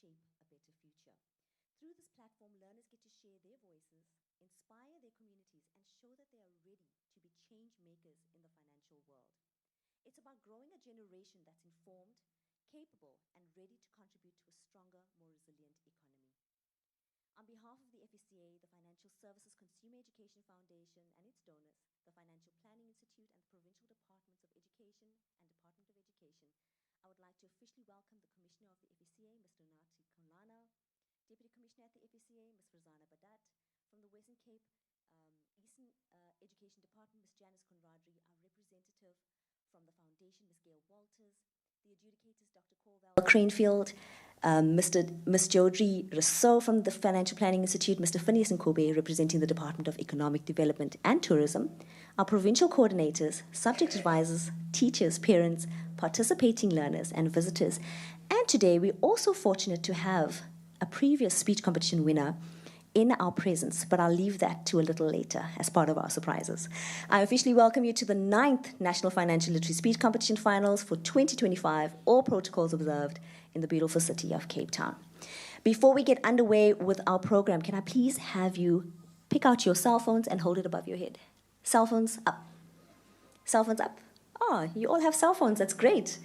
shape a better future. Through this platform, learners get to share their voices, inspire their communities, and show that they are ready to be change makers in the financial world. It's about growing a generation that's informed, capable, and ready to contribute to a stronger, more resilient economy. On behalf of the FSCA, the Financial Services Consumer Education Foundation and its donors, the Financial Planning Institute, and the Provincial Departments of Education and Department of Education, I would like to officially welcome the Commissioner of the FSCA, Mr. Nati Konlana, Deputy Commissioner at the FSCA, Ms. Razana Badat, from the Western Cape Eastern Education Department, Ms. Janice Conradri, our representative from the Foundation, Ms. Gail Walters, the adjudicators, Dr. Corval Cranefield, Ms. Jodri Rousseau from the Financial Planning Institute, Mr. Phineas Nkobe representing the Department of Economic Development and Tourism, our provincial coordinators, subject advisors, teachers, parents, participating learners, and visitors. And today we're also fortunate to have a previous speech competition winner in our presence, but I'll leave that to a little later as part of our surprises. I officially welcome you to the 9th National Financial Literacy Speech Competition Finals for 2025, all protocols observed in the beautiful city of Cape Town. Before we get underway with our program, can I please have you pick out your cell phones and hold it above your head? Cell phones up. Cell phones up. Oh, you all have cell phones, that's great.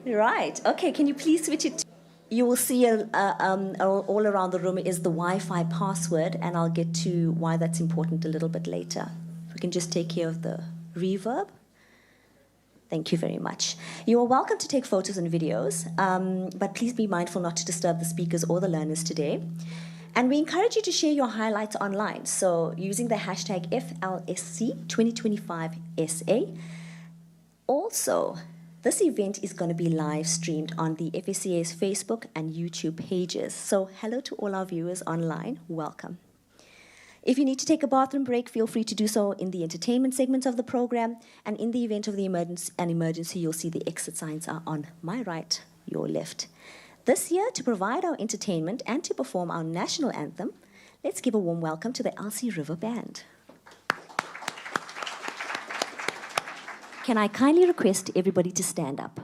Right, okay, can you please switch it to... You will see all around the room is the Wi-Fi password, and I'll get to why that's important a little bit later. We can just take care of the reverb. Thank you very much. You are welcome to take photos and videos, but please be mindful not to disturb the speakers or the learners today. And we encourage you to share your highlights online, so using the hashtag FLSC2025SA. Also, this event is going to be live streamed on the FSCA's Facebook and YouTube pages. So hello to all our viewers online. Welcome. If you need to take a bathroom break, feel free to do so in the entertainment segment of the program. And in the event of an emergency, you'll see the exit signs are on my right, your left. This year, to provide our entertainment and to perform our national anthem, let's give a warm welcome to the Elsie River Band. Can I kindly request everybody to stand up?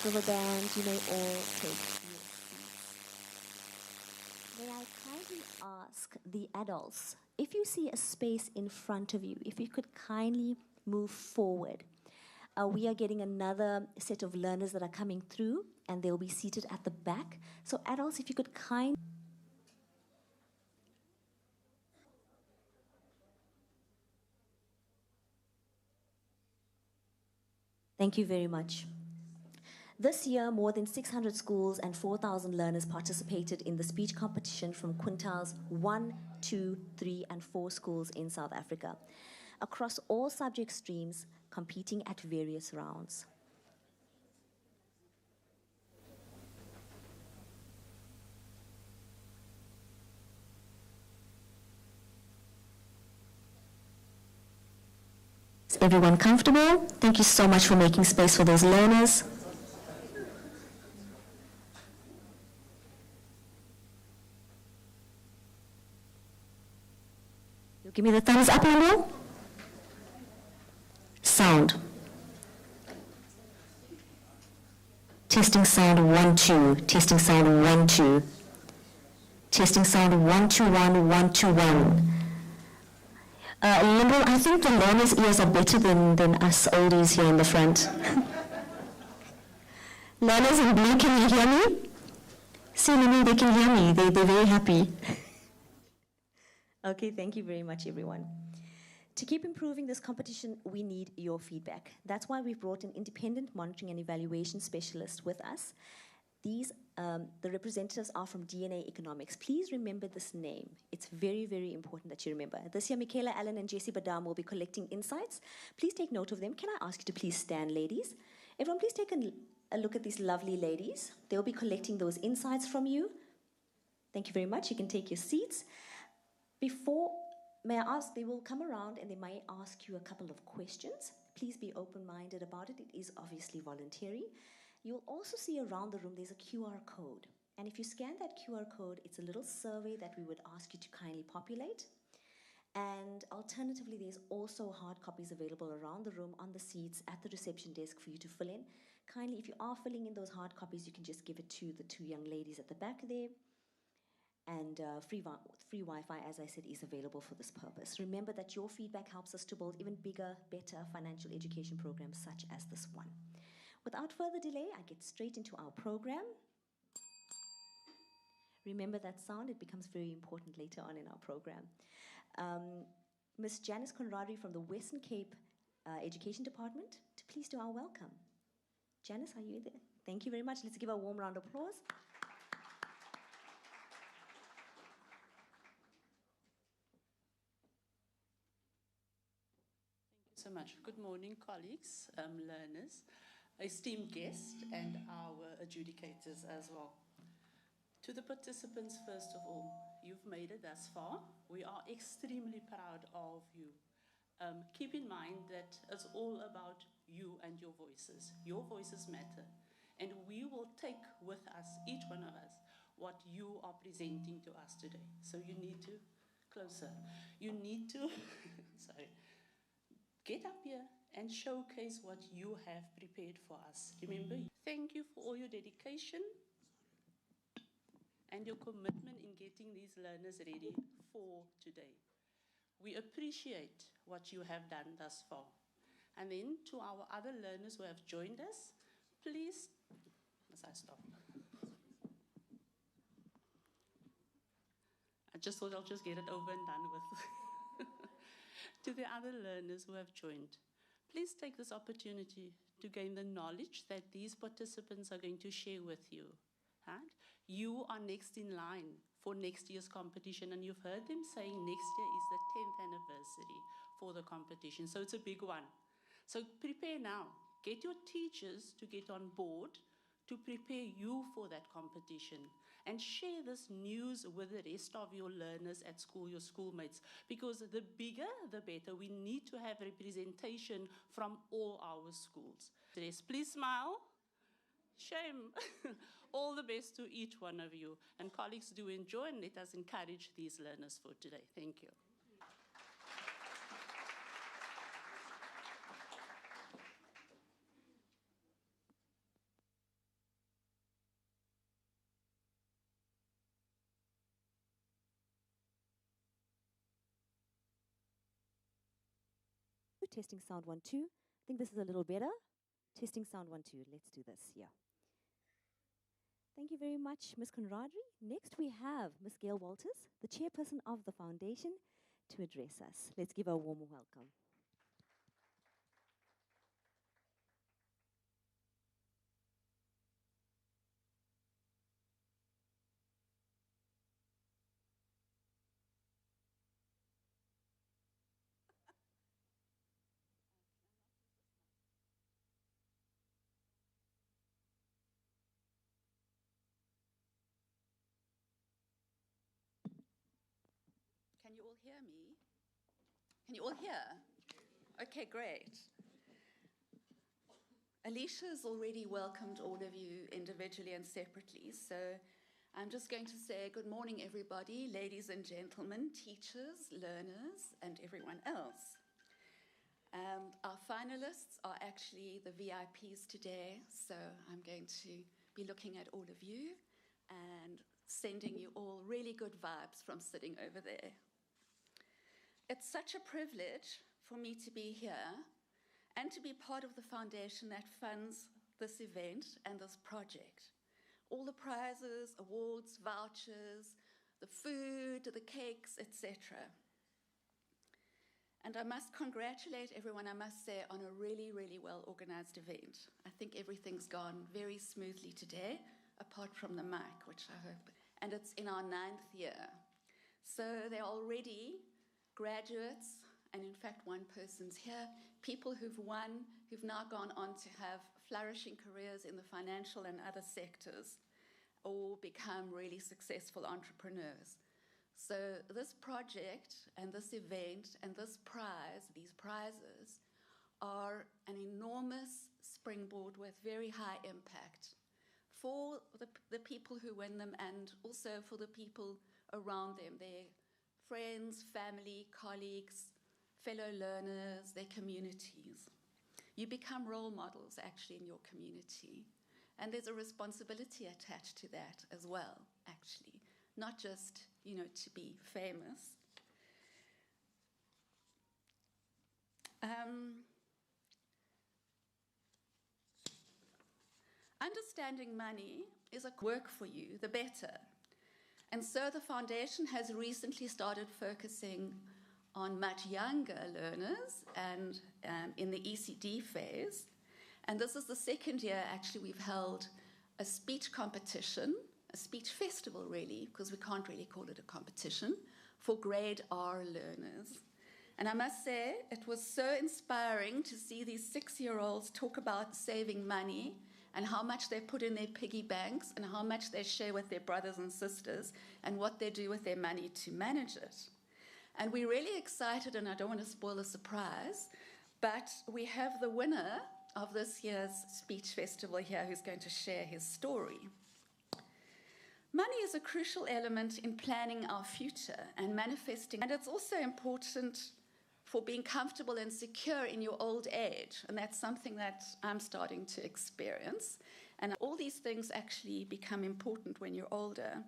River Band, you may all take your seats. May I kindly ask the adults, if you see a space in front of you, if you could kindly move forward. We are getting another set of learners that are coming through, and they'll be seated at the back. So adults, if you could Thank you very much. This year, more than 600 schools and 4,000 learners participated in the speech competition from quintiles 1, 2, 3, and 4 schools in South Africa, across all subject streams, competing at various rounds. Is everyone comfortable? Thank you so much for making space for those learners. Give me the thumbs up, Lolo. Sound. Testing sound 1, 2. Testing sound 1, 2. Testing sound 1, 2, 1, 1, 2, 1. Limbo, I think the learners' ears are better than us oldies here in the front. Learners in blue, can you hear me? See, Limbo, they can hear me. They're very happy. Okay, thank you very much, everyone. To keep improving this competition, we need your feedback. That's why we've brought an independent monitoring and evaluation specialist with us. These, the representatives are from DNA Economics. Please remember this name. It's very, very important that you remember. This year, Michaela Allen and Jessie Badam will be collecting insights. Please take note of them. Can I ask you to please stand, ladies? Everyone, please take a look at these lovely ladies. They'll be collecting those insights from you. Thank you very much. You can take your seats. May I ask, they will come around and they might ask you a couple of questions. Please be open-minded about it. It is obviously voluntary. You'll also see around the room there's a QR code. And if you scan that QR code, it's a little survey that we would ask you to kindly populate. And alternatively, there's also hard copies available around the room on the seats at the reception desk for you to fill in. Kindly, if you are filling in those hard copies, you can just give it to the 2 young ladies at the back there. And free Wi-Fi, as I said, is available for this purpose. Remember that your feedback helps us to build even bigger, better financial education programs such as this one. Without further delay, I get straight into our program. Remember that sound, it becomes very important later on in our program. Ms. Janice Conradi from the Western Cape Education Department, please do our welcome. Janice, are you there? Thank you very much. Let's give a warm round of applause. So much. Good morning, colleagues, learners, esteemed guests, and our adjudicators as well. To the participants, first of all, you've made it thus far. We are extremely proud of you. Keep in mind that it's all about you and your voices. Your voices matter. And we will take with us, each one of us, what you are presenting to us today. So you need to, closer, you need to, sorry, get up here and showcase what you have prepared for us. Remember, thank you for all your dedication and your commitment in getting these learners ready for today. We appreciate what you have done thus far. And then to our other learners who have joined us, please, as I stop. I just thought I'll just get it over and done with. To the other learners who have joined, please take this opportunity to gain the knowledge that these participants are going to share with you. Right? You are next in line for next year's competition, and you've heard them saying next year is the 10th anniversary for the competition, so it's a big one. So prepare now. Get your teachers to get on board to prepare you for that competition. And share this news with the rest of your learners at school, your schoolmates. Because the bigger, the better. We need to have representation from all our schools. Yes, please smile. Shame. All the best to each one of you. And colleagues, do enjoy and let us encourage these learners for today. Thank you. Testing sound 1, 2. I think this is a little better. Testing sound 1, 2. Let's do this. Yeah. Thank you very much, Ms. Conradry. Next, we have Ms. Gail Walters, the chairperson of the foundation, to address us. Let's give her a warm welcome. Can you all hear me? Can you all hear? Okay, great. Alicia's already welcomed all of you individually and separately, so I'm just going to say good morning, everybody, ladies and gentlemen, teachers, learners, and everyone else. Our finalists are actually the VIPs today, so I'm going to be looking at all of you and sending you all really good vibes from sitting over there. It's such a privilege for me to be here and to be part of the foundation that funds this event and this project. All the prizes, awards, vouchers, the food, the cakes, etc. And I must congratulate everyone, I must say, on a really, really well-organized event. I think everything's gone very smoothly today, apart from the mic, which I hope. And it's in our 9th year. So they're already graduates, and in fact one person's here, people who've won, who've now gone on to have flourishing careers in the financial and other sectors, or become really successful entrepreneurs. So this project and this event and this prize, these prizes, are an enormous springboard with very high impact for the people who win them and also for the people around them, their friends, family, colleagues, fellow learners, their communities. You become role models actually in your community. And there's a responsibility attached to that as well, actually. Not just, to be famous. Understanding money is a work for you, the better. And so the foundation has recently started focusing on much younger learners and in the ECD phase. And this is the 2nd year, actually, we've held a speech competition, a speech festival, really, because we can't really call it a competition, for grade R learners. And I must say, it was so inspiring to see these 6-year-olds talk about saving money and how much they put in their piggy banks and how much they share with their brothers and sisters and what they do with their money to manage it. And we're really excited, and I don't want to spoil the surprise, but we have the winner of this year's speech festival here who's going to share his story. Money is a crucial element in planning our future and manifesting, and it's also important for being comfortable and secure in your old age, and that's something that I'm starting to experience. And all these things actually become important when you're older.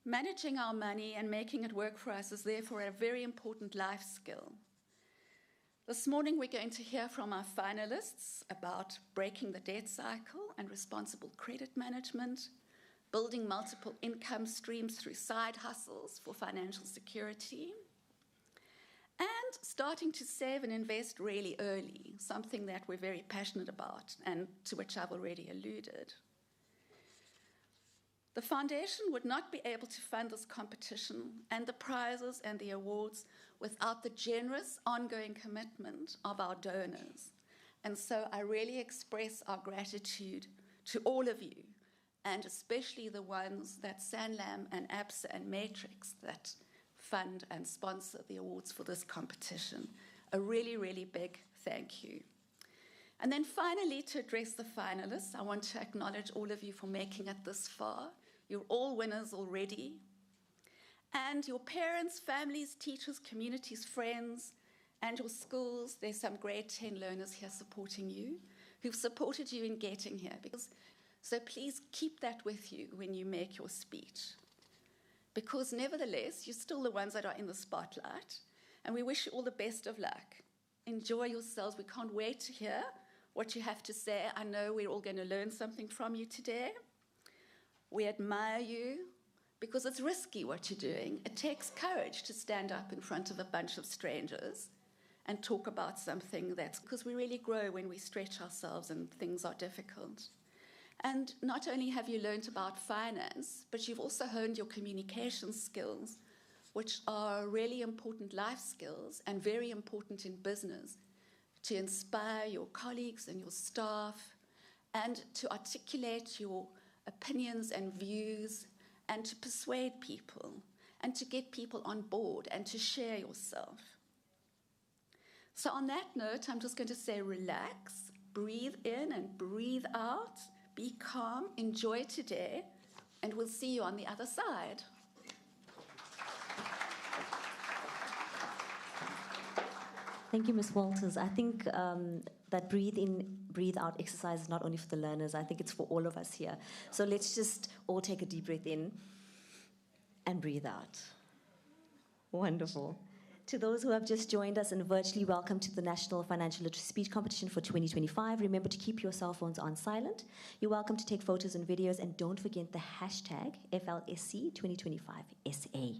Managing our money and making it work for us is therefore a very important life skill. This morning we're going to hear from our finalists about breaking the debt cycle and responsible credit management, building multiple income streams through side hustles for financial security, and starting to save and invest really early, something that we're very passionate about and to which I've already alluded. The foundation would not be able to fund this competition and the prizes and the awards without the generous ongoing commitment of our donors. And so I really express our gratitude to all of you, and especially the ones that Sanlam and ABSA and Matrix that fund and sponsor the awards for this competition. A really, really big thank you. And then finally, to address the finalists, I want to acknowledge all of you for making it this far. You're all winners already. And your parents, families, teachers, communities, friends, and your schools. There's some grade 10 learners here supporting you, who've supported you in getting here. So please keep that with you when you make your speech. Because nevertheless, you're still the ones that are in the spotlight, and we wish you all the best of luck. Enjoy yourselves. We can't wait to hear what you have to say. I know we're all going to learn something from you today. We admire you because it's risky what you're doing. It takes courage to stand up in front of a bunch of strangers and talk about something that's because we really grow when we stretch ourselves and things are difficult. And not only have you learned about finance, but you've also honed your communication skills, which are really important life skills and very important in business, to inspire your colleagues and your staff and to articulate your opinions and views and to persuade people and to get people on board and to share yourself. So on that note, I'm just going to say relax, breathe in and breathe out, be calm, enjoy today, and we'll see you on the other side. Thank you, Ms. Walters. I think that breathe in, breathe out exercise is not only for the learners, I think it's for all of us here. So let's just all take a deep breath in and breathe out. Wonderful. To those who have just joined us and virtually welcome to the National Financial Literacy Speech Competition for 2025. Remember to keep your cell phones on silent. You're welcome to take photos and videos, and don't forget the hashtag FLSC 2025SA.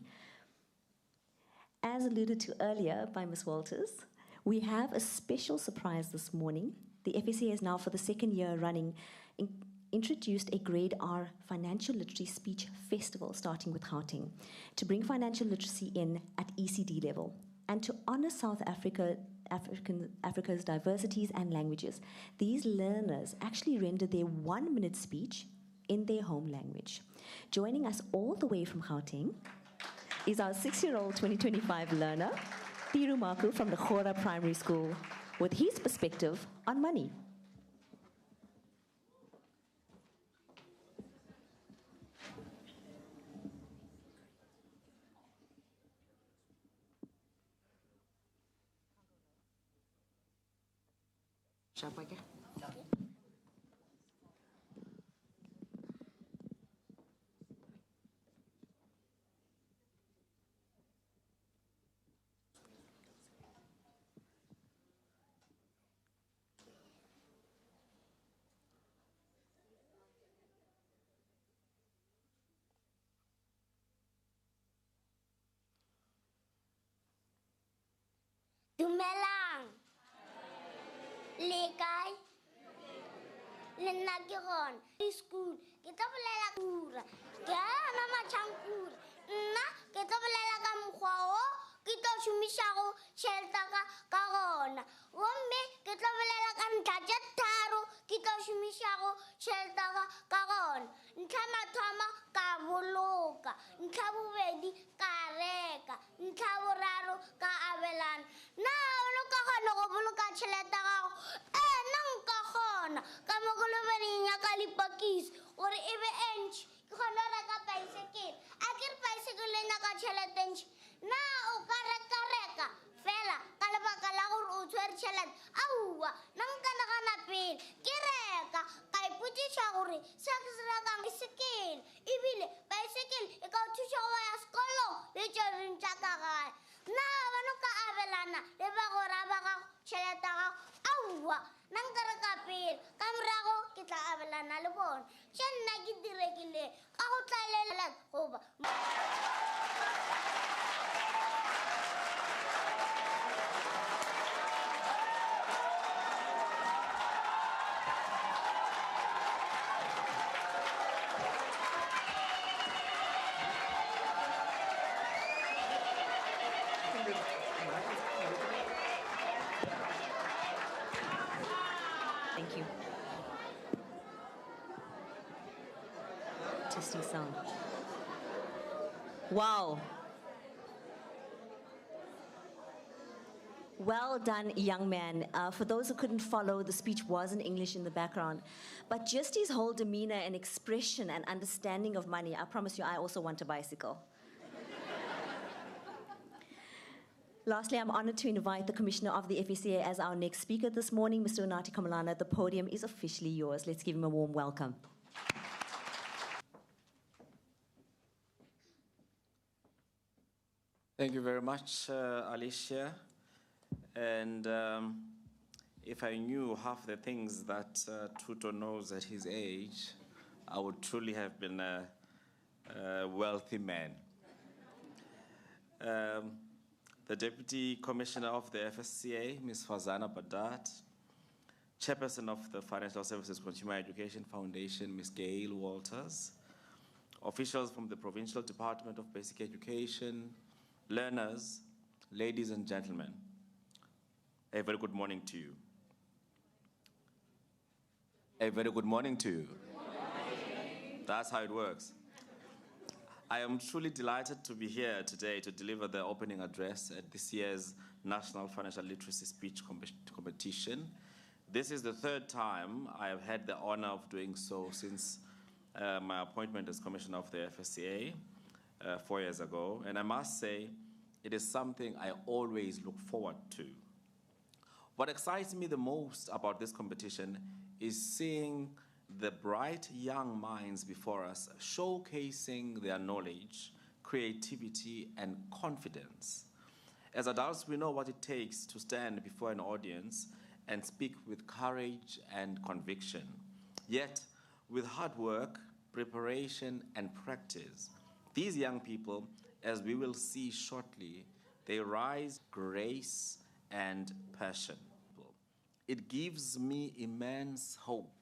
As alluded to earlier by Ms. Walters, we have a special surprise this morning. The FSCA has now, for the second year running, introduced a Grade R Financial Literacy Speech Festival, starting with Gauteng, to bring financial literacy in at ECD level and to honor South Africa's diversities and languages. These learners actually rendered their 1-minute speech in their home language. Joining us all the way from Gauteng is our 6-year-old 2025 learner, Tiru Maku from the Khora Primary School, with his perspective on money. Siapa ke? Dumelang. Le kae? Le nna ke gona. School. Ke tlo bolela kura. Ke ana matšhankura. Nna ke tlo bolela ka mokgwa o ke tlo šomišago tšhelete ka gona. Gomme ke tlo bolela ka ntlha tše tharo ke tlo šomišago tšhelete ka gona. Ntlha mathomo ka boloka. Ntlha bobedi ka reka. Ntlha boraro ka abelana. Na o ka kgona go boloka tšhelete ya gago? Nna nka kgona ka mo go lebeleng ka lepakisi gore e be entšhi ke kgona go reka baesekele. A ke re baesekele e nyaka tšhelete ntšhi. Na o ka reka fela ka lebaka la gore o tshwere tšhelete? Aowa, nna nka nagana pele ke reka ka ipotšiša gore se ke se rekang baesekele, ebile baesekele e ka o thuša go ya sekolong le tše dingwe tša ka gae. Na bano ka abelana le bagora ba gago tšhelete ya gago? Aowa, nna nka reka pele ka morago ke tla abelana le bona tše nna ke di rekileng ka go tlalela goba. Thank you. Testing sound. Wow. Well done, young man. For those who couldn't follow, the speech was in English in the background. But just his whole demeanor and expression and understanding of money, I promise you, I also want a bicycle. Lastly, I'm honored to invite the Commissioner of the FSCA as our next speaker this morning, Mr. Unati Kamalana. The podium is officially yours. Let's give him a warm welcome. Thank you very much, Alicia. And if I knew half the things that Tuto knows at his age, I would truly have been a wealthy man. The Deputy Commissioner of the FSCA, Ms. Fazana Badat, Chairperson of the Financial Services Consumer Education Foundation, Ms. Gail Walters, officials from the Provincial Department of Basic Education, learners, ladies and gentlemen, a very good morning to you. A very good morning to you. That's how it works. I am truly delighted to be here today to deliver the opening address at this year's National Financial Literacy Speech Competition. This is the third time I have had the honor of doing so since my appointment as Commissioner of the FSCA 4 years ago. And I must say, it is something I always look forward to. What excites me the most about this competition is seeing the bright young minds before us showcasing their knowledge, creativity, and confidence. As adults, we know what it takes to stand before an audience and speak with courage and conviction. Yet, with hard work, preparation, and practice, these young people, as we will see shortly, they rise grace and passion. It gives me immense hope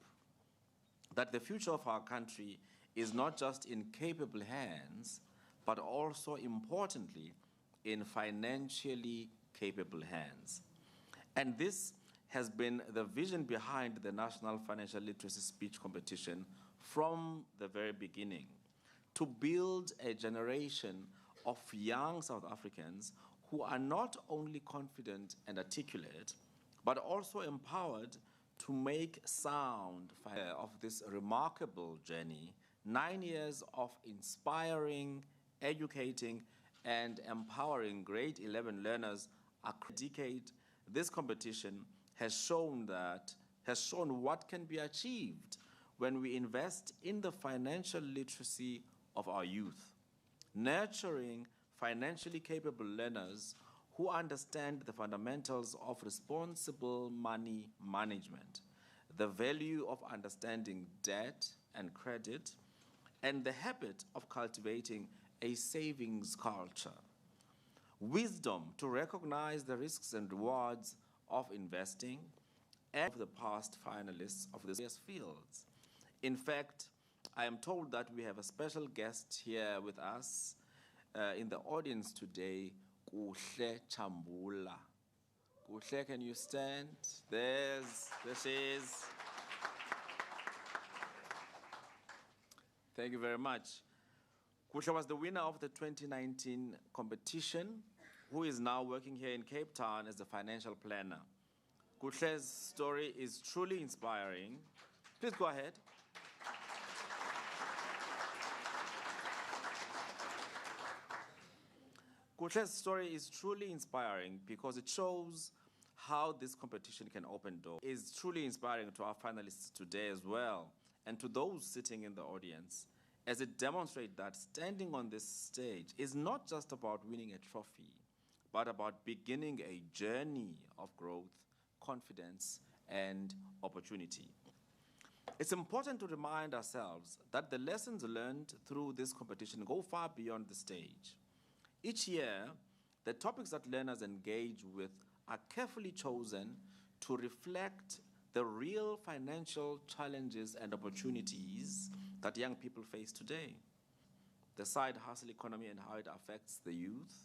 that the future of our country is not just in capable hands, but also, importantly, in financially capable hands. And this has been the vision behind the National Financial Literacy Speech Competition from the very beginning, to build a generation of young South Africans who are not only confident and articulate, but also empowered to make sound of this remarkable journey. 9 years of inspiring, educating, and empowering grade 11 learners across a decade. This competition has shown what can be achieved when we invest in the financial literacy of our youth, nurturing financially capable learners who understand the fundamentals of responsible money management, the value of understanding debt and credit, and the habit of cultivating a savings culture. Wisdom to recognize the risks and rewards of investing and of the past finalists of the various fields. In fact, I am told that we have a special guest here with us in the audience today, Kuhle Chambula. Kuhle, can you stand? There she is. Thank you very much. Kuhle was the winner of the 2019 competition, who is now working here in Cape Town as a financial planner. Kuhle's story is truly inspiring. Please go ahead. Kuhle's story is truly inspiring because it shows how this competition can open doors. It is truly inspiring to our finalists today as well, and to those sitting in the audience, as it demonstrates that standing on this stage is not just about winning a trophy, but about beginning a journey of growth, confidence, and opportunity. It's important to remind ourselves that the lessons learned through this competition go far beyond the stage. Each year, the topics that learners engage with are carefully chosen to reflect the real financial challenges and opportunities that young people face today, the side hustle economy and how it affects the youth,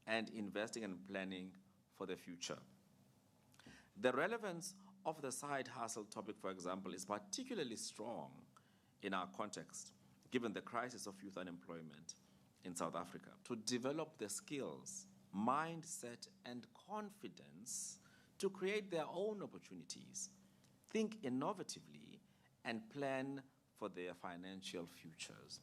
and investing and planning for the future. The relevance of the side hustle topic, for example, is particularly strong in our context, given the crisis of youth unemployment in South Africa, to develop the skills, mindset, and confidence to create their own opportunities, think innovatively, and plan for their financial futures.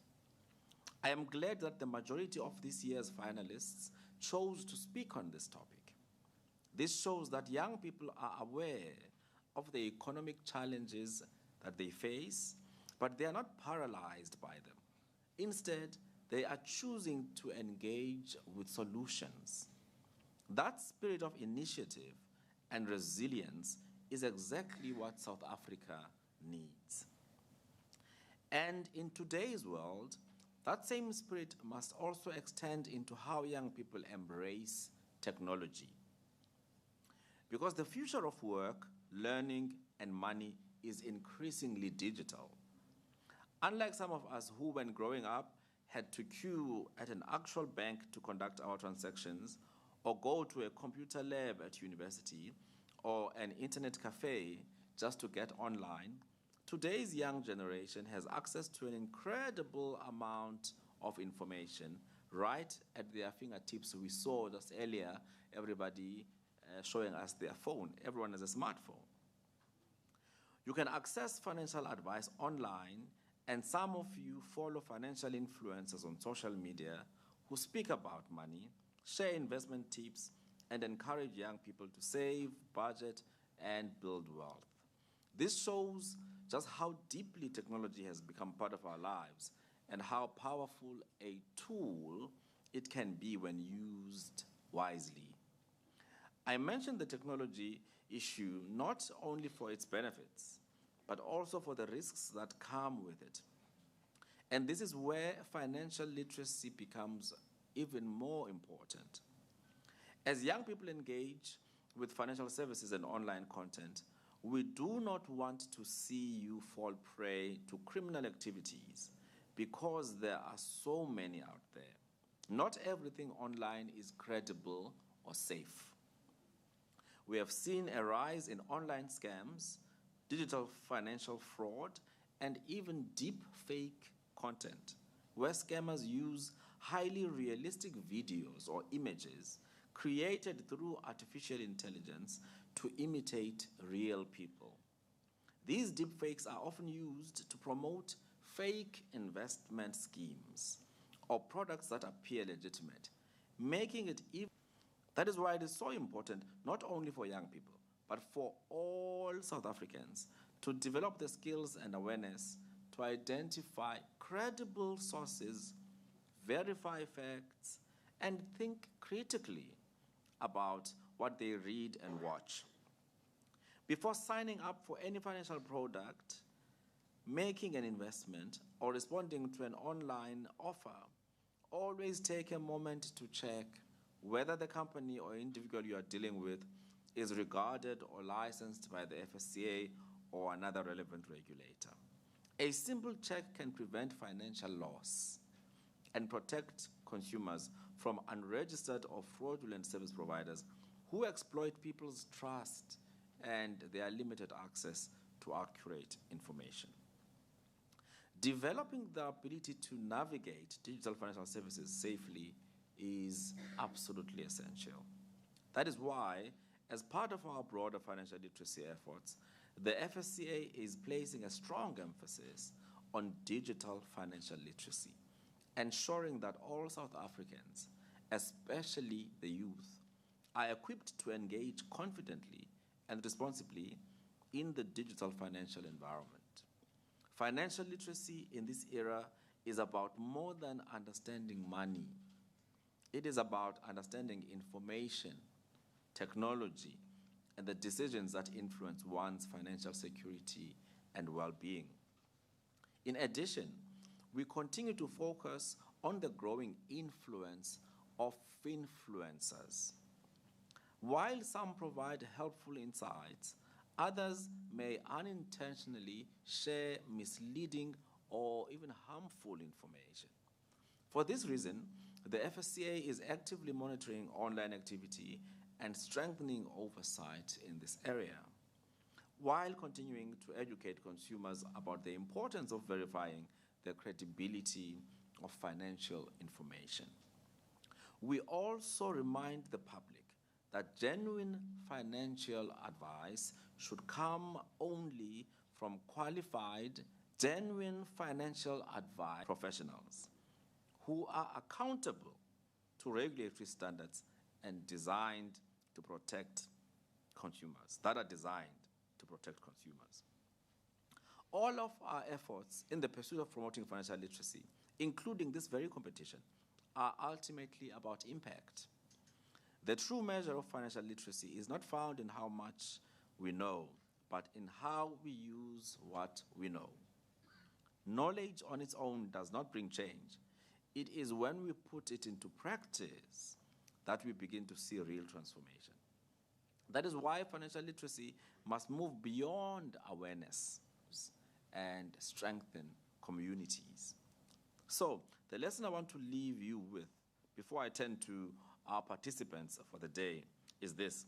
I am glad that the majority of this year's finalists chose to speak on this topic. This shows that young people are aware of the economic challenges that they face, but they are not paralyzed by them. Instead, they are choosing to engage with solutions. That spirit of initiative and resilience is exactly what South Africa needs. And in today's world, that same spirit must also extend into how young people embrace technology. Because the future of work, learning, and money is increasingly digital. Unlike some of us who, when growing up, had to queue at an actual bank to conduct our transactions, or go to a computer lab at university, or an internet cafe just to get online, today's young generation has access to an incredible amount of information right at their fingertips. We saw just earlier everybody showing us their phone. Everyone has a smartphone. You can access financial advice online, and some of you follow financial influencers on social media who speak about money, share investment tips, and encourage young people to save, budget, and build wealth. This shows just how deeply technology has become part of our lives and how powerful a tool it can be when used wisely. I mentioned the technology issue not only for its benefits, but also for the risks that come with it. And this is where financial literacy becomes even more important. As young people engage with financial services and online content, we do not want to see you fall prey to criminal activities because there are so many out there. Not everything online is credible or safe. We have seen a rise in online scams, digital financial fraud, and even deep fake content, where scammers use highly realistic videos or images created through artificial intelligence to imitate real people. These deepfakes are often used to promote fake investment schemes or products that appear legitimate, making it even. That is why it is so important, not only for young people, but for all South Africans, to develop the skills and awareness to identify credible sources, verify facts, and think critically about what they read and watch. Before signing up for any financial product, making an investment, or responding to an online offer, always take a moment to check whether the company or individual you are dealing with is regarded or licensed by the FSCA or another relevant regulator. A simple check can prevent financial loss and protect consumers from unregistered or fraudulent service providers who exploit people's trust and their limited access to accurate information. Developing the ability to navigate digital financial services safely is absolutely essential. That is why, as part of our broader financial literacy efforts, the FSCA is placing a strong emphasis on digital financial literacy, ensuring that all South Africans, especially the youth, are equipped to engage confidently and responsibly in the digital financial environment. Financial literacy in this era is about more than understanding money. It is about understanding information, technology, and the decisions that influence one's financial security and well-being. In addition, we continue to focus on the growing influence of finfluencers. While some provide helpful insights, others may unintentionally share misleading or even harmful information. For this reason, the FSCA is actively monitoring online activity and strengthening oversight in this area, while continuing to educate consumers about the importance of verifying the credibility of financial information. We also remind the public that genuine financial advice should come only from qualified, genuine financial advice professionals who are accountable to regulatory standards and designed to protect consumers, that are designed to protect consumers. All of our efforts in the pursuit of promoting financial literacy, including this very competition, are ultimately about impact. The true measure of financial literacy is not found in how much we know, but in how we use what we know. Knowledge on its own does not bring change. It is when we put it into practice that we begin to see real transformation. That is why financial literacy must move beyond awareness and strengthen communities. So, the lesson I want to leave you with before I turn to our participants for the day is this.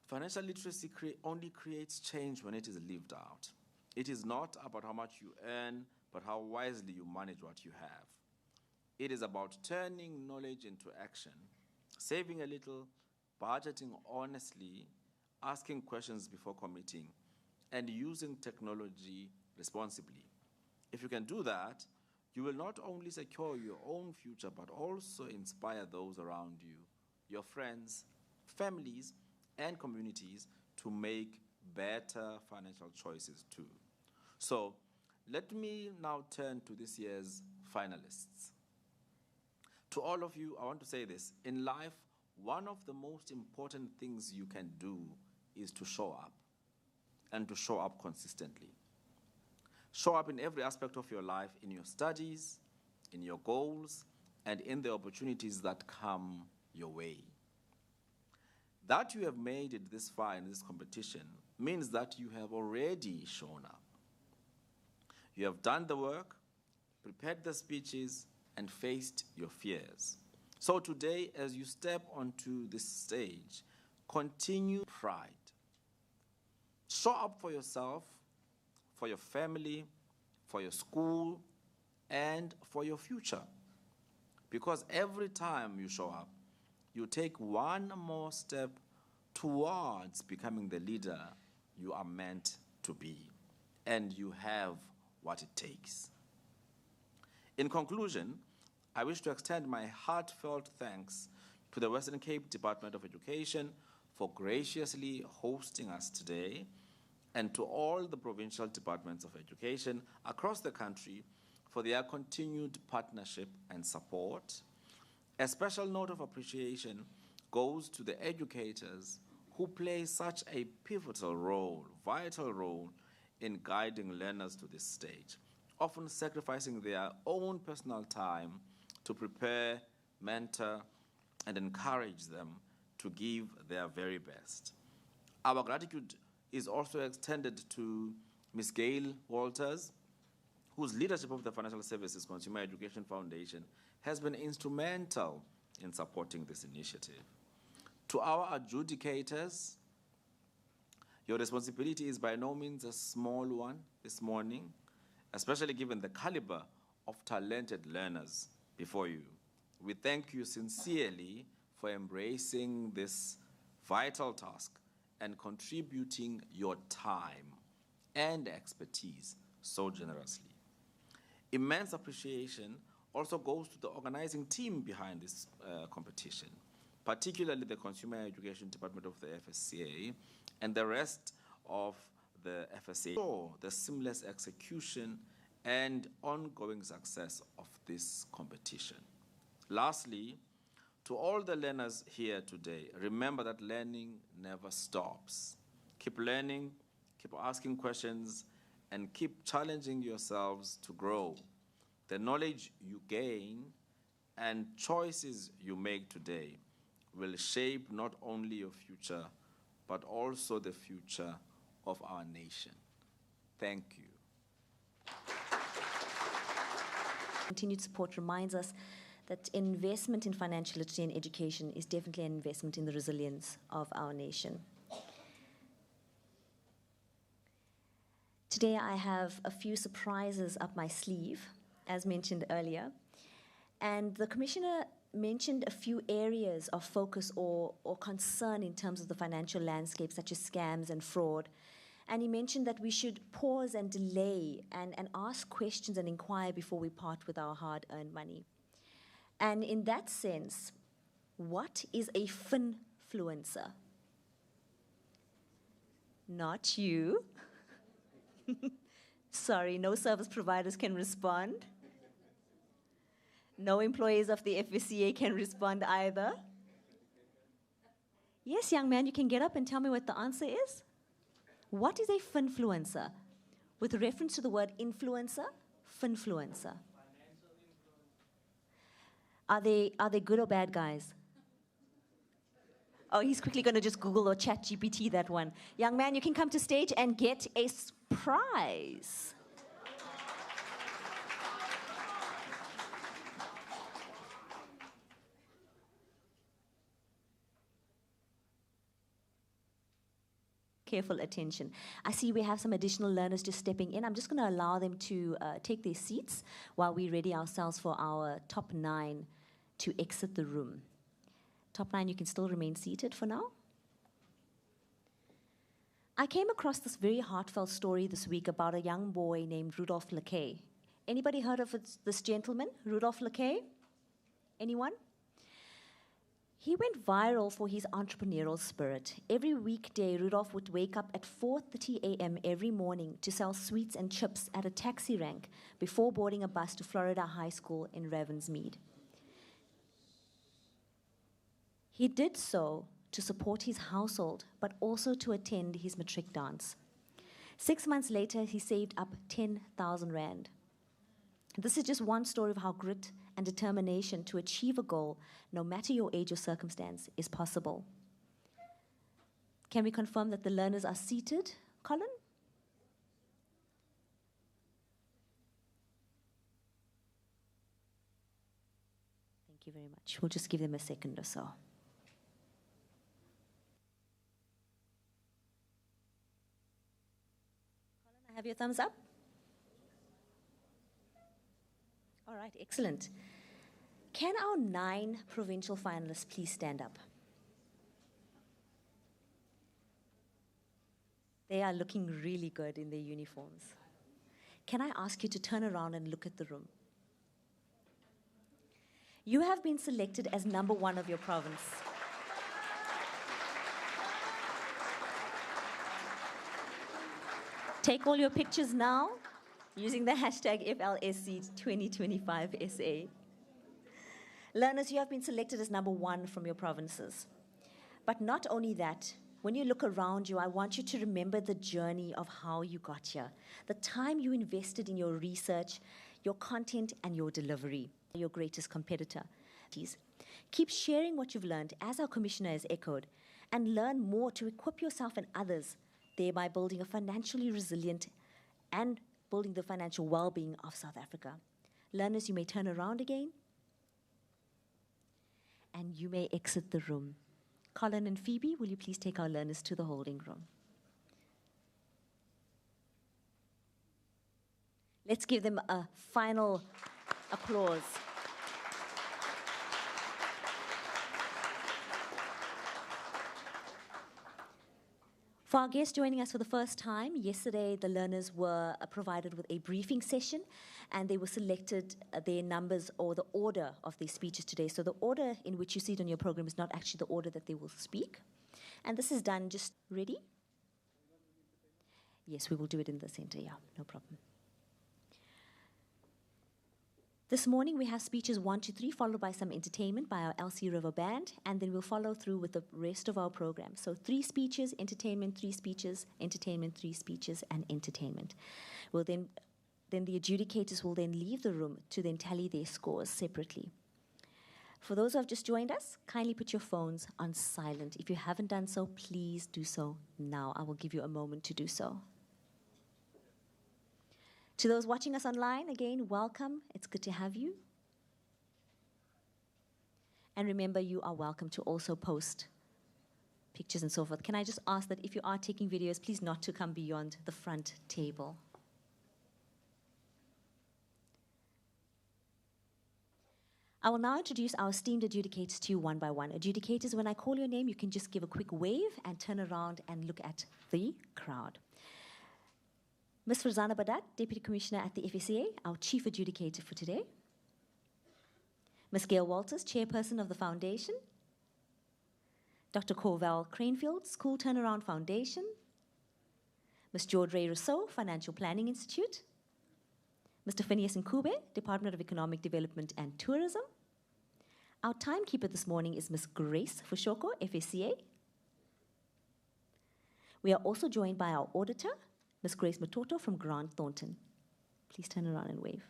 Financial literacy only creates change when it is lived out. It is not about how much you earn, but how wisely you manage what you have. It is about turning knowledge into action, saving a little, budgeting honestly, asking questions before committing, and using technology responsibly. If you can do that, you will not only secure your own future, but also inspire those around you, your friends, families, and communities to make better financial choices too. So, let me now turn to this year's finalists. To all of you, I want to say this. In life, one of the most important things you can do is to show up, and to show up consistently. Show up in every aspect of your life, in your studies, in your goals, and in the opportunities that come your way. That you have made it this far in this competition means that you have already shown up. You have done the work, prepared the speeches, and faced your fears. So today, as you step onto this stage, continue pride. Show up for yourself, for your family, for your school, and for your future. Because every time you show up, you take one more step towards becoming the leader you are meant to be. And you have what it takes. In conclusion, I wish to extend my heartfelt thanks to the Western Cape Department of Education for graciously hosting us today, and to all the provincial departments of education across the country for their continued partnership and support. A special note of appreciation goes to the educators who play such a pivotal role, vital role, in guiding learners to this stage, often sacrificing their own personal time to prepare, mentor, and encourage them to give their very best. Our gratitude is also extended to Ms. Gail Walters, whose leadership of the Financial Services Consumer Education Foundation has been instrumental in supporting this initiative. To our adjudicators, your responsibility is by no means a small one this morning, especially given the caliber of talented learners before you. We thank you sincerely for embracing this vital task and contributing your time and expertise so generously. Immense appreciation also goes to the organizing team behind this competition, particularly the Consumer Education Department of the FSCA and the rest of the FSCA for the seamless execution and ongoing success of this competition. Lastly, to all the learners here today, remember that learning never stops. Keep learning, keep asking questions, and keep challenging yourselves to grow. The knowledge you gain and choices you make today will shape not only your future, but also the future of our nation. Thank you. Continued support reminds us that investment in financial literacy and education is definitely an investment in the resilience of our nation. Today I have a few surprises up my sleeve, as mentioned earlier. And the Commissioner mentioned a few areas of focus or concern in terms of the financial landscape, such as scams and fraud. And he mentioned that we should pause and delay and ask questions and inquire before we part with our hard-earned money. And in that sense, what is a finfluencer? Not you. Sorry, no service providers can respond. No employees of the FSCA can respond either. Yes, young man, you can get up and tell me what the answer is. What is a finfluencer? With reference to the word influencer, finfluencer. Are they good or bad guys? Oh, he's quickly going to just Google or chat GPT that one. Young man, you can come to stage and get a prize. Careful attention. I see we have some additional learners just stepping in. I'm just going to allow them to take their seats while we ready ourselves for our top 9 to exit the room. Top 9, you can still remain seated for now. I came across this very heartfelt story this week about a young boy named Rudolph Laquet. Anybody heard of this gentleman, Rudolph Laquet? Anyone? He went viral for his entrepreneurial spirit. Every weekday, Rudolph would wake up at 4:30 a.m. every morning to sell sweets and chips at a taxi rank before boarding a bus to Florida High School in Ravensmead. He did so to support his household, but also to attend his matric dance. 6 months later, he saved up 10,000 rand. This is just one story of how grit and determination to achieve a goal, no matter your age or circumstance, is possible. Can we confirm that the learners are seated, Colin? Thank you very much. We'll just give them a second or so. Colin, I have your thumbs up. All right, excellent. Can our 9 provincial finalists please stand up? They are looking really good in their uniforms. Can I ask you to turn around and look at the room? You have been selected as number 1 of your province. Take all your pictures now using the hashtag FLSC2025SA. Learners, you have been selected as number 1 from your provinces. But not only that, when you look around you, I want you to remember the journey of how you got here, the time you invested in your research, your content, and your delivery, your greatest competitor. Keep sharing what you've learned, as our commissioner has echoed, and learn more to equip yourself and others, thereby building a financially resilient and building the financial well-being of South Africa. Learners, you may turn around again, and you may exit the room. Colin and Phoebe, will you please take our learners to the holding room? Let's give them a final applause. For our guests joining us for the first time, yesterday the learners were provided with a briefing session, and they were selected their numbers or the order of their speeches today. So the order in which you see it on your program is not actually the order that they will speak. And this is done just ready? Yes, we will do it in the center, yeah, no problem. This morning we have speeches 1 to 3, followed by some entertainment by our LC River Band, and then we'll follow through with the rest of our program. So 3 speeches, entertainment, 3 speeches, entertainment, 3 speeches, and entertainment. We'll then the adjudicators will then leave the room to then tally their scores separately. For those who have just joined us, kindly put your phones on silent. If you haven't done so, please do so now. I will give you a moment to do so. To those watching us online, again, welcome. It's good to have you. And remember, you are welcome to also post pictures and so forth. Can I just ask that if you are taking videos, please not to come beyond the front table. I will now introduce our esteemed adjudicators to you one by one. Adjudicators, when I call your name, you can just give a quick wave and turn around and look at the crowd. Ms. Farzana Badat, Deputy Commissioner at the FSCA, our Chief Adjudicator for today. Ms. Gail Walters, Chairperson of the Foundation. Dr. Corval Cranefield, School Turnaround Foundation. Ms. George Ray Rousseau, Financial Planning Institute. Mr. Phineas Nkube, Department of Economic Development and Tourism. Our timekeeper this morning is Ms. Grace Fushoko, FSCA. We are also joined by our auditor, Ms. Grace Matoto from Grant Thornton. Please turn around and wave.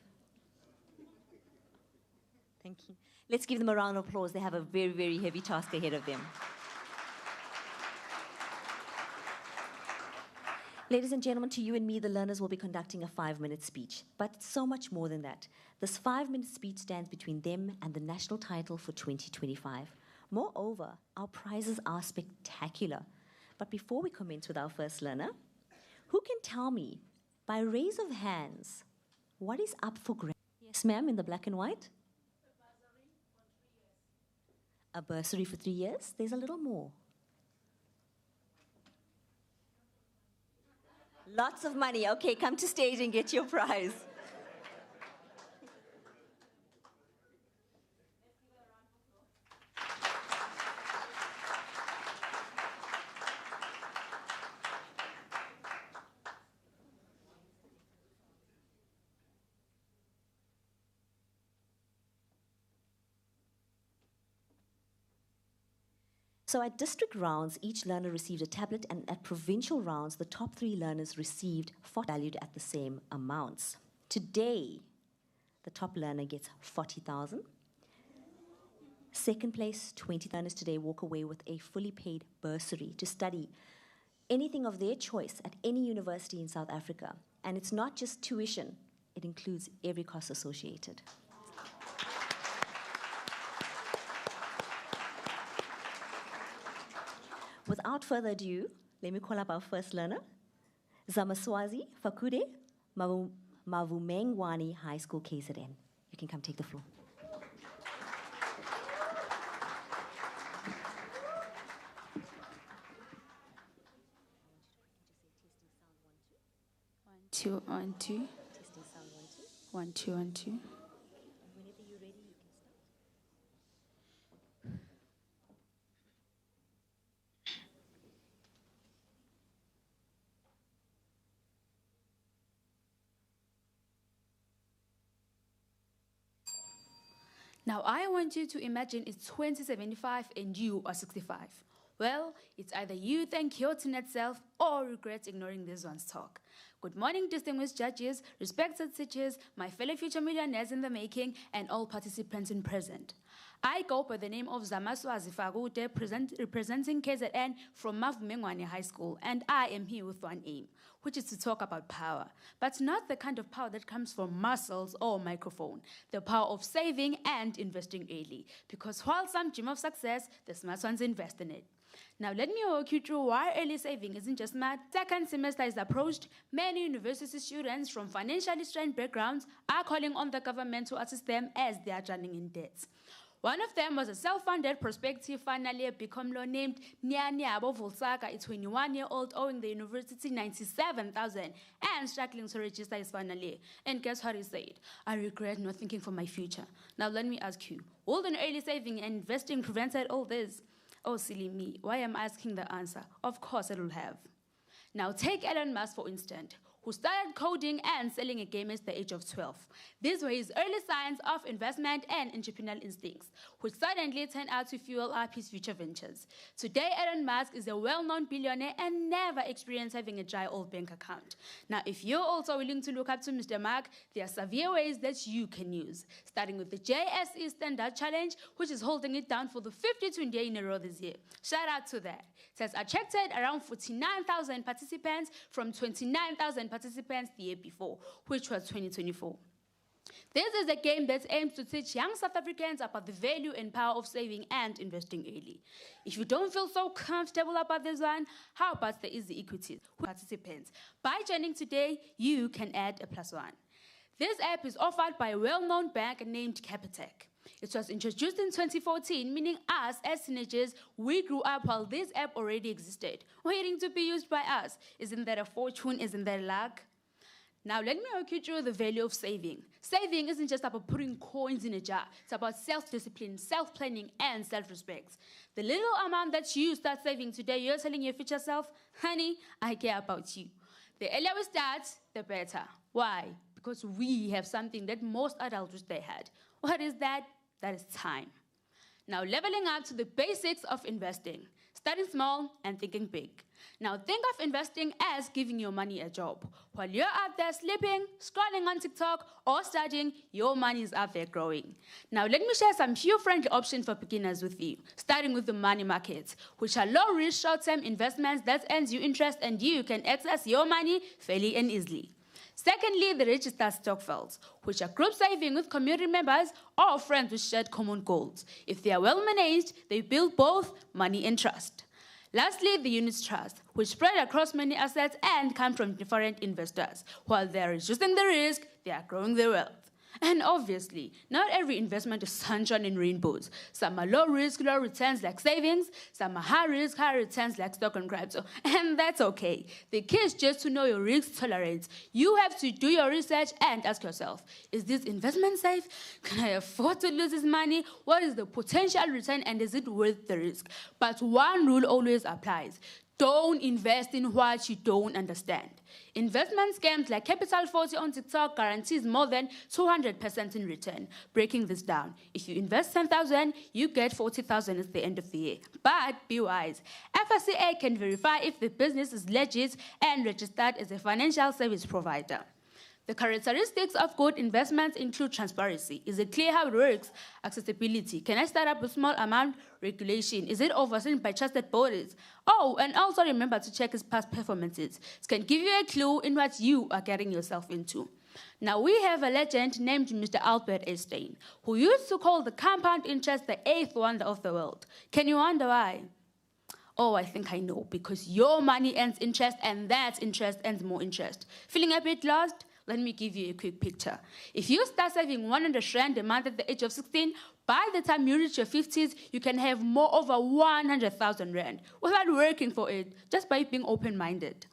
Thank you. Let's give them a round of applause. They have a very, very heavy task ahead of them. Ladies and gentlemen, to you and me, the learners will be conducting a 5-minute speech. But so much more than that. This 5-minute speech stands between them and the national title for 2025. Moreover, our prizes are spectacular. But before we commence with our first learner, who can tell me, by raise of hands, what is up for grabs? Yes, ma'am, in the black and white? A bursary for 3 years? There's a little more. Lots of money. Okay, come to stage and get your prize. So at district rounds, each learner received a tablet, and at provincial rounds, the top 3 learners received 40, valued at the same amounts. Today, the top learner gets 40,000. Second place, 20 learners today walk away with a fully paid bursary to study anything of their choice at any university in South Africa. And it's not just tuition, it includes every cost associated. Without further ado, let me call up our first learner, Zamasuazi Fakude, Mavumengwani High School, KZN. You can come take the floor. One, two, 1, 2. Testing sound 1, 2, 1, 2. Whenever you're ready, you can start. Now, I want you to imagine it's 2075 and you are 65. Well, it's either you thank your internet self or regret ignoring this one's talk. Good morning, distinguished judges, respected teachers, my fellow future millionaires in the making, and all participants in present. I go by the name of Zamasuazi Fakude, representing KZN from Mavumengwani High School, and I am here with one aim, which is to talk about power, but not the kind of power that comes from muscles or microphone, the power of saving and investing early, because while some dream of success, the smart ones invest in it. Now, let me walk you through why early saving isn't just math. Second semester is approached. Many university students from financially strained backgrounds are calling on the government to assist them as they are drowning in debts. One of them was a self-funded prospective final year Dimpon Glo named Nyanyabo Volsaka, a 21-year-old owing the university 97,000 and struggling to register his final year. And guess what he said? I regret not thinking for my future. Now let me ask you, will an early saving and investing prevented all this? Oh, silly me, why am I asking the answer? Of course it will have. Now take Elon Musk for instance, who started coding and selling a game at the age of 12. These were his early signs of investment and entrepreneurial instincts, which suddenly turned out to fuel up his future ventures. Today, Elon Musk is a well-known billionaire and never experienced having a dry old bank account. Now, if you're also willing to look up to Mr. Mark, there are severe ways that you can use, starting with the JSE Standard Challenge, which is holding it down for the 52nd year in a row this year. Shout out to that. It has attracted around 49,000 participants from 29,000 participants the year before, which was 2024. This is a game that aims to teach young South Africans about the value and power of saving and investing early. If you don't feel so comfortable about this one, how about the easy equities? Participants, by joining today, you can add a +1. This app is offered by a well-known bank named Capitec. It was introduced in 2014, meaning us as teenagers, we grew up while this app already existed, waiting to be used by us. Isn't that a fortune? Isn't that luck? Now let me walk you through the value of saving. Saving isn't just about putting coins in a jar. It's about self-discipline, self-planning, and self-respect. The little amount that you start saving today, you're telling your future self, honey, I care about you. The earlier we start, the better. Why? Because we have something that most adults wish they had. What is that? That is time. Now, leveling up to the basics of investing. starting small and thinking big. Now think of investing as giving your money a job. While you're out there sleeping, scrolling on TikTok, or studying, your money is out there growing. Now let me share some few friendly options for beginners with you, starting with the money markets, which are low-risk short-term investments that earns you interest and you can access your money fairly and easily. Secondly, the registered stokvels, which are group saving with community members or friends with shared common goals. If they are well managed, they build both money and trust. Lastly, the units trust, which spread across many assets and come from different investors. While they are reducing the risk, they are growing their wealth. And obviously, not every investment is sunshine and rainbows. Some are low risk, low returns like savings. Some are high risk, high returns like stock and crypto. And that's okay. The key is just to know your risk tolerance. You have to do your research and ask yourself, is this investment safe? Can I afford to lose this money? What is the potential return and is it worth the risk? But one rule always applies. Don't invest in what you don't understand. Investment scams like Capital 40 on TikTok guarantees more than 200% in return. Breaking this down, if you invest 10,000, you get 40,000 at the end of the year. But be wise. FSCA can verify if the business is legit and registered as a financial service provider. The characteristics of good investments include transparency. Is it clear how it works? Accessibility. Can I start up with small amount? Regulation. Is it overseen by trusted bodies? Oh, and also remember to check its past performances. It can give you a clue in what you are getting yourself into. Now, we have a legend named Mr. Albert Einstein, who used to call the compound interest the 8th wonder of the world. Can you wonder why? Oh, I think I know, because your money earns interest, and that interest earns more interest. Feeling a bit lost? Let me give you a quick picture. If you start saving 100 Rand a month at the age of 16, by the time you reach your 50s, you can have more over 100,000 Rand without working for it, just by being open-minded.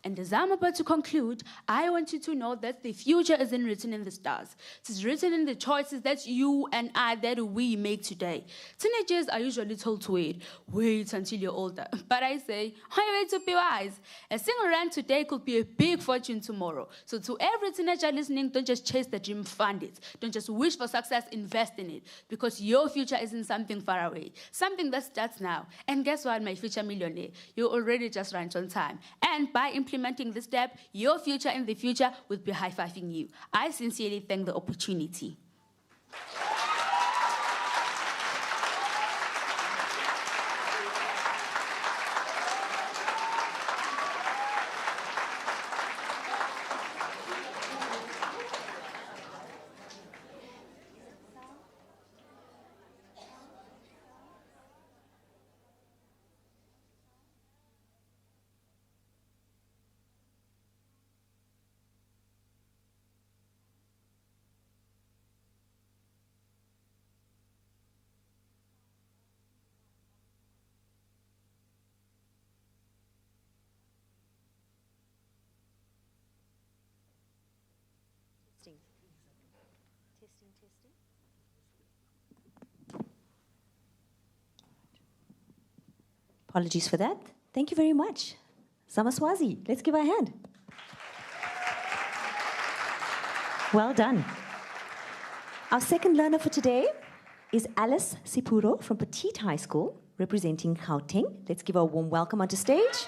And as I'm about to conclude, I want you to know that the future isn't written in the stars. It is written in the choices that you and I, that we make today. Teenagers are usually told to wait until you're older. But I say, why wait to be wise? A single Rand today could be a big fortune tomorrow. So to every teenager listening, don't just chase the dream, fund it. Don't just wish for success, invest in it. Because your future isn't something far away. Something that starts now. And guess what, my future millionaire? You already just ran on time. And by implementing this step, your future in the future will be high-fiving you. I sincerely thank the opportunity. Testing. Apologies for that. Thank you very much. Zamasuazi, let's give her a hand. Well done. Our second learner for today is Alice Cipuro from Petite High School, representing Gauteng. Let's give her a warm welcome onto stage.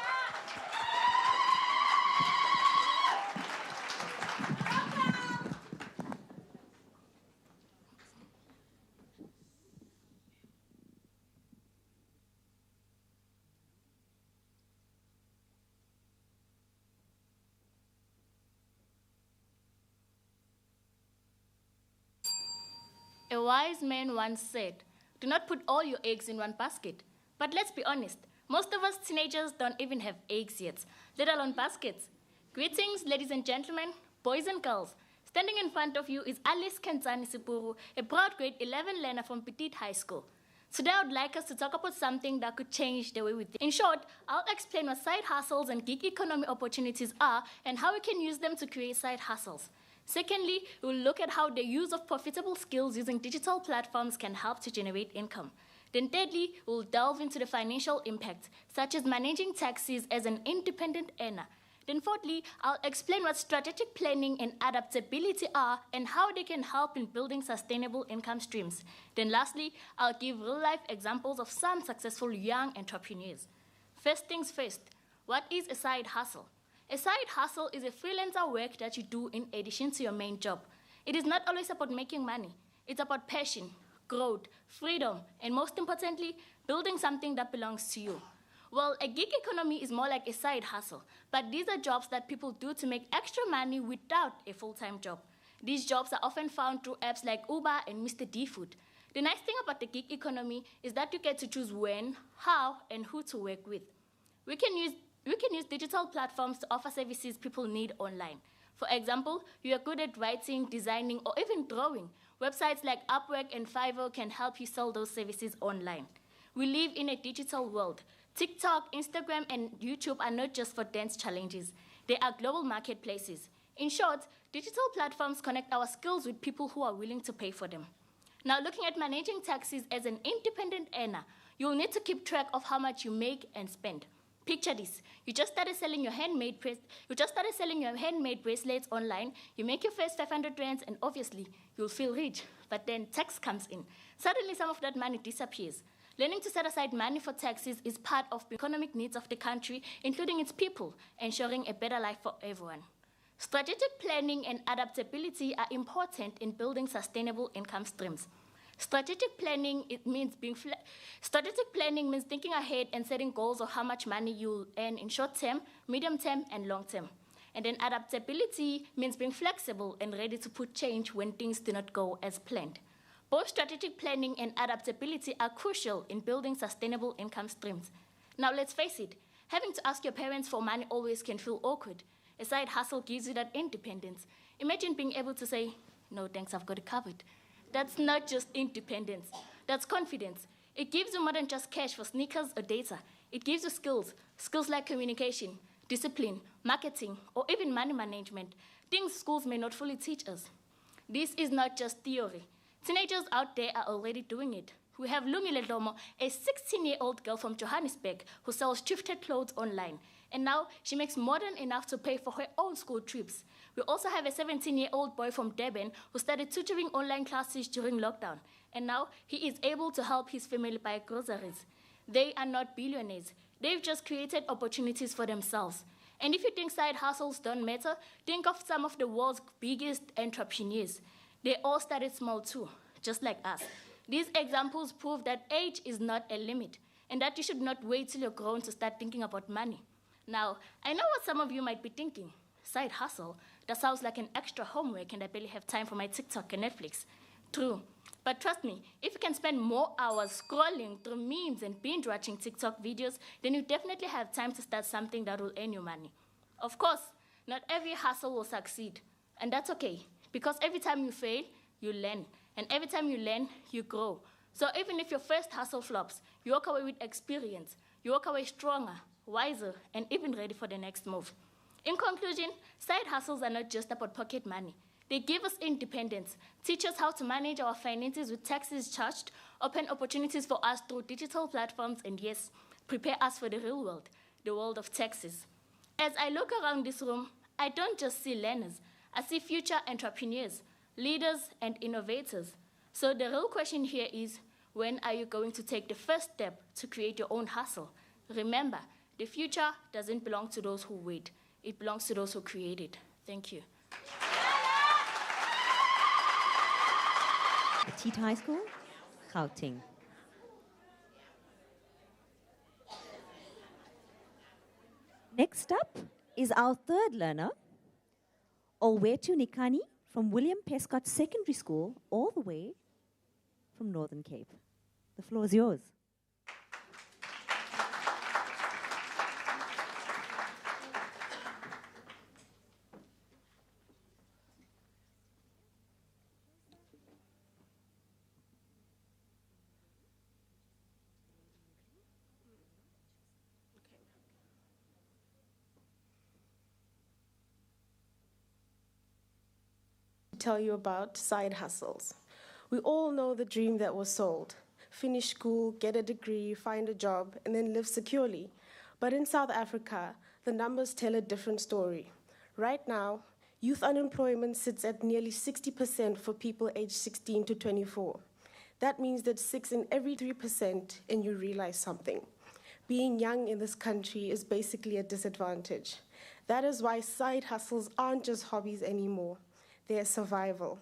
A wise man once said, do not put all your eggs in one basket. But let's be honest, most of us teenagers don't even have eggs yet, let alone baskets. Greetings, ladies and gentlemen, boys and girls. Standing in front of you is Alice Kenzani Cipuro, a proud grade 11 learner from Petite High School. Today I would like us to talk about something that could change the way we think. In short, I'll explain what side hustles and gig economy opportunities are and how we can use them to create side hustles. Secondly, we'll look at how the use of profitable skills using digital platforms can help to generate income. Then thirdly, we'll delve into the financial impact, such as managing taxes as an independent earner. Then fourthly, I'll explain what strategic planning and adaptability are and how they can help in building sustainable income streams. Then lastly, I'll give real-life examples of some successful young entrepreneurs. First things first, what is a side hustle? A side hustle is a freelancer work that you do in addition to your main job. It is not always about making money. It's about passion, growth, freedom, and most importantly, building something that belongs to you. Well, a gig economy is more like a side hustle, but these are jobs that people do to make extra money without a full-time job. These jobs are often found through apps like Uber and Mr. D Food. The nice thing about the gig economy is that you get to choose when, how, and who to work with. We can use digital platforms to offer services people need online. For example, you are good at writing, designing, or even drawing. Websites like Upwork and Fiverr can help you sell those services online. We live in a digital world. TikTok, Instagram, and YouTube are not just for dance challenges. They are global marketplaces. In short, digital platforms connect our skills with people who are willing to pay for them. Now, looking at managing taxes as an independent earner, you'll need to keep track of how much you make and spend. Picture this. You just started selling your handmade bracelets online. You make your first 500 rands, and obviously, you'll feel rich. But then tax comes in. Suddenly, some of that money disappears. Learning to set aside money for taxes is part of the economic needs of the country, including its people, ensuring a better life for everyone. Strategic planning and adaptability are important in building sustainable income streams. Strategic planning means thinking ahead and setting goals of how much money you'll earn in short term, medium term, and long term. And then adaptability means being flexible and ready to put change when things do not go as planned. Both strategic planning and adaptability are crucial in building sustainable income streams. Now let's face it, having to ask your parents for money always can feel awkward. A side hustle gives you that independence. Imagine being able to say, "No thanks, I've got it covered." That's not just independence, that's confidence. It gives you more than just cash for sneakers or data. It gives you skills like communication, discipline, marketing, or even money management, things schools may not fully teach us. This is not just theory. Teenagers out there are already doing it. We have Lumile Lomo, a 16-year-old girl from Johannesburg who sells thrifted clothes online. And now she makes more than enough to pay for her own school trips. We also have a 17-year-old boy from Durban who started tutoring online classes during lockdown. And now he is able to help his family buy groceries. They are not billionaires. They've just created opportunities for themselves. And if you think side hustles don't matter, think of some of the world's biggest entrepreneurs. They all started small too, just like us. These examples prove that age is not a limit and that you should not wait till you're grown to start thinking about money. Now, I know what some of you might be thinking. Side hustle? That sounds like an extra homework and I barely have time for my TikTok and Netflix. True. But trust me, if you can spend more hours scrolling through memes and binge-watching TikTok videos, then you definitely have time to start something that will earn you money. Of course, not every hustle will succeed. And that's okay, because every time you fail, you learn. And every time you learn, you grow. So even if your first hustle flops, you walk away with experience. You walk away stronger, wiser, and even ready for the next move. In conclusion, side hustles are not just about pocket money. They give us independence, teach us how to manage our finances with taxes charged, open opportunities for us through digital platforms, and yes, prepare us for the real world, the world of taxes. As I look around this room, I don't just see learners. I see future entrepreneurs, leaders, and innovators. So the real question here is, when are you going to take the first step to create your own hustle? Remember, the future doesn't belong to those who wait. It belongs to those who create it. Thank you. Petite High School, Gauteng. Next up is our third learner, Oeteru Nikani from William Prescott Secondary School, all the way from Northern Cape. The floor is yours. Tell you about side hustles. We all know the dream that was sold. Finish school, get a degree, find a job, and then live securely. But in South Africa, the numbers tell a different story. Right now, youth unemployment sits at nearly 60% for people aged 16 to 24. That means that 6 in every 3%, and you realize something. Being young in this country is basically a disadvantage. That is why side hustles aren't just hobbies anymore. They're survival.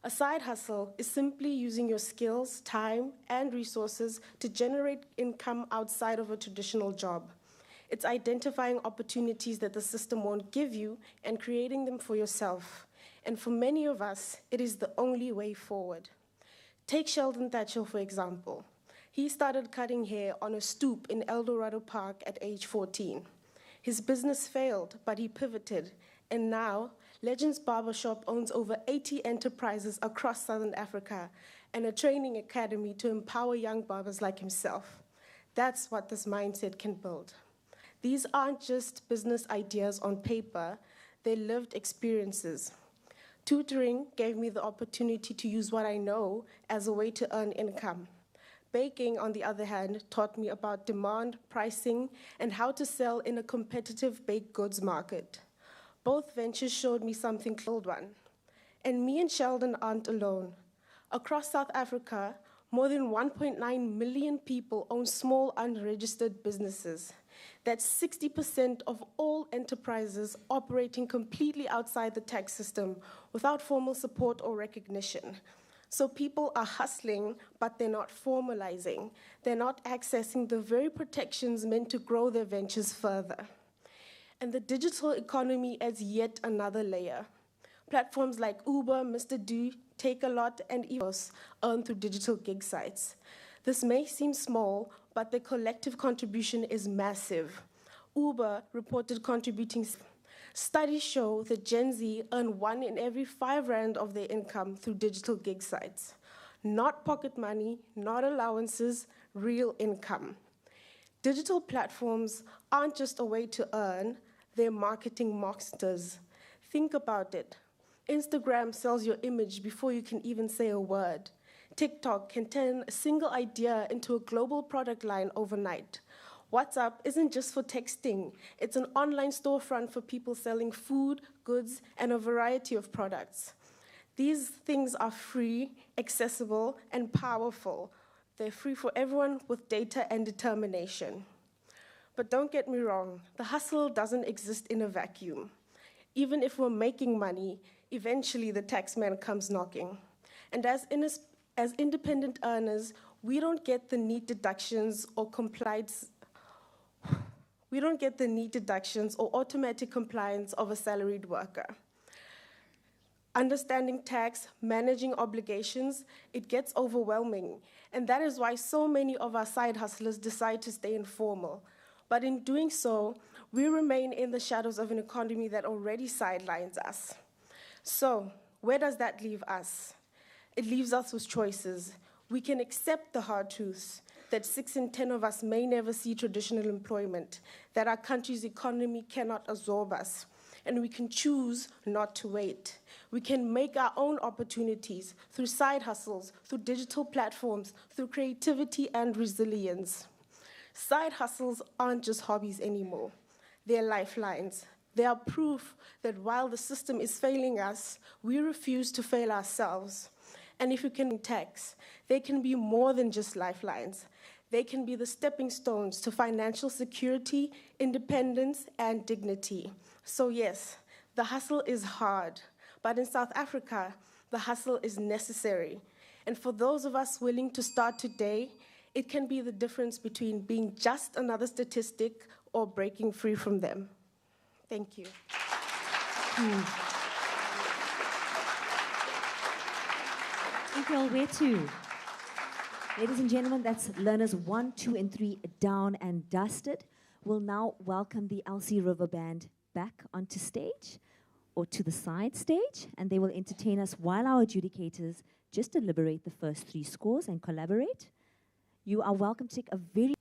A side hustle is simply using your skills, time, and resources to generate income outside of a traditional job. It's identifying opportunities that the system won't give you and creating them for yourself. And for many of us, it is the only way forward. Take Sheldon Thatchell, for example. He started cutting hair on a stoop in El Dorado Park at age 14. His business failed, but he pivoted, and now Legends Barbershop owns over 80 enterprises across Southern Africa and a training academy to empower young barbers like himself. That's what this mindset can build. These aren't just business ideas on paper, they're lived experiences. Tutoring gave me the opportunity to use what I know as a way to earn income. Baking, on the other hand, taught me about demand, pricing, and how to sell in a competitive baked goods market. Both ventures showed me something called one. And me and Sheldon aren't alone. Across South Africa, more than 1.9 million people own small unregistered businesses. That's 60% of all enterprises operating completely outside the tax system without formal support or recognition. So people are hustling, but they're not formalizing. They're not accessing the very protections meant to grow their ventures further. And the digital economy adds yet another layer. Platforms like Uber, Mr. Do, Take a Lot, and EVOS earn through digital gig sites. This may seem small, but the collective contribution is massive. Uber reported contributing. Studies show that Gen Z earn 1 in every 5 rand of their income through digital gig sites. Not pocket money, not allowances, real income. Digital platforms aren't just a way to earn, they're marketing monsters. Think about it. Instagram sells your image before you can even say a word. TikTok can turn a single idea into a global product line overnight. WhatsApp isn't just for texting. It's an online storefront for people selling food, goods, and a variety of products. These things are free, accessible, and powerful. They're free for everyone with data and determination. But don't get me wrong, the hustle doesn't exist in a vacuum. Even if we're making money, eventually the taxman comes knocking. And as independent earners, we don't get the neat deductions or automatic compliance of a salaried worker. Understanding tax, managing obligations, it gets overwhelming. And that is why so many of our side hustlers decide to stay informal. But in doing so, we remain in the shadows of an economy that already sidelines us. So, where does that leave us? It leaves us with choices. We can accept the hard truths that 6 in 10 of us may never see traditional employment, that our country's economy cannot absorb us, and we can choose not to wait. We can make our own opportunities through side hustles, through digital platforms, through creativity and resilience. Side hustles aren't just hobbies anymore. They're lifelines. They are proof that while the system is failing us, we refuse to fail ourselves. And if we can tax, they can be more than just lifelines. They can be the stepping stones to financial security, independence, and dignity. So yes, the hustle is hard, but in South Africa, the hustle is necessary. And for those of us willing to start today, it can be the difference between being just another statistic or breaking free from them. Thank you. Thank you all. Where to? Ladies and gentlemen, that's learners 1, 2, and 3 down and dusted. We'll now welcome the LC River Band back onto stage or to the side stage, and they will entertain us while our adjudicators just deliberate the first 3 scores and collaborate. You are welcome to take a very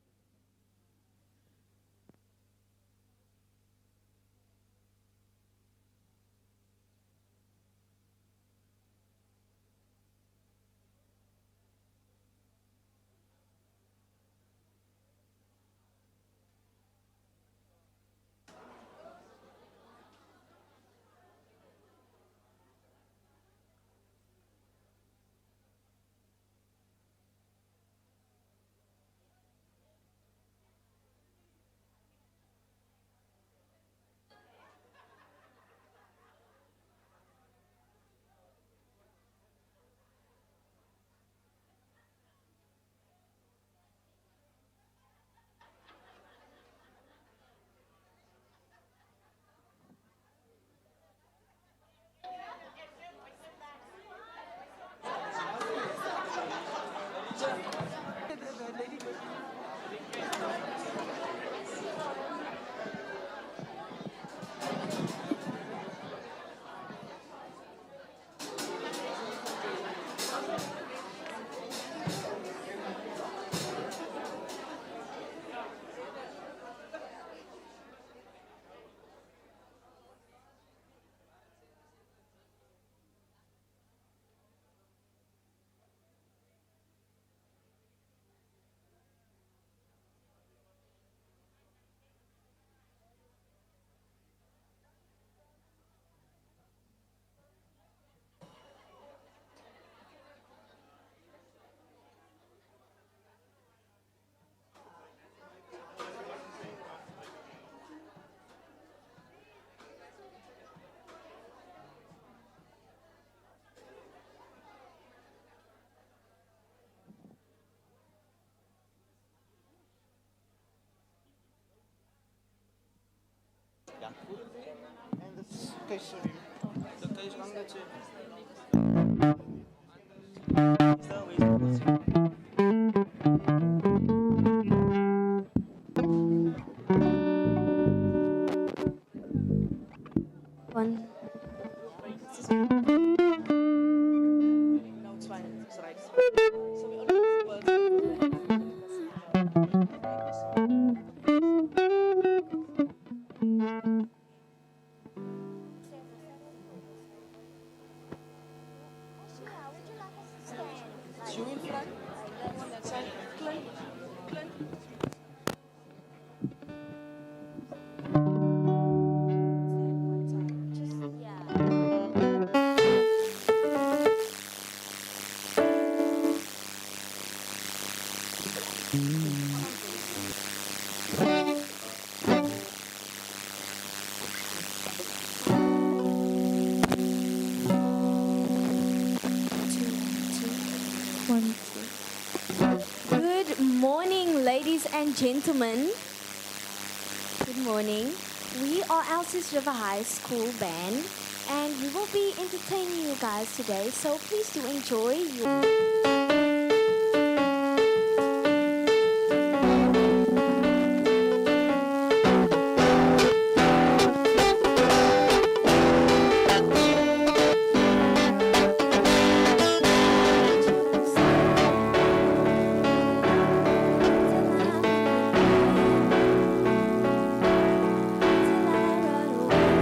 Ja, en dat is... Oké, sorry. Dat is lang dat je... Stel, wees One. No, it's fine. It's right. So we only work. You in front? On that side. Clint. Clint. Good morning, ladies and gentlemen. Good morning. We are Elsie's River High School Band, and we will be entertaining you guys today, so please do enjoy your... Till I run away.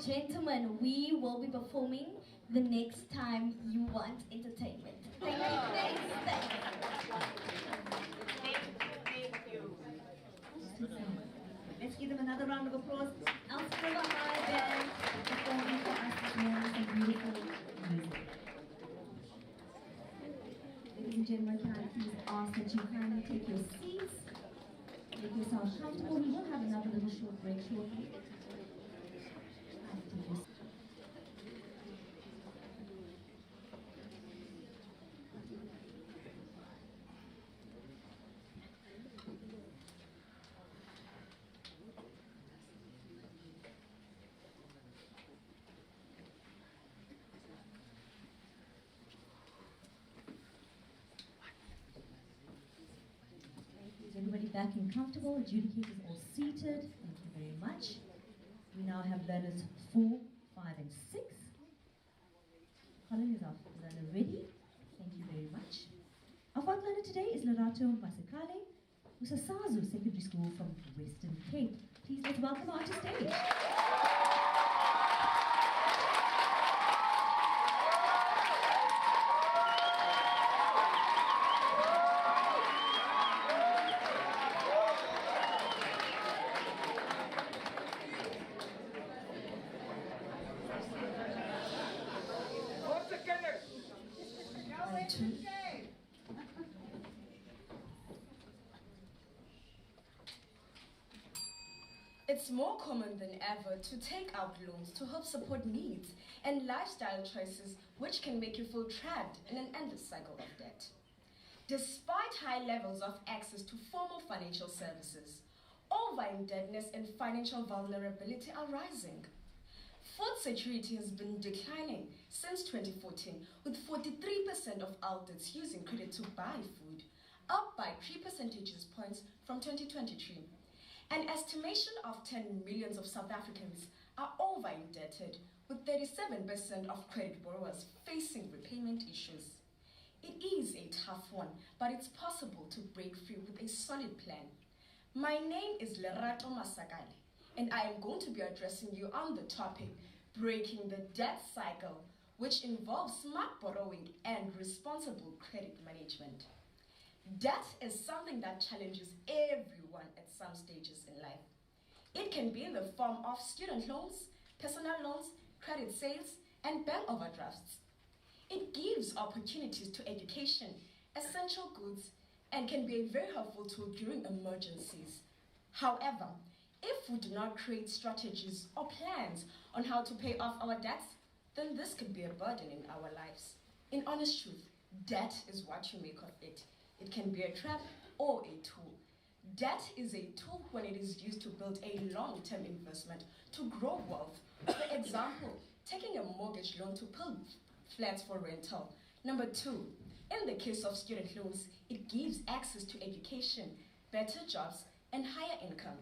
gentlemen, we will be performing the next time you want entertainment. Thank you. Let's give them another round of applause. Alpha High Band performing for us this morning some beautiful music. Ladies and gentlemen, can I please ask that you kindly take your seats, make yourselves comfortable. We will have another little short break shortly. Everybody back and comfortable, adjudicators all seated, thank you very much. We now have learners 4, 5 and 6. Colin is our learner ready, thank you very much. Our fourth learner today is Lato Masagali, Usasazu Secondary School from Western Cape. Please let's welcome her to stage. It's more common than ever to take out loans to help support needs and lifestyle choices which can make you feel trapped in an endless cycle of debt. Despite high levels of access to formal financial services, over-indebtedness and financial vulnerability are rising. Food security has been declining since 2014, with 43% of adults using credit to buy food, up by 3 percentage points from 2023. An estimation of 10 million of South Africans are over-indebted, with 37% of credit borrowers facing repayment issues. It is a tough one, but it's possible to break free with a solid plan. My name is Lato Masagali, and I am going to be addressing you on the topic, breaking the debt cycle, which involves smart borrowing and responsible credit management. Debt is something that challenges everyone at some stages in life. It can be in the form of student loans, personal loans, credit sales, and bank overdrafts. It gives opportunities to education, essential goods, and can be a very helpful tool during emergencies. However, if we do not create strategies or plans on how to pay off our debts, then this could be a burden in our lives. In honest truth, debt is what you make of it. It can be a trap or a tool. Debt is a tool when it is used to build a long-term investment to grow wealth. For example, taking a mortgage loan to build flats for rental. Number 2, in the case of student loans, it gives access to education, better jobs, and higher income.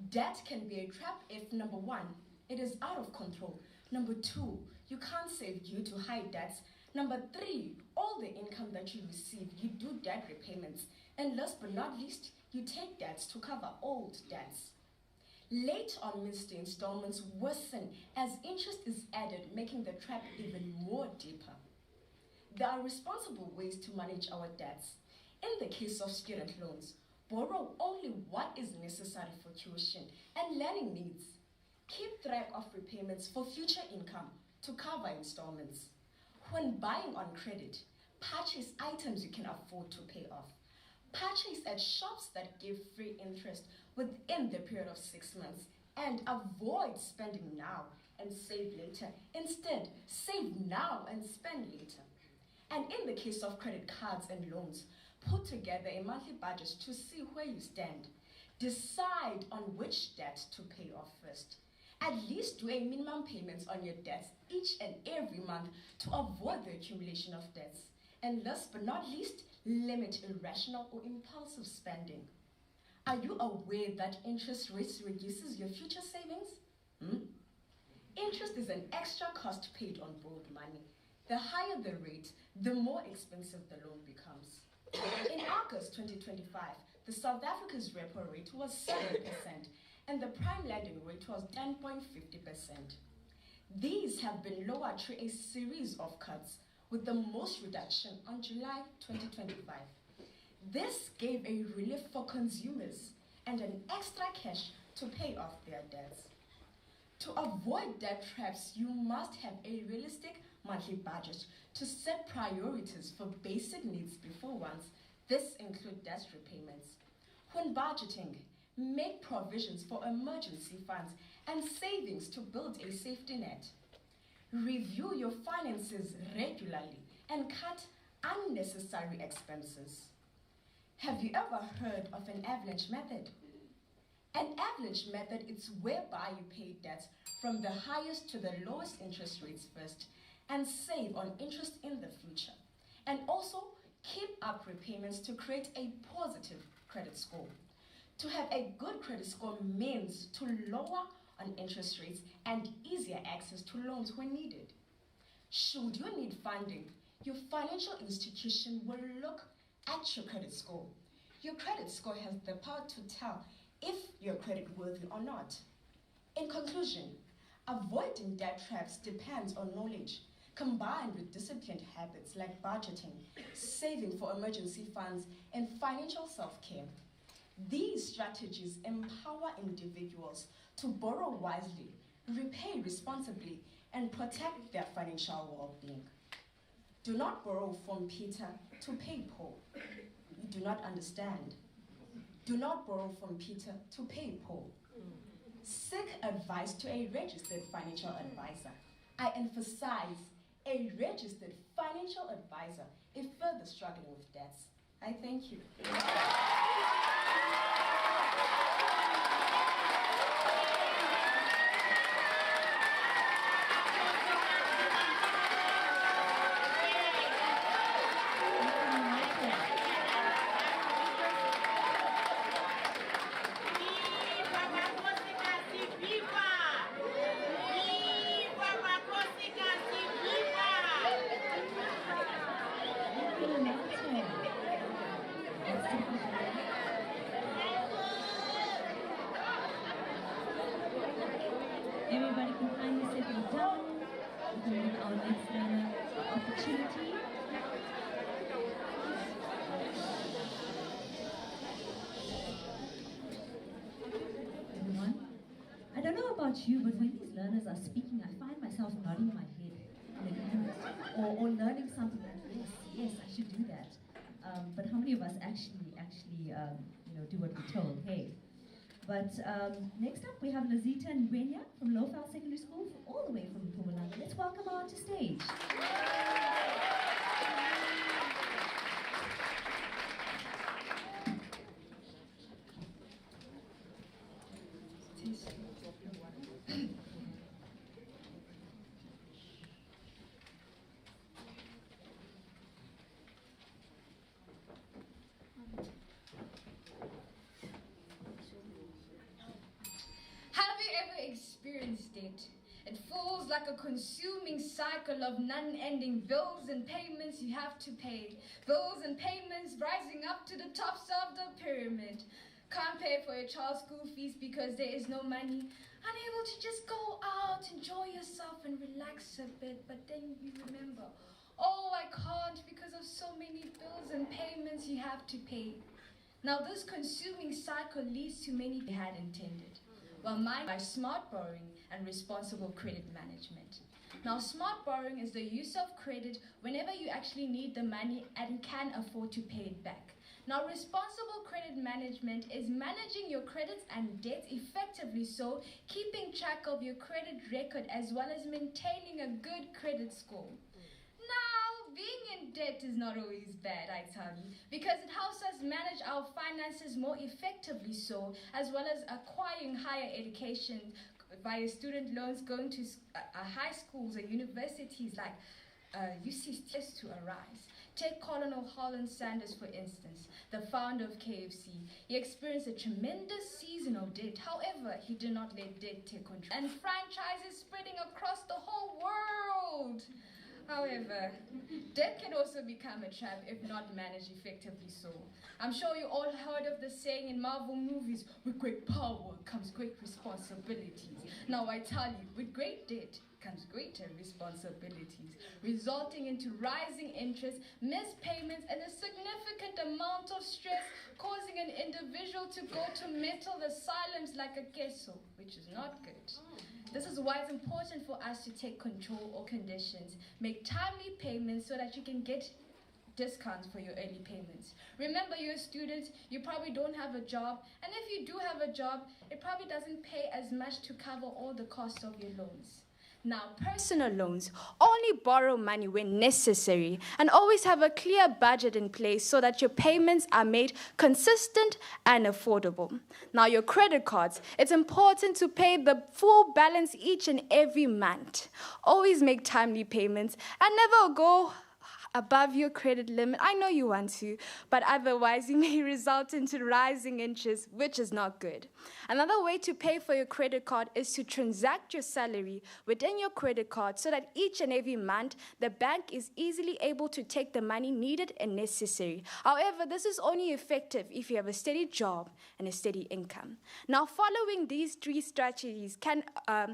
Debt can be a trap if, number 1, it is out of control. Number 2, you can't save due to high debts. Number 3, all the income that you receive, you do debt repayments. And last but not least, you take debts to cover old debts. Late or missed installments worsen as interest is added, making the trap even more deeper. There are responsible ways to manage our debts. In the case of student loans, borrow only what is necessary for tuition and learning needs. Keep track of repayments for future income to cover installments. When buying on credit, purchase items you can afford to pay off. Purchase at shops that give free interest within the period of 6 months, and avoid spending now and save later. Instead, save now and spend later. And in the case of credit cards and loans, put together a monthly budget to see where you stand. Decide on which debt to pay off first. At least do a minimum payments on your debts each and every month to avoid the accumulation of debts. And last but not least, limit irrational or impulsive spending. Are you aware that interest rates reduces your future savings? Interest is an extra cost paid on borrowed money. The higher the rate, the more expensive the loan becomes. In August 2025, the South Africa's repo rate was 7%, and the prime lending rate was 10.50%. These have been lowered through a series of cuts, with the most reduction on July 2025. This gave a relief for consumers and an extra cash to pay off their debts. To avoid debt traps, you must have a realistic monthly budget to set priorities for basic needs before wants. This includes debt repayments. When budgeting, make provisions for emergency funds and savings to build a safety net. Review your finances regularly and cut unnecessary expenses. Have you ever heard of an avalanche method? An avalanche method is whereby you pay debts from the highest to the lowest interest rates first and save on interest in the future, and also keep up repayments to create a positive credit score. To have a good credit score means to lower on interest rates and easier access to loans when needed. Should you need funding, your financial institution will look at your credit score. Your credit score has the power to tell if you're creditworthy or not. In conclusion, avoiding debt traps depends on knowledge, combined with disciplined habits like budgeting, saving for emergency funds, and financial self-care. These strategies empower individuals to borrow wisely, repay responsibly, and protect their financial well-being. Do not borrow from Peter to pay Paul. You do not understand. Do not borrow from Peter to pay Paul. Seek advice to a registered financial advisor. I emphasize a registered financial advisor if further struggling with debts. I thank you. Everybody can kindly settle down. We can give our next learner opportunity. Everyone, I don't know about you, but when these learners are speaking, I find myself nodding my head in agreement, or learning something like, yes, I should do that. But how many of us actually do what we're told? Hey. But next up, we have Lazita and Gwenya from Lowveld Secondary School, all the way from Mpumalanga. Let's welcome her to stage. Experienced it. It feels like a consuming cycle of non-ending bills and payments you have to pay. Bills and payments rising up to the tops of the pyramid. Can't pay for your child's school fees because there is no money. Unable to just go out, enjoy yourself and relax a bit. But then you remember, oh, I can't because of so many bills and payments you have to pay. Now this consuming cycle leads to many they had intended. Well, mine by smart borrowing and responsible credit management. Now, smart borrowing is the use of credit whenever you actually need the money and can afford to pay it back. Now, responsible credit management is managing your credits and debts effectively, so keeping track of your credit record as well as maintaining a good credit score. Now, being in debt is not always bad, I tell you, because it helps us manage our finances more effectively, so as well as acquiring higher education via student loans, going to high schools or universities like UCs to arise. Take Colonel Holland Sanders, for instance, the founder of KFC. He experienced a tremendous season of debt. However, he did not let debt take control. And franchises spreading across the whole world. However, debt can also become a trap if not managed effectively so. I'm sure you all heard of the saying in Marvel movies, with great power comes great responsibilities. Now I tell you, with great debt comes greater responsibilities, resulting into rising interest, missed payments, and a significant amount of stress, causing an individual to go to mental asylums like a queso, which is not good. This is why it's important for us to take control of conditions, make timely payments so that you can get discounts for your early payments. Remember, you're a student, you probably don't have a job, and if you do have a job, it probably doesn't pay as much to cover all the costs of your loans. Now, personal loans only borrow money when necessary and always have a clear budget in place so that your payments are made consistent and affordable. Now, your credit cards, it's important to pay the full balance each and every month. Always make timely payments and never go above your credit limit. I know you want to, but otherwise you may result into rising interest, which is not good. Another way to pay for your credit card is to transact your salary within your credit card so that each and every month the bank is easily able to take the money needed and necessary. However, this is only effective if you have a steady job and a steady income. Now, following these three strategies can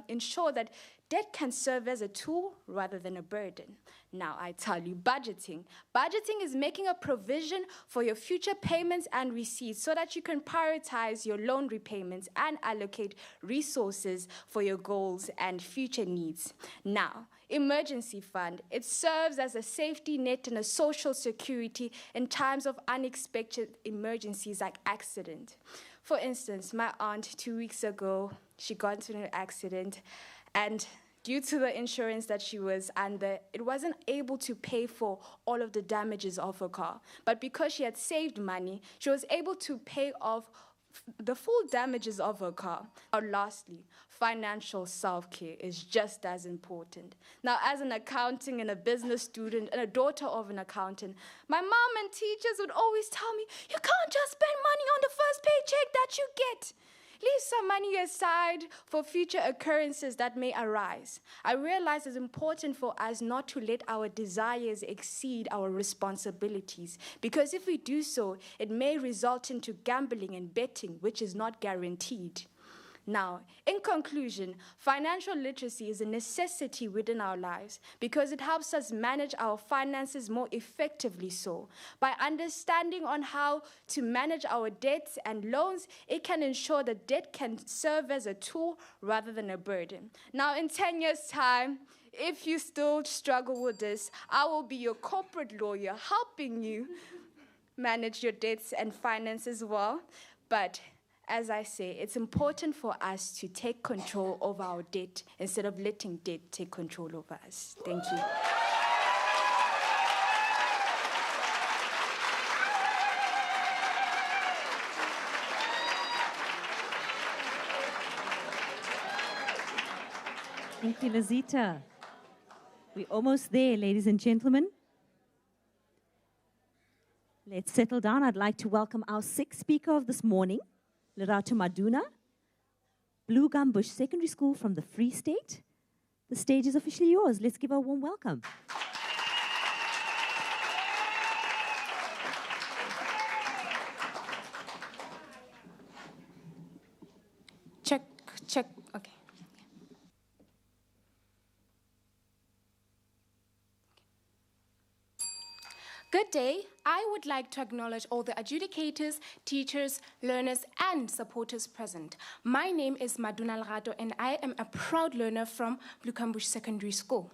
ensure that debt can serve as a tool rather than a burden. Now, I tell you, budgeting. Budgeting is making a provision for your future payments and receipts so that you can prioritize your loan repayments and allocate resources for your goals and future needs. Now, emergency fund. It serves as a safety net and a social security in times of unexpected emergencies like accident. For instance, my aunt 2 weeks ago, she got into an accident, and due to the insurance that she was under, it wasn't able to pay for all of the damages of her car. But because she had saved money, she was able to pay off the full damages of her car. And lastly, financial self-care is just as important. Now, as an accounting and a business student and a daughter of an accountant, my mom and teachers would always tell me, you can't just spend money on the first paycheck that you get. Leave some money aside for future occurrences that may arise. I realize it's important for us not to let our desires exceed our responsibilities, because if we do so, it may result into gambling and betting, which is not guaranteed. Now, in conclusion, financial literacy is a necessity within our lives because it helps us manage our finances more effectively. So, by understanding on how to manage our debts and loans, it can ensure that debt can serve as a tool rather than a burden. Now, in 10 years' time, if you still struggle with this, I will be your corporate lawyer helping you manage your debts and finances well. But as I say, it's important for us to take control of our debt instead of letting debt take control over us. Thank you. Thank you, Lazita. We're almost there, ladies and gentlemen. Let's settle down. I'd like to welcome our sixth speaker of this morning, Lato Maduna, Blue Gum Bush Secondary School from the Free State. The stage is officially yours. Let's give her a warm welcome. Check. Okay. Good day. I would like to acknowledge all the adjudicators, teachers, learners, and supporters present. My name is Maduna Lato, and I am a proud learner from Blue Gum Bush Secondary School.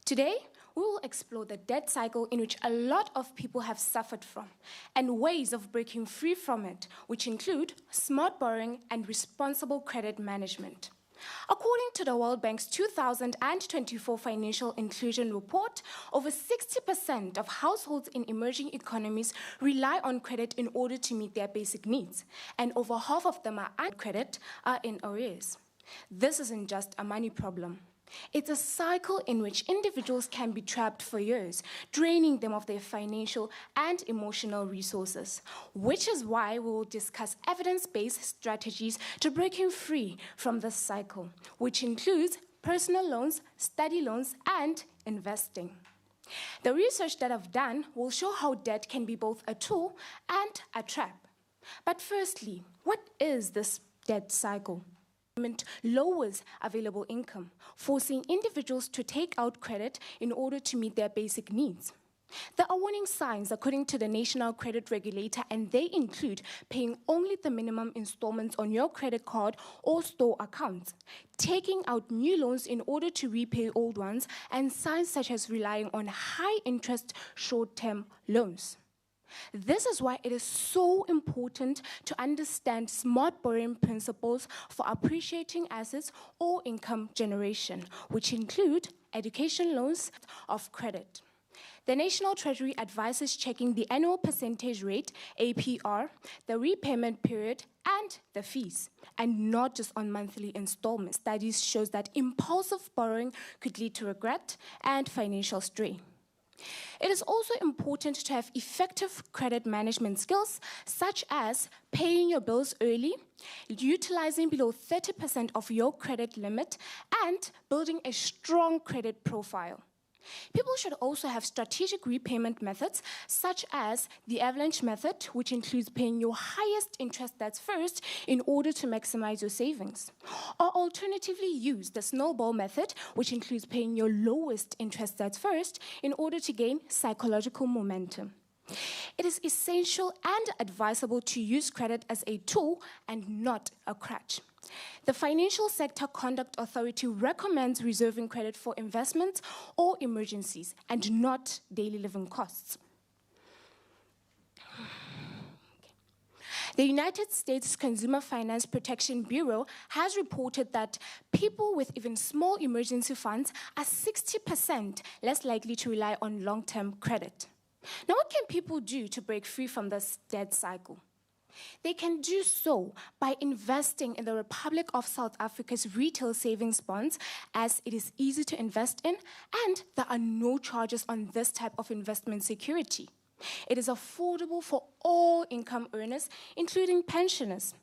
Today, we will explore the debt cycle in which a lot of people have suffered from, and ways of breaking free from it, which include smart borrowing and responsible credit management. According to the World Bank's 2024 Financial Inclusion Report, over 60% of households in emerging economies rely on credit in order to meet their basic needs, and over half of them are in arrears. This isn't just a money problem. It's a cycle in which individuals can be trapped for years, draining them of their financial and emotional resources, which is why we will discuss evidence-based strategies to breaking free from this cycle, which includes personal loans, study loans, and investing. The research that I've done will show how debt can be both a tool and a trap. But firstly, what is this debt cycle? lowers available income, forcing individuals to take out credit in order to meet their basic needs. There are warning signs according to the National Credit Regulator, and they include paying only the minimum installments on your credit card or store accounts, taking out new loans in order to repay old ones, and signs such as relying on high-interest short-term loans. This is why it is so important to understand smart borrowing principles for appreciating assets or income generation, which include education loans of credit. The National Treasury advises checking the annual percentage rate, APR, the repayment period, and the fees, and not just on monthly installments. Studies shows that impulsive borrowing could lead to regret and financial strain. It is also important to have effective credit management skills, such as paying your bills early, utilizing below 30% of your credit limit, and building a strong credit profile. People should also have strategic repayment methods, such as the avalanche method, which includes paying your highest interest debts first in order to maximize your savings. Or alternatively, use the snowball method, which includes paying your lowest interest debts first in order to gain psychological momentum. It is essential and advisable to use credit as a tool and not a crutch. The Financial Sector Conduct Authority recommends reserving credit for investments or emergencies and not daily living costs. The United States Consumer Finance Protection Bureau has reported that people with even small emergency funds are 60% less likely to rely on long-term credit. Now, what can people do to break free from this debt cycle? They can do so by investing in the Republic of South Africa's retail savings bonds, as it is easy to invest in, and there are no charges on this type of investment security. It is affordable for all income earners, including pensioners.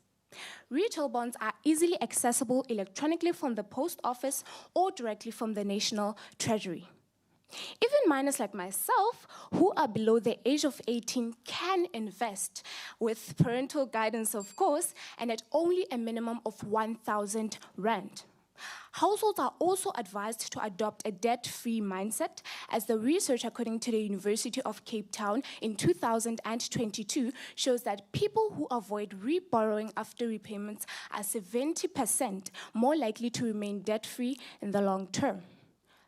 Retail bonds are easily accessible electronically from the post office or directly from the National Treasury. Even minors like myself, who are below the age of 18, can invest with parental guidance, of course, and at only a minimum of 1,000 rand. Households are also advised to adopt a debt-free mindset, as the research, according to the University of Cape Town in 2022, shows that people who avoid re-borrowing after repayments are 70% more likely to remain debt-free in the long term.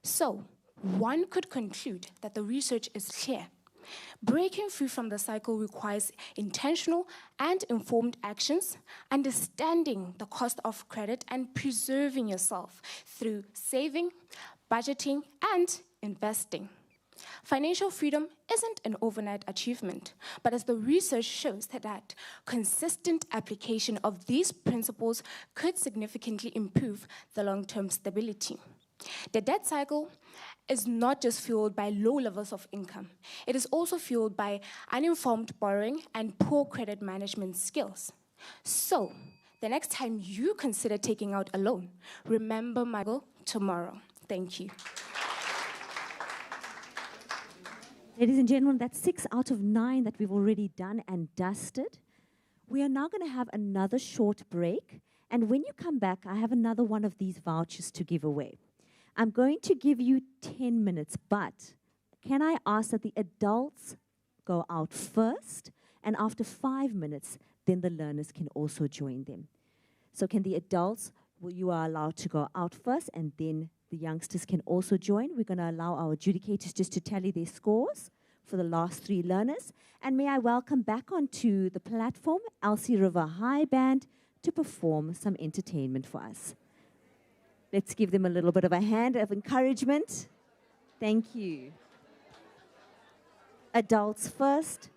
So, one could conclude that the research is clear. Breaking free from the cycle requires intentional and informed actions, understanding the cost of credit, and preserving yourself through saving, budgeting, and investing. Financial freedom isn't an overnight achievement, but as the research shows that consistent application of these principles could significantly improve the long-term stability. The debt cycle is not just fueled by low levels of income. It is also fueled by uninformed borrowing and poor credit management skills. So, the next time you consider taking out a loan, remember my goal tomorrow. Thank you. Ladies and gentlemen, that's 6 out of 9 that we've already done and dusted. We are now going to have another short break. And when you come back, I have another one of these vouchers to give away. I'm going to give you 10 minutes, but can I ask that the adults go out first, and after 5 minutes, then the learners can also join them. So can the adults, you are allowed to go out first, and then the youngsters can also join. We're going to allow our adjudicators just to tally their scores for the last 3 learners. And may I welcome back onto the platform Elsie River High Band to perform some entertainment for us. Let's give them a little bit of a hand of encouragement. Thank you. Adults first.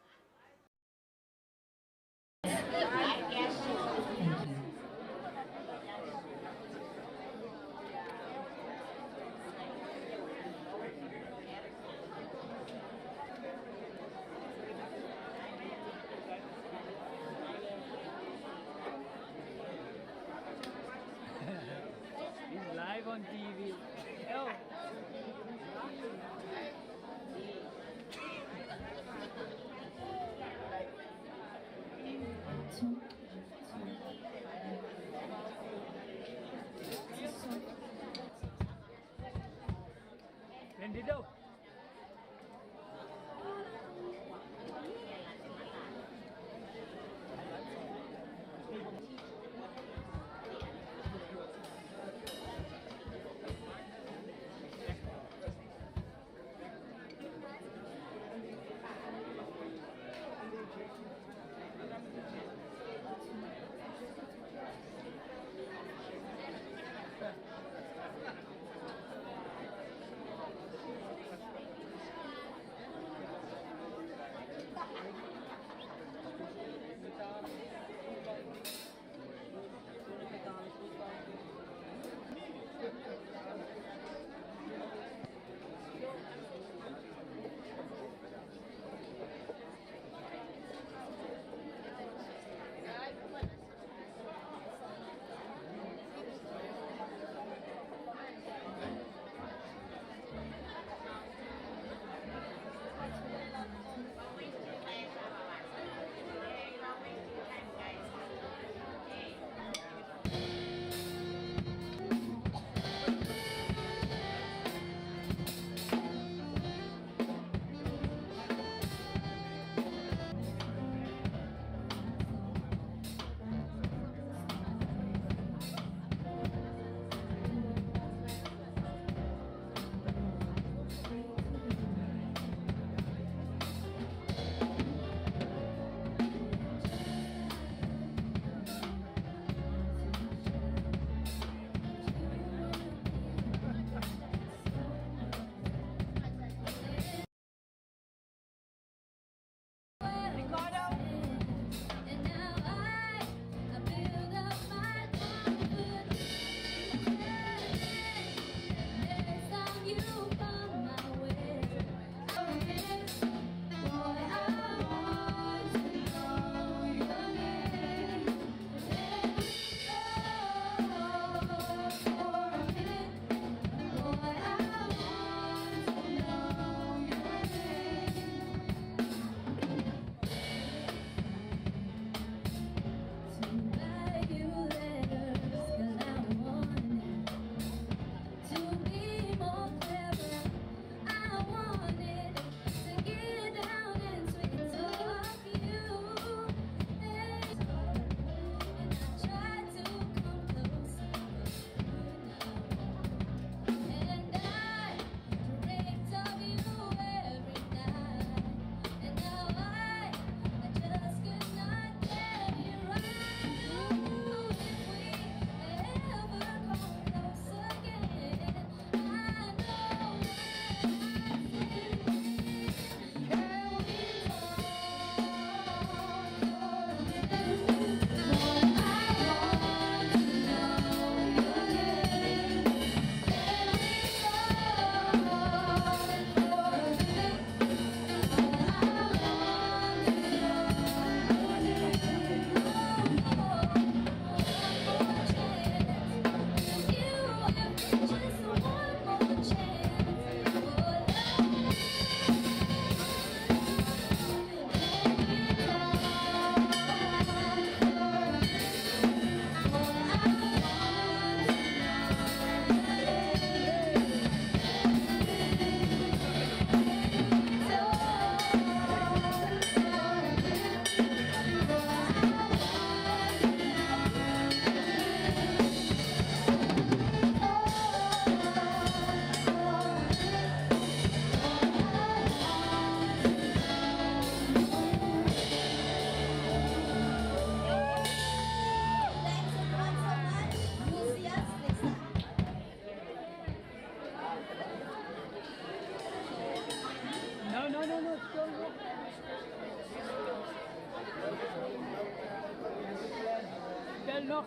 Live on TV. Oh.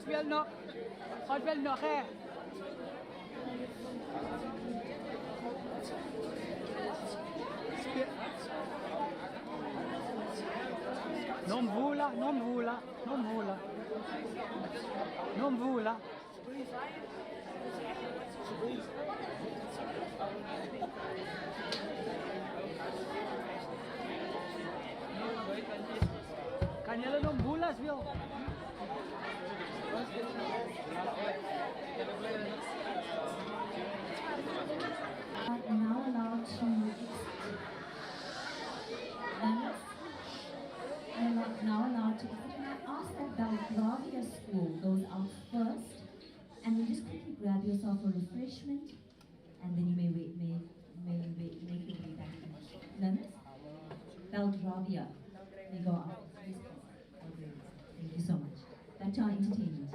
speel nog. Gaat wel nog, hè. Non vola, non vola, non vola. Non vola. Kan jullie nog boelas wil? Now allowed to now allowed to can I ask that Belgravia school goes out first, and then just quickly grab yourself a refreshment, and then you may make your way back in. Learners, Belgravia, may go out. Please go. Okay. Thank you so much. Back to our entertainment.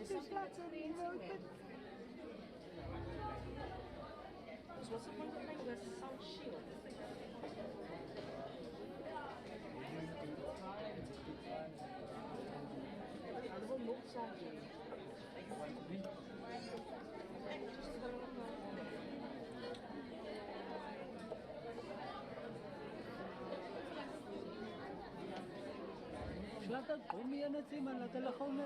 There's lots of movement. So what's the point of playing the sound shield? Laat het kom je net zien, man. Laat het gewoon.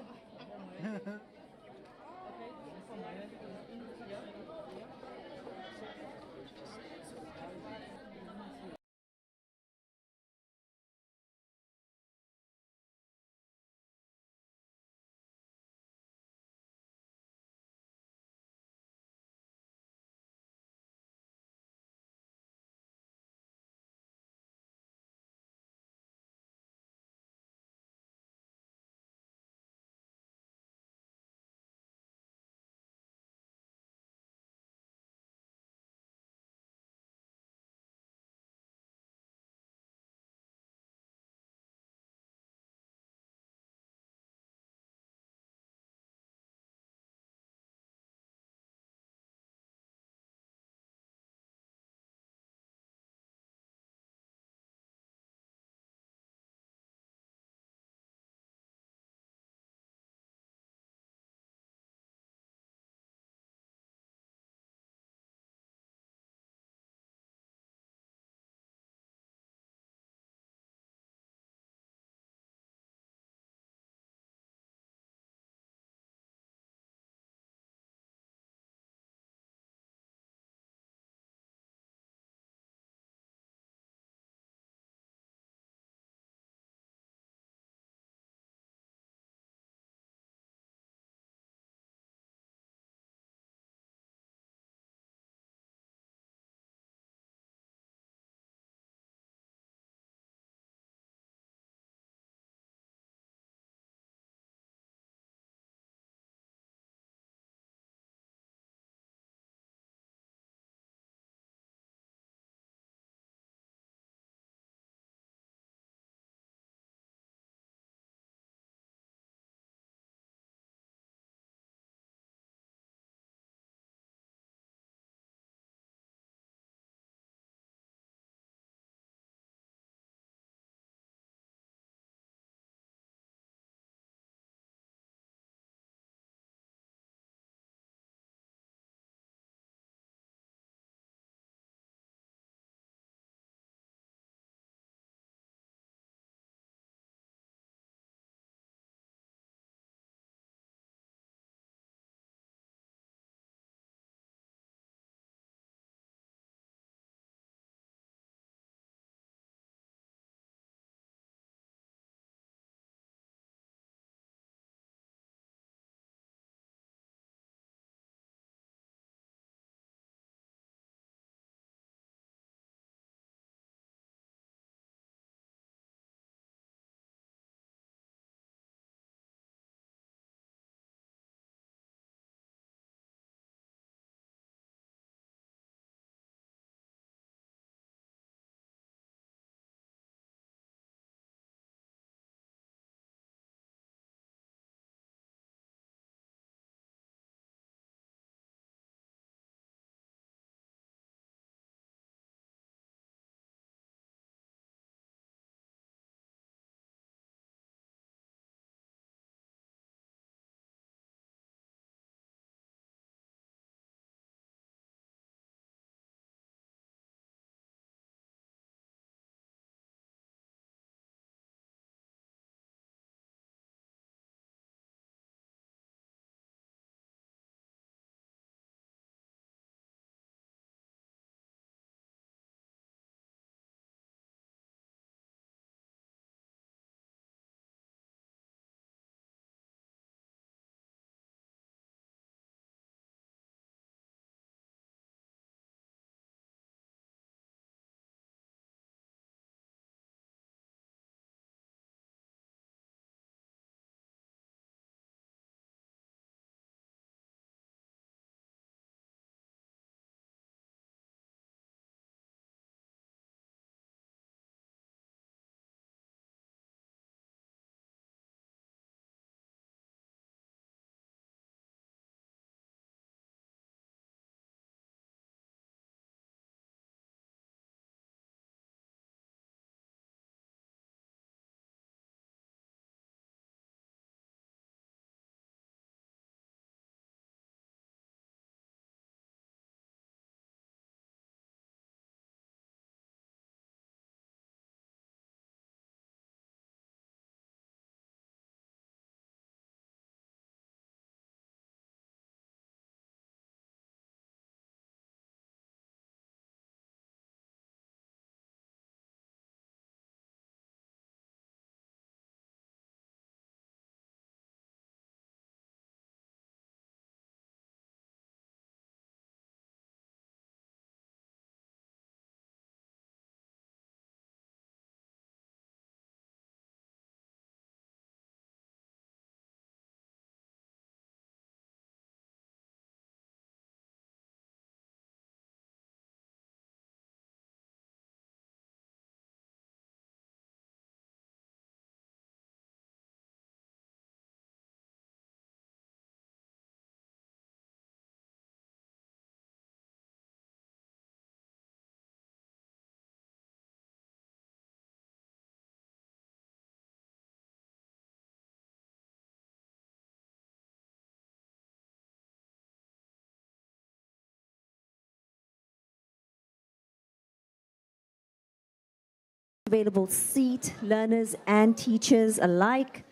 available seat, learners and teachers alike.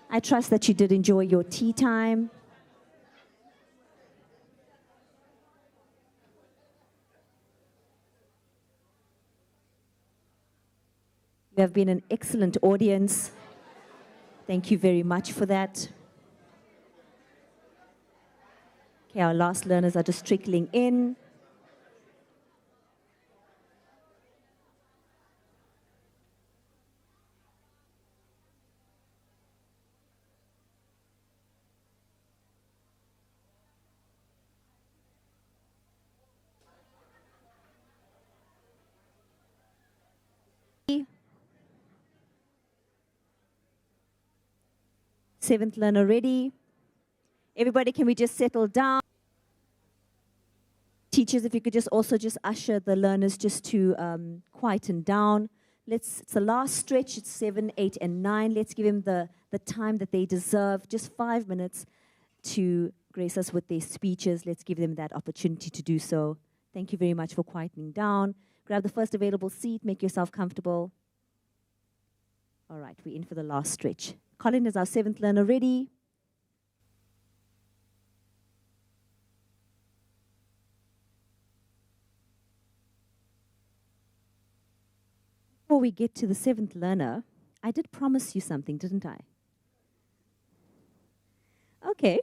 I trust that you did enjoy your tea time. You have been an excellent audience. Thank you very much for that. Okay, our last learners are just trickling in. Seventh learner ready. Everybody, can we just settle down? Teachers, if you could just also just usher the learners just to quieten down. It's the last stretch. It's 7, 8, and 9. Let's give them the time that they deserve. Just 5 minutes to grace us with their speeches. Let's give them that opportunity to do so. Thank you very much for quietening down. Grab the first available seat. Make yourself comfortable. All right, we're in for the last stretch. Colin is our 7th learner ready. Before we get to the 7th learner, I did promise you something, didn't I? Okay.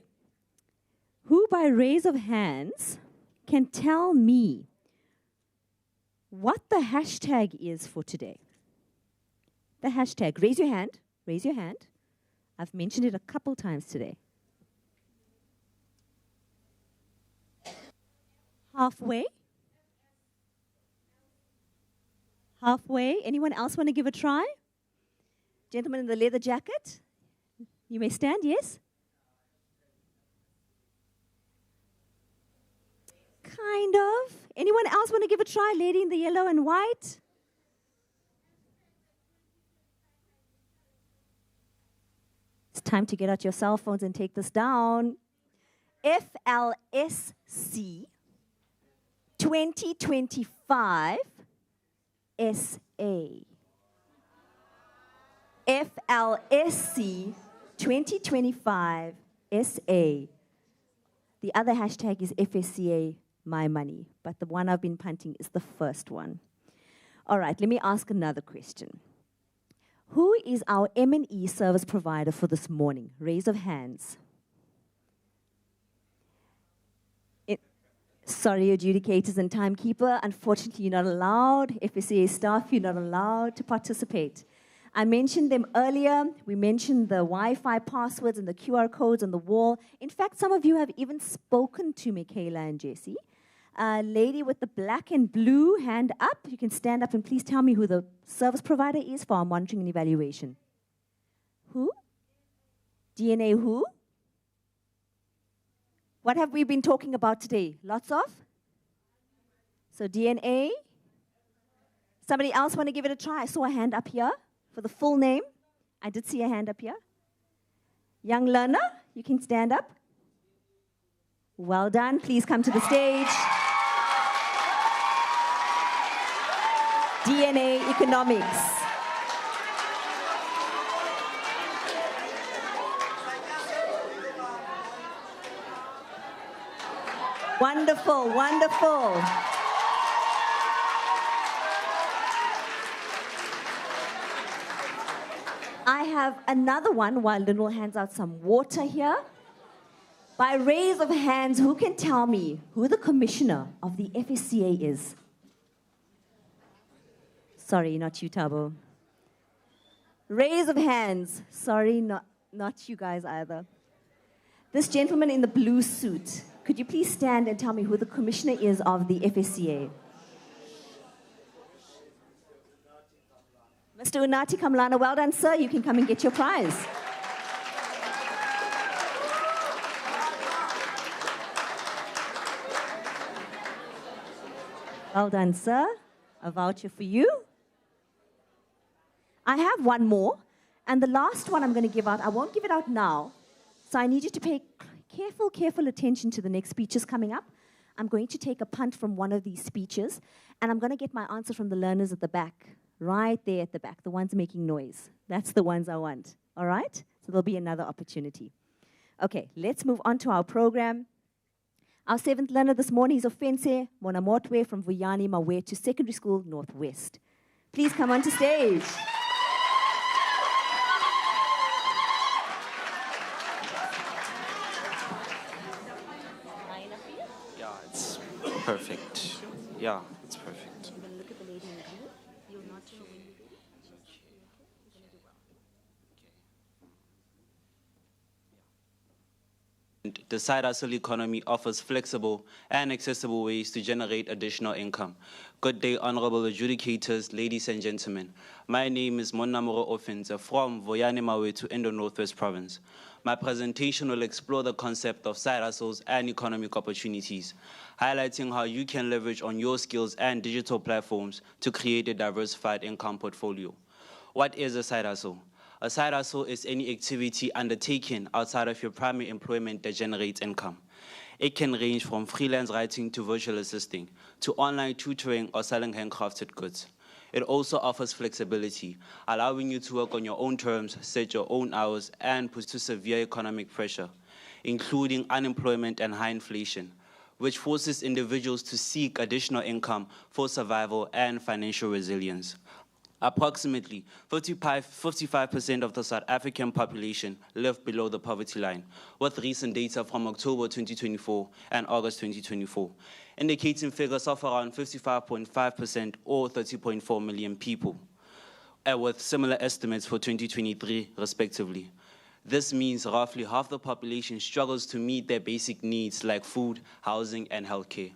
Who by raise of hands can tell me what the hashtag is for today? The hashtag. Raise your hand. Raise your hand. I've mentioned it a couple times today. Halfway? Halfway? Anyone else want to give a try? Gentleman in the leather jacket? You may stand, yes? Kind of. Anyone else want to give a try? Lady in the yellow and white? It's time to get out your cell phones and take this down. FLSC 2025 SA. FLSC 2025 SA. The other hashtag is FSCA My Money, but the one I've been punting is the first one. All right, let me ask another question. Who is our M&E service provider for this morning? Raise of hands. Sorry, adjudicators and timekeeper. Unfortunately, you're not allowed. FSCA staff, you're not allowed to participate. I mentioned them earlier. We mentioned the Wi-Fi passwords and the QR codes on the wall. In fact, some of you have even spoken to Michaela and Jessie. Lady with the black and blue, hand up. You can stand up and please tell me who the service provider is for our monitoring and evaluation. Who? DNA who? What have we been talking about today? Lots of? So DNA. Somebody else want to give it a try? I saw a hand up here for the full name. I did see a hand up here. Young learner, you can stand up. Well done. Please come to the stage. DNA Economics. Wonderful, wonderful. I have another one while Linwell hands out some water here. By raise of hands, who can tell me who the commissioner of the FSCA is? Sorry, not you, Tabo. Raise of hands. Sorry, not you guys either. This gentleman in the blue suit, could you please stand and tell me who the commissioner is of the FSCA? Mr. Unati Kamlana, well done, sir. You can come and get your prize. Well done, sir. A voucher for you. I have one more, and the last one I'm going to give out, I won't give it out now, so I need you to pay careful attention to the next speeches coming up. I'm going to take a punt from one of these speeches, and I'm going to get my answer from the learners at the back right there at the back, the ones making noise. That's the ones I want, all right? So there'll be another opportunity. Okay, let's move on to our program. Our 7th learner this morning is Ofense Monamotwe from Vuyani Mawetu Secondary School, Northwest. Please come onto stage. Yeah, it's perfect. Yeah, it's perfect. Look at the lady in blue. You'll not show when you're ready. The side hustle economy offers flexible and accessible ways to generate additional income. Good day, honorable adjudicators, ladies and gentlemen. My name is Monam from Vuyani Mawetu in the Northwest Province. My presentation will explore the concept of side hustles and economic opportunities, highlighting how you can leverage on your skills and digital platforms to create a diversified income portfolio. What is a side hustle? A side hustle is any activity undertaken outside of your primary employment that generates income. It can range from freelance writing to virtual assisting, to online tutoring or selling handcrafted goods. It also offers flexibility, allowing you to work on your own terms, set your own hours, and put to severe economic pressure, including unemployment and high inflation, which forces individuals to seek additional income for survival and financial resilience. Approximately 55% of the South African population live below the poverty line, with recent data from October 2024 and August 2024, indicating figures of around 55.5% or 30.4 million people, with similar estimates for 2023 respectively. This means roughly half the population struggles to meet their basic needs like food, housing, and healthcare.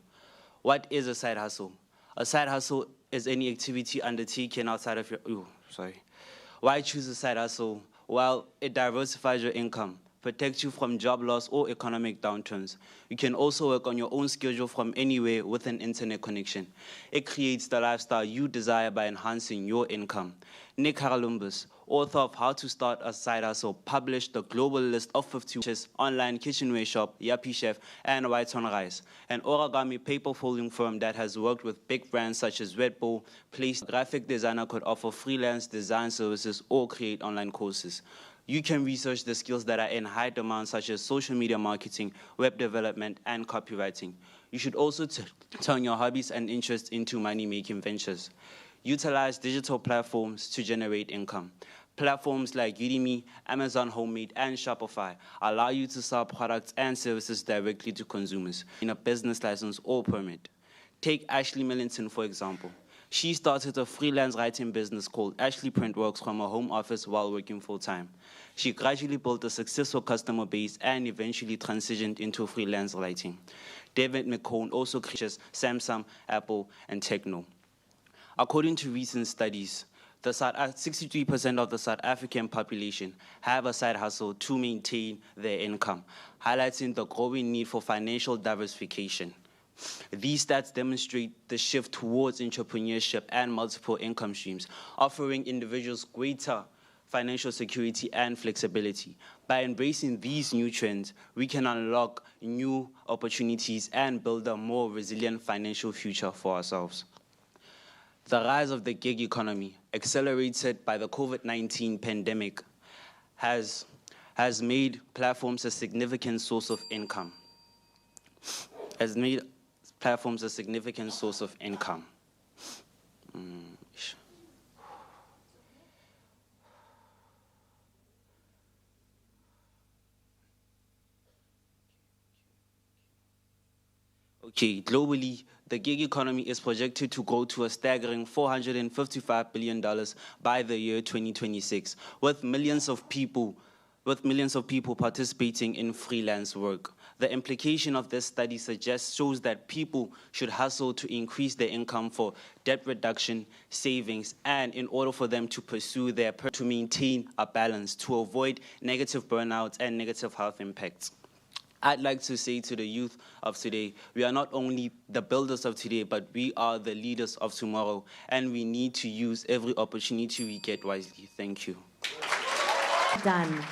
What is a side hustle? A side hustle is any activity undertaken outside of your... Why choose a side hustle? Well, it diversifies your income, protects you from job loss or economic downturns. You can also work on your own schedule from anywhere with an internet connection. It creates the lifestyle you desire by enhancing your income. Nick Harlumbus, author of How to Start a Side Hustle, published the global list of 50 online kitchenware shop, Yappy Chef, and White on Rice, an origami paper folding firm that has worked with big brands such as Red Bull. Place graphic designer could offer freelance design services or create online courses. You can research the skills that are in high demand, such as social media marketing, web development, and copywriting. You should also turn your hobbies and interests into money-making ventures. Utilize digital platforms to generate income. Platforms like Udemy, Amazon Homemade, and Shopify allow you to sell products and services directly to consumers in a business license or permit. Take Ashley Millington, for example. She started a freelance writing business called Ashley Printworks from her home office while working full-time. She gradually built a successful customer base and eventually transitioned into freelance writing. David McCone also creates Samsung, Apple, and Techno. According to recent studies, 63% of the South African population have a side hustle to maintain their income, highlighting the growing need for financial diversification. These stats demonstrate the shift towards entrepreneurship and multiple income streams, offering individuals greater financial security and flexibility. By embracing these new trends, we can unlock new opportunities and build a more resilient financial future for ourselves. The rise of the gig economy, accelerated by the COVID-19 pandemic, has made platforms a significant source of income. Okay, globally, the gig economy is projected to grow to a staggering $455 billion by the year 2026, with millions of people participating in freelance work. The implication of this study shows that people should hustle to increase their income for debt reduction, savings, and in order for them to pursue to maintain a balance, to avoid negative burnouts and negative health impacts. I'd like to say to the youth of today, we are not only the builders of today, but we are the leaders of tomorrow, and we need to use every opportunity we get wisely. Thank you. Done.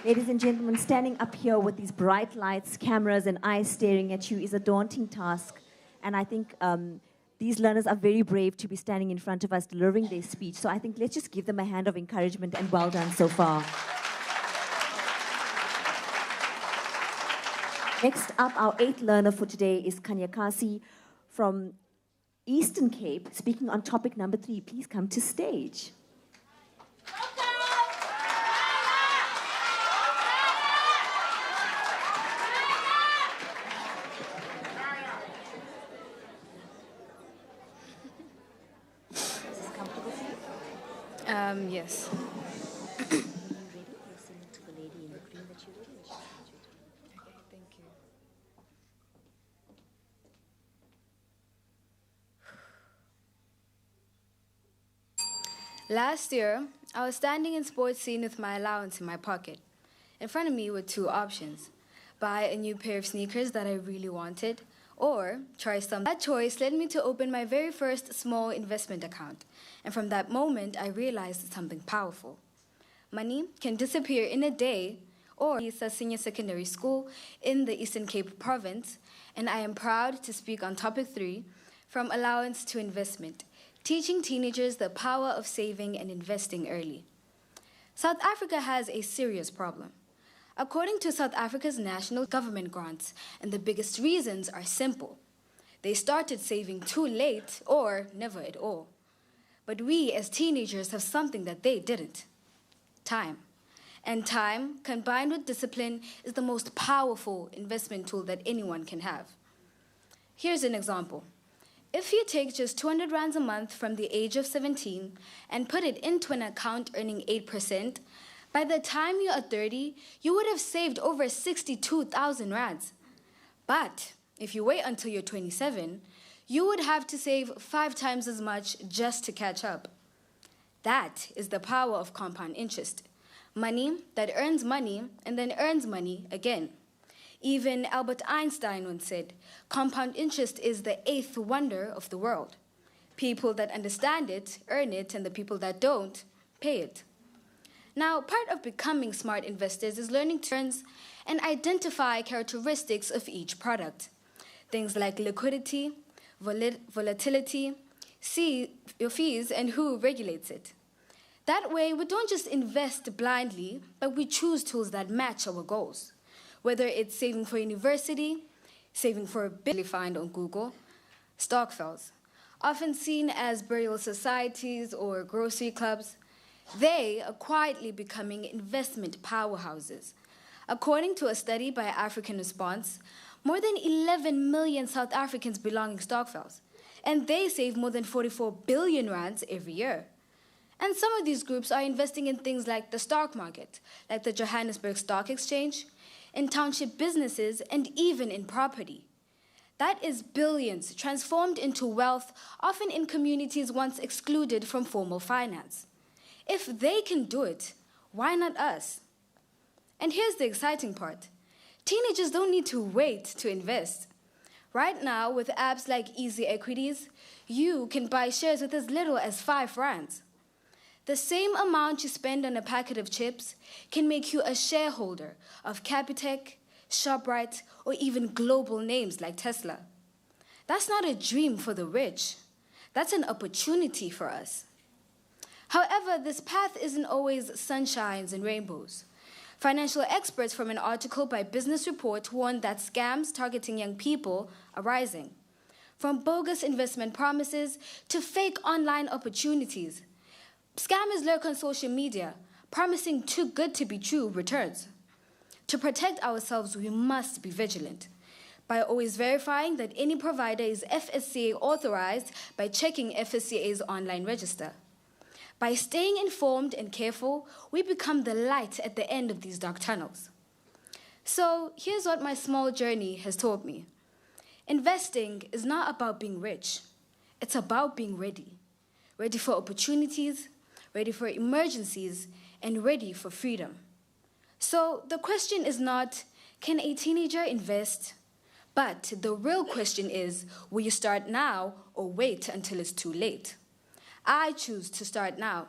Ladies and gentlemen, standing up here with these bright lights, cameras, and eyes staring at you is a daunting task. And I think the These learners are very brave to be standing in front of us delivering their speech. So I think let's just give them a hand of encouragement and well done so far. Next up, our 8th learner for today is Kanya Kasi from Eastern Cape, speaking on topic number 3. Please come to stage. Yes. Last year, I was standing in sports scene with my allowance in my pocket. In front of me were 2 options: buy a new pair of sneakers that I really wanted, or try some. That choice led me to open my very first small investment account. And from that moment, I realized something powerful. Money can disappear in a day, or a senior secondary school in the Eastern Cape province, and I am proud to speak on topic 3, from allowance to investment, teaching teenagers the power of saving and investing early. South Africa has a serious problem. According to South Africa's national government grants, and the biggest reasons are simple. They started saving too late or never at all. But we as teenagers have something that they didn't: time. And time, combined with discipline, is the most powerful investment tool that anyone can have. Here's an example. If you take just 200 rands a month from the age of 17 and put it into an account earning 8%, by the time you are 30, you would have saved over 62,000 rands. But if you wait until you're 27, you would have to save 5 times as much just to catch up. That is the power of compound interest. Money that earns money and then earns money again. Even Albert Einstein once said, compound interest is the 8th wonder of the world. People that understand it earn it, and the people that don't pay it. Now, part of becoming smart investors is learning terms and identify characteristics of each product. Things like liquidity, volatility, your fees, and who regulates it. That way, we don't just invest blindly, but we choose tools that match our goals. Whether it's saving for university, saving for a bill find on Google, stokvels, often seen as burial societies or grocery clubs, they are quietly becoming investment powerhouses. According to a study by African Response, more than 11 million South Africans belong in stokvels, and they save more than 44 billion rands every year. And some of these groups are investing in things like the stock market, like the Johannesburg Stock Exchange, in township businesses, and even in property. That is billions transformed into wealth, often in communities once excluded from formal finance. If they can do it, why not us? And here's the exciting part. Teenagers don't need to wait to invest. Right now, with apps like Easy Equities, you can buy shares with as little as 5 rands. The same amount you spend on a packet of chips can make you a shareholder of Capitec, ShopRite, or even global names like Tesla. That's not a dream for the rich. That's an opportunity for us. However, this path isn't always sunshines and rainbows. Financial experts from an article by Business Report warned that scams targeting young people are rising. From bogus investment promises to fake online opportunities, scammers lurk on social media, promising too good to be true returns. To protect ourselves, we must be vigilant by always verifying that any provider is FSCA authorized by checking FSCA's online register. By staying informed and careful, we become the light at the end of these dark tunnels. So here's what my small journey has taught me. Investing is not about being rich. It's about being ready. Ready for opportunities, ready for emergencies, and ready for freedom. So the question is not, can a teenager invest? But the real question is, will you start now or wait until it's too late? I choose to start now.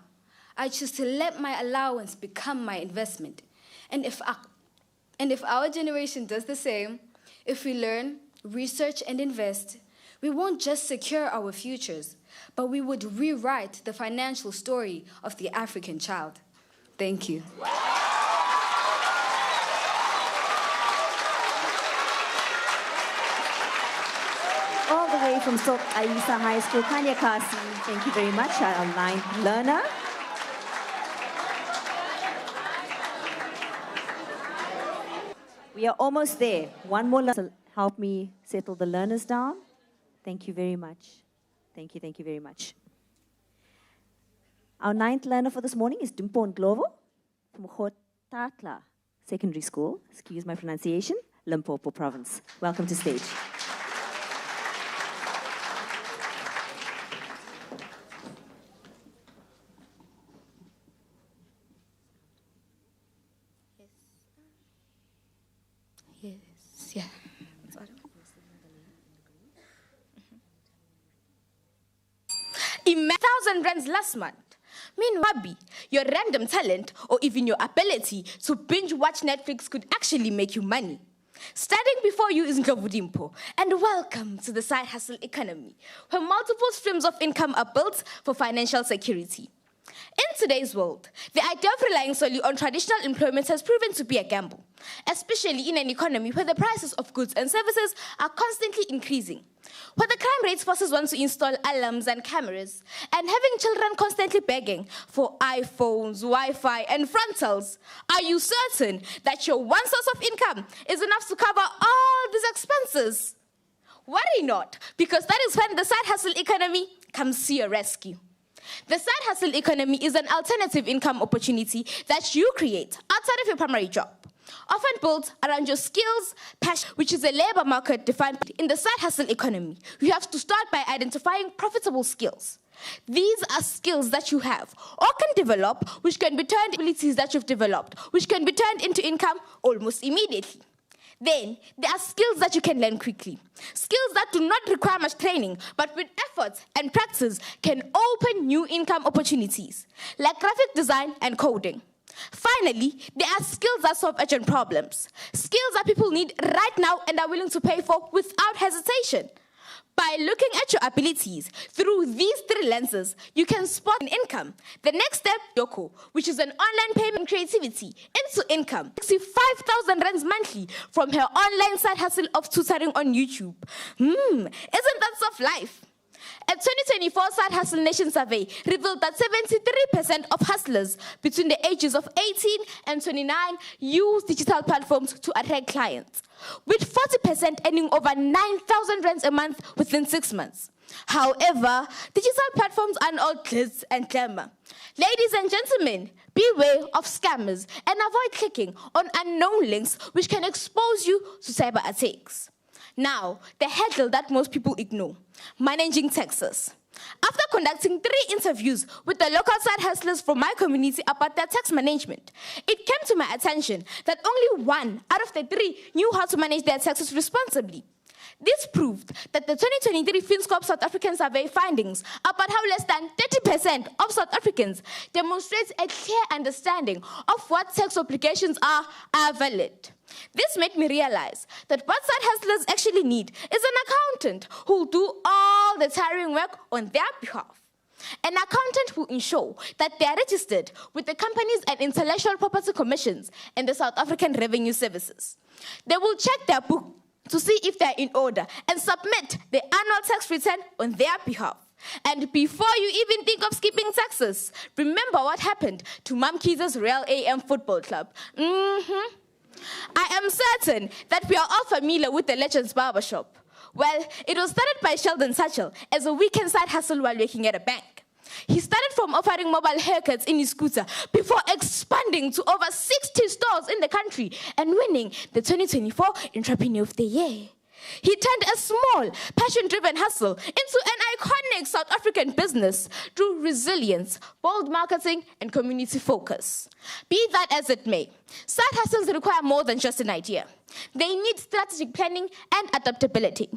I choose to let my allowance become my investment. And if our generation does the same, if we learn, research, and invest, we won't just secure our futures, but we would rewrite the financial story of the African child. Thank you. All the way from Sok Aisa High School, Kanya Kasi. Thank you very much, our ninth learner. We are almost there. One more learner. Help me settle the learners down. Thank you very much. Thank you very much. Our ninth learner for this morning is Dimpon Glo from Oeteru Secondary School. Excuse my pronunciation. Limpopo Province. Welcome to stage. Yes, yeah. 1,000 rands last month. Meanwhile, your random talent or even your ability to binge watch Netflix could actually make you money. Standing before you is Dimpo, and welcome to the side hustle economy, where multiple streams of income are built for financial security. In today's world, the idea of relying solely on traditional employment has proven to be a gamble, especially in an economy where the prices of goods and services are constantly increasing. Where the crime rates forces one to install alarms and cameras, and having children constantly begging for iPhones, Wi-Fi, and frontals, are you certain that your one source of income is enough to cover all these expenses? Worry not, because that is when the side hustle economy comes to your rescue. The side hustle economy is an alternative income opportunity that you create outside of your primary job, often built around your skills, passion, which is a labor market defined in the side hustle economy. You have to start by identifying profitable skills. These are skills that you have or can develop, which can be turned into abilities that you've developed, which can be turned into income almost immediately. Then, there are skills that you can learn quickly. Skills that do not require much training, but with effort and practice can open new income opportunities, like graphic design and coding. Finally, there are skills that solve urgent problems. Skills that people need right now and are willing to pay for without hesitation. By looking at your abilities through these three lenses, you can spot an income. The next step, Yoko, which is an online payment creativity into income. 65,000 rands monthly from her online side hustle of tutoring on YouTube. Isn't that soft life? A 2024 Side Hustle Nation survey revealed that 73% of hustlers between the ages of 18 and 29 use digital platforms to attract clients, with 40% earning over 9,000 rands a month within 6 months. However, digital platforms aren't all glitz and glamour. Ladies and gentlemen, beware of scammers and avoid clicking on unknown links which can expose you to cyber attacks. Now, the hurdle that most people ignore, managing taxes. After conducting 3 interviews with the local side hustlers from my community about their tax management, it came to my attention that only 1 out of the 3 knew how to manage their taxes responsibly. This proved that the 2023 FinScope South African survey findings about how less than 30% of South Africans demonstrates a clear understanding of what tax obligations are valid. This made me realize that what side hustlers actually need is an accountant who will do all the tiring work on their behalf. An accountant will ensure that they are registered with the Companies and Intellectual Property Commissions and the South African Revenue Services. They will check their book to see if they are in order and submit the annual tax return on their behalf. And before you even think of skipping taxes, remember what happened to Mam Kiza's Real AM Football Club. I am certain that we are all familiar with the Legends Barbershop. Well, it was started by Sheldon Satchel as a weekend side hustle while working at a bank. He started from offering mobile haircuts in his scooter before expanding to over 60 stores in the country and winning the 2024 Entrepreneur of the Year. He turned a small, passion-driven hustle into an iconic South African business through resilience, bold marketing, and community focus. Be that as it may, side hustles require more than just an idea. They need strategic planning and adaptability.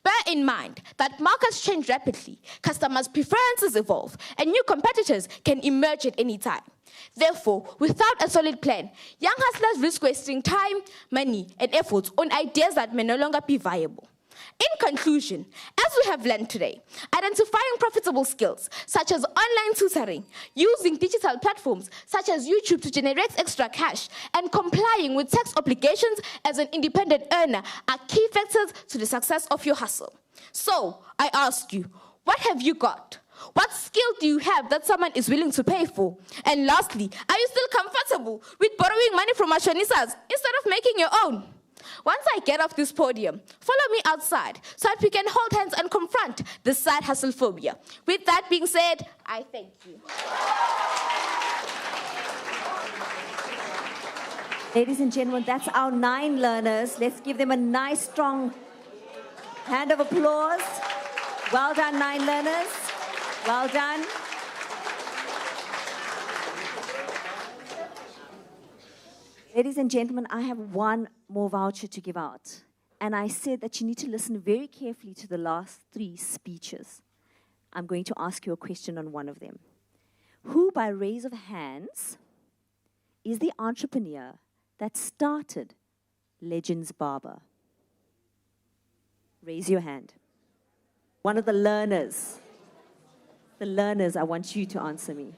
Bear in mind that markets change rapidly, customers' preferences evolve, and new competitors can emerge at any time. Therefore, without a solid plan, young hustlers risk wasting time, money, and efforts on ideas that may no longer be viable. In conclusion, as we have learned today, identifying profitable skills such as online tutoring, using digital platforms such as YouTube to generate extra cash, and complying with tax obligations as an independent earner are key factors to the success of your hustle. So, I ask you, what have you got? What skill do you have that someone is willing to pay for? And lastly, are you still comfortable with borrowing money from mashonisas instead of making your own? Once I get off this podium, follow me outside so that we can hold hands and confront this side hustle phobia. With that being said, I thank you. Ladies and gentlemen, that's our 9 learners. Let's give them a nice, strong hand of applause. Well done, 9 learners. Well done. Ladies and gentlemen, I have one more voucher to give out. And I said that you need to listen very carefully to the last 3 speeches. I'm going to ask you a question on one of them. Who, by raise of hands, is the entrepreneur that started Legends Barber? Raise your hand. One of the learners. The learners, I want you to answer me.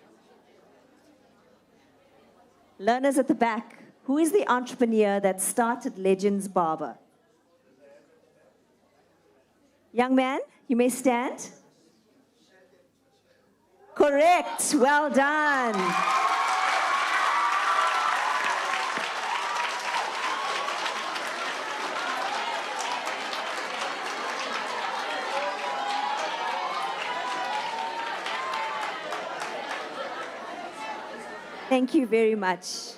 Learners at the back, who is the entrepreneur that started Legends Barber? Young man, you may stand. Correct, well done. Thank you very much.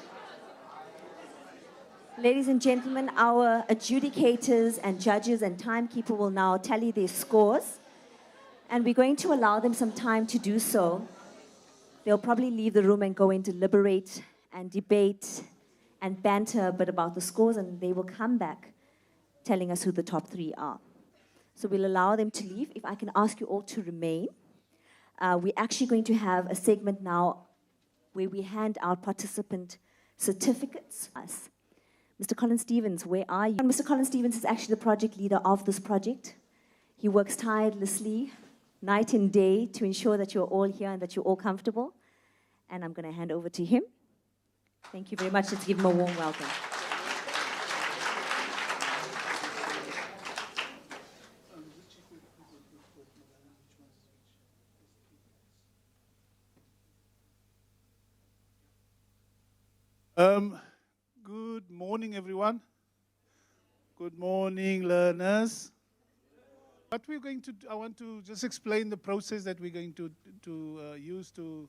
Ladies and gentlemen, our adjudicators and judges and timekeeper will now tally their scores. And we're going to allow them some time to do so. They'll probably leave the room and go and deliberate and debate and banter a bit about the scores, and they will come back telling us who the top 3 are. So we'll allow them to leave. If I can ask you all to remain. We're actually going to have a segment now where we hand out participant certificates. Mr. Colin Stevens, where are you? Mr. Colin Stevens is actually the project leader of this project. He works tirelessly, night and day, to ensure that you're all here and that you're all comfortable. And I'm going to hand over to him. Thank you very much. Let's give him a warm welcome. Good morning, everyone. Good morning, learners. What we're going to do, I want to just explain the process that we're going to use to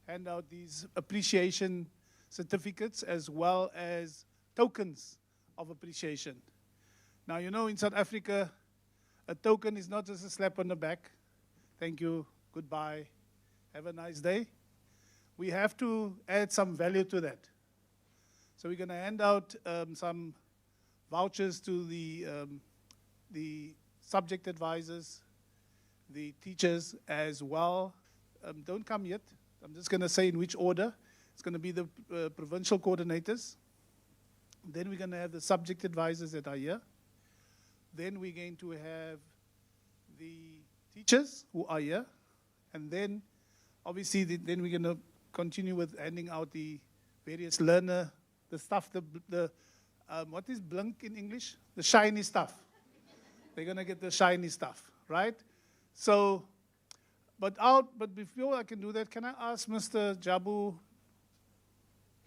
hand out these appreciation certificates as well as tokens of appreciation. Now, you know, in South Africa, a token is not just a slap on the back. Thank you, goodbye, have a nice day. We have to add some value to that. So we're going to hand out some vouchers to the subject advisors, the teachers as well. Don't come yet. I'm just going to say in which order. It's going to be the provincial coordinators. Then we're going to have the subject advisors that are here. Then we're going to have the teachers who are here. And then, obviously, then we're going to continue with handing out the various learner, the stuff, what is blink in English? The shiny stuff. They're going to get the shiny stuff, right? So, but before I can do that, can I ask Mr. Jabu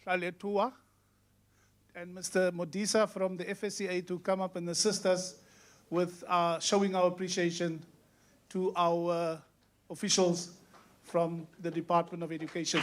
Shaletua and Mr. Modisa from the FSCA to come up and assist us with showing our appreciation to our officials from the Department of Education.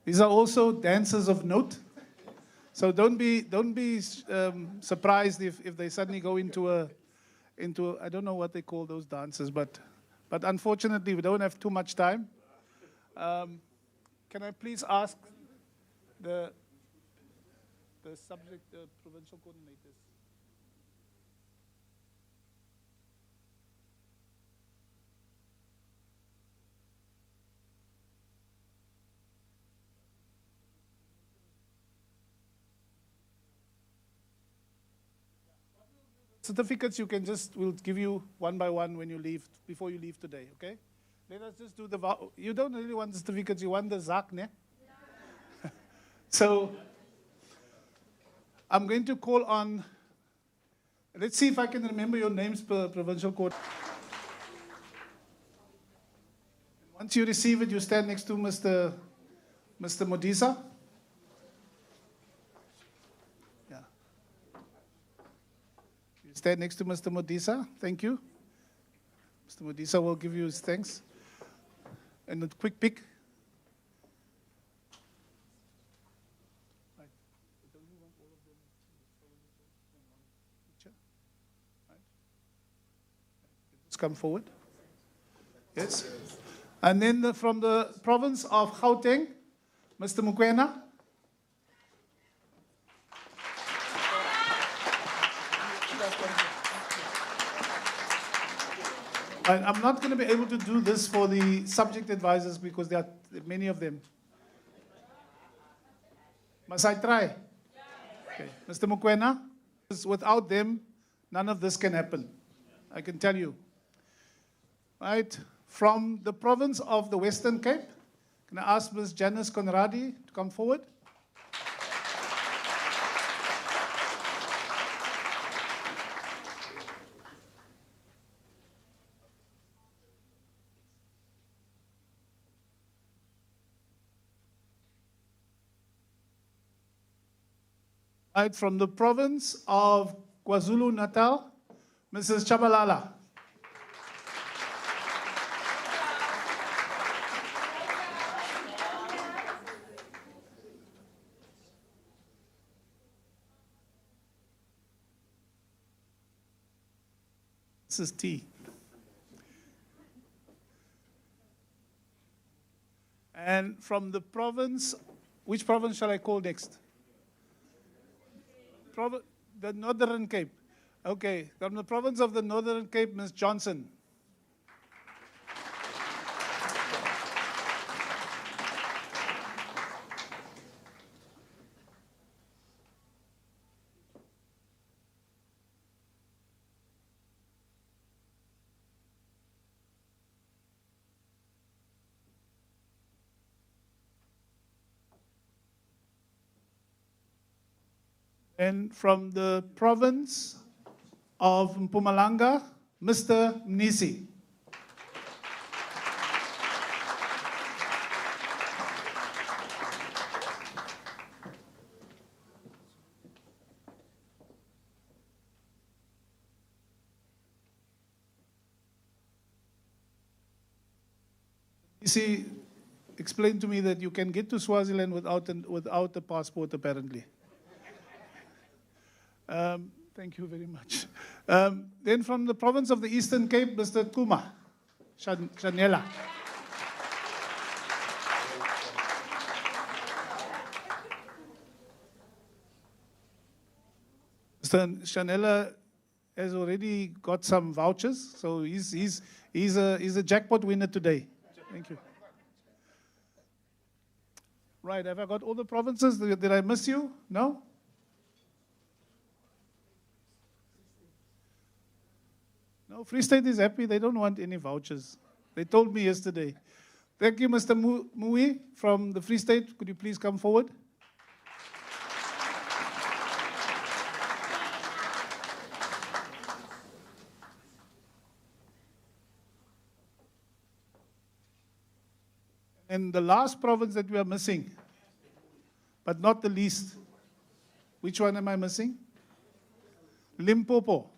These are also dancers of note. So don't be surprised if they suddenly go into I don't know what they call those dances, but unfortunately we don't have too much time. Can I please ask the subject provincial coordinators? Certificates you can we'll give you one by one when you leave, before you leave today, okay? Let us just do you don't really want the certificates, you want the ZAK, ne? Yeah. So, I'm going to call on, let's see if I can remember your names per provincial court. Once you receive it, you stand next to Mr. Modisa. Stand next to Mr. Modisa. Thank you. Mr. Modisa will give you his thanks. And a quick pick. Right. Just come forward. Yes. And then from the province of Gauteng, Mr. Mokoena. I'm not going to be able to do this for the subject advisors because there are many of them. Must I try? Okay. Mr. Mokoena, without them, none of this can happen. I can tell you. Right. From the province of the Western Cape, can I ask Ms. Janice Conradi to come forward? Right, from the province of KwaZulu-Natal, Mrs. Chabalala. Mrs. T. And from the province, which province shall I call next? The Northern Cape. Okay, from the province of the Northern Cape, Ms. Johnson. And from the province of Mpumalanga, Mr. Mnisi. Mnisi explained to me that you can get to Swaziland without a passport, apparently. Thank you very much. Then from the province of the Eastern Cape, Mr. Kuma, Shanela. Mr. Shanela has already got some vouchers, so he's a jackpot winner today. Thank you. Right, have I got all the provinces? Did I miss you? No? No, Free State is happy. They don't want any vouchers. They told me yesterday. Thank you, Mr. Mui from the Free State. Could you please come forward? And the last province that we are missing, but not the least, which one am I missing? Limpopo.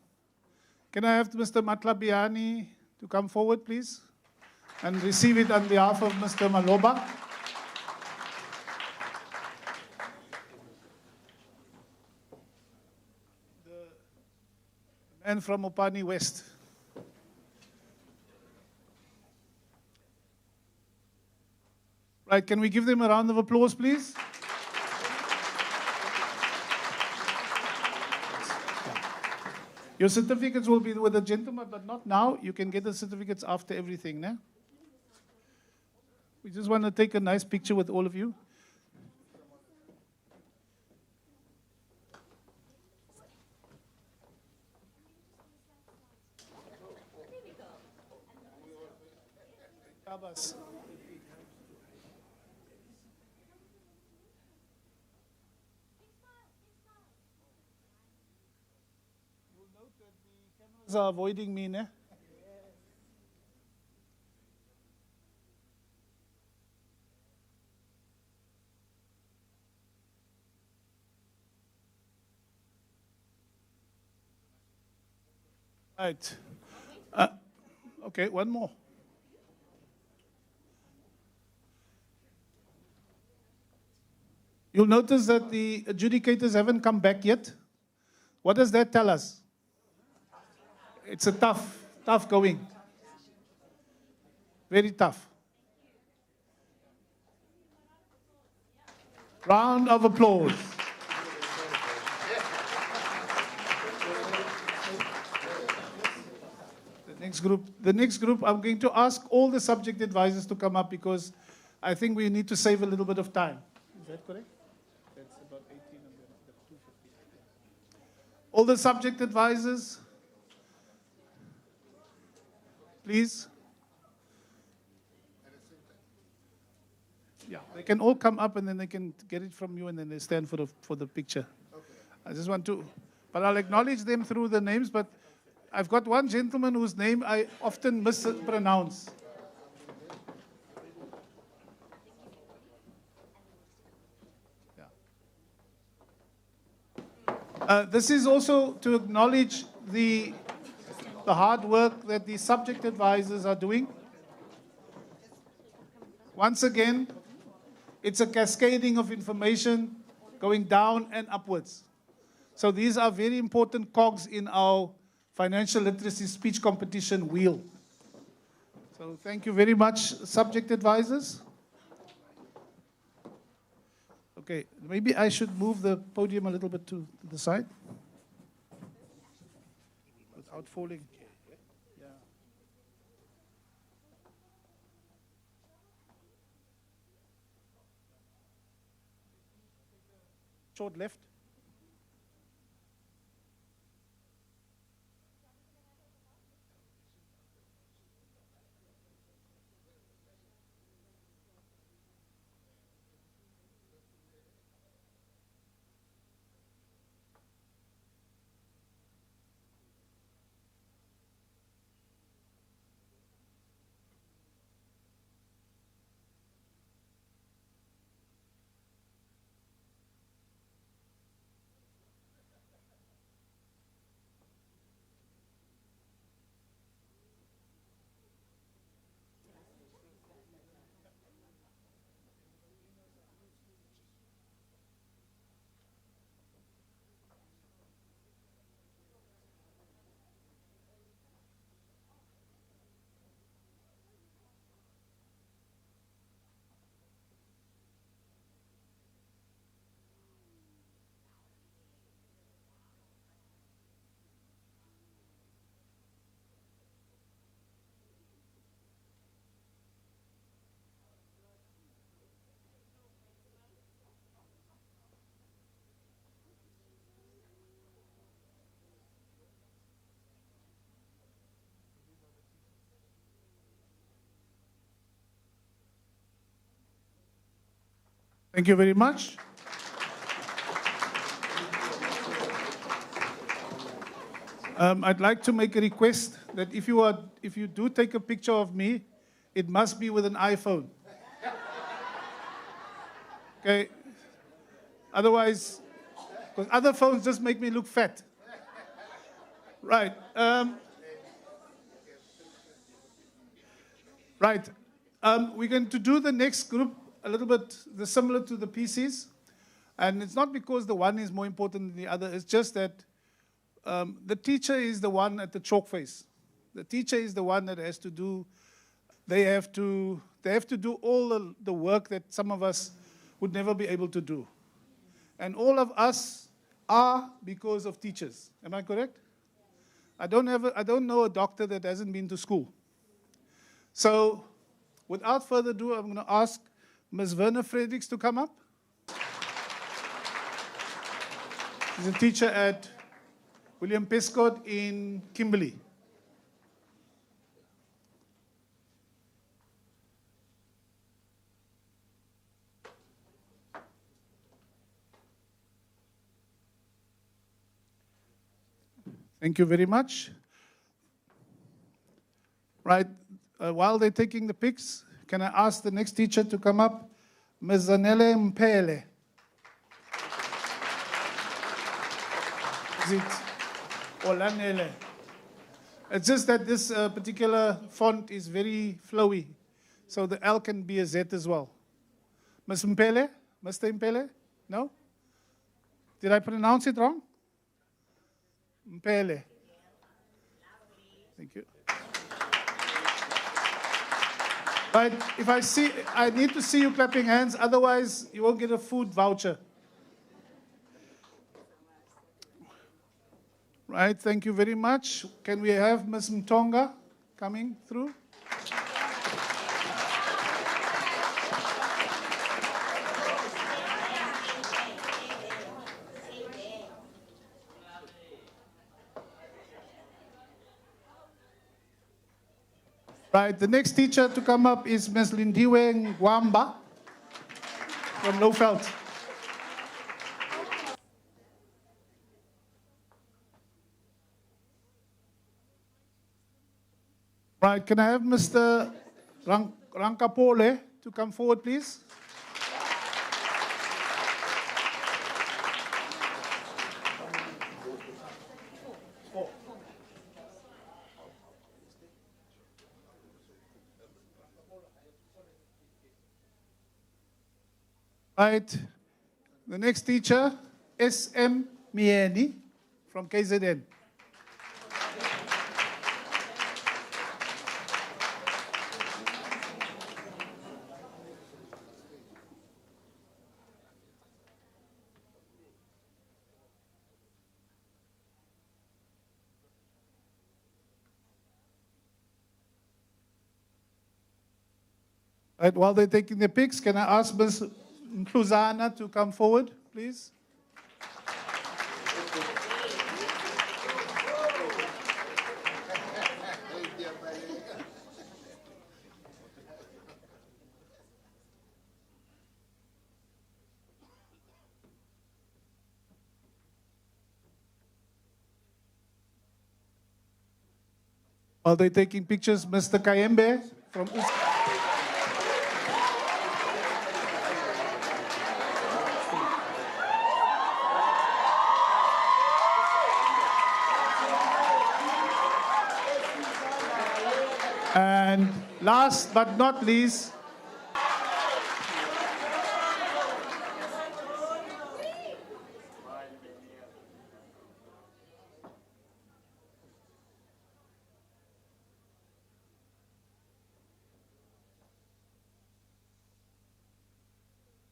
Can I have Mr. Matlabiani to come forward, please, and receive it on behalf of Mr. Maloba? and from Mopani West. Right, can we give them a round of applause, please? Your certificates will be with the gentleman, but not now. You can get the certificates after everything, né? We just want to take a nice picture with all of you. Tabas. Are avoiding me, ne? Right. Okay, one more. You'll notice that the adjudicators haven't come back yet. What does that tell us? It's a tough going. Very tough. Round of applause. The next group, I'm going to ask all the subject advisors to come up because I think we need to save a little bit of time. Is that correct? That's about 18 and then 250. All the subject advisors, please. Yeah, they can all come up and then they can get it from you and then they stand for the picture. Okay. I just want to, but I'll acknowledge them through the names, but I've got one gentleman whose name I often mispronounce. Yeah. This is also to acknowledge the hard work that the subject advisors are doing. Once again, it's a cascading of information going down and upwards. So these are very important cogs in our financial literacy speech competition wheel. So thank you very much, subject advisors. Okay, maybe I should move the podium a little bit to the side without falling. Yeah. Short left. Thank you very much. I'd like to make a request that if you do take a picture of me, it must be with an iPhone. Okay? Otherwise, because other phones just make me look fat. Right. Right. We're going to do the next group a little bit similar to the PCs. And it's not because the one is more important than the other. It's just that the teacher is the one at the chalk face. The teacher is the one that has to do, they have to do all the work that some of us would never be able to do. And all of us are because of teachers. Am I correct? I don't know a doctor that hasn't been to school. So, without further ado, I'm going to ask Ms. Werner Fredericks to come up. She's a teacher at William Prescott in Kimberley. Thank you very much. Right, while they're taking the pics, can I ask the next teacher to come up? Ms. Zanele Mpele. Is it Olanele? It's just that this particular font is very flowy, so the L can be a Z as well. Ms. Mpele? Mr. Mpele? No? Did I pronounce it wrong? Mpele. Thank you. Right, I need to see you clapping hands, otherwise you won't get a food voucher. Right, thank you very much. Can we have Ms. Mtonga coming through? Right, the next teacher to come up is Ms. Lindiwe Ngwamba from Lowveld. Right, can I have Mr. Rankapole to come forward, please? Right, the next teacher, S.M. Mieni from KZN. Right, while they're taking the pics, can I ask Ms. Mkluzana to come forward, please? While they're taking pictures, Mr. Kayembe from And last but not least,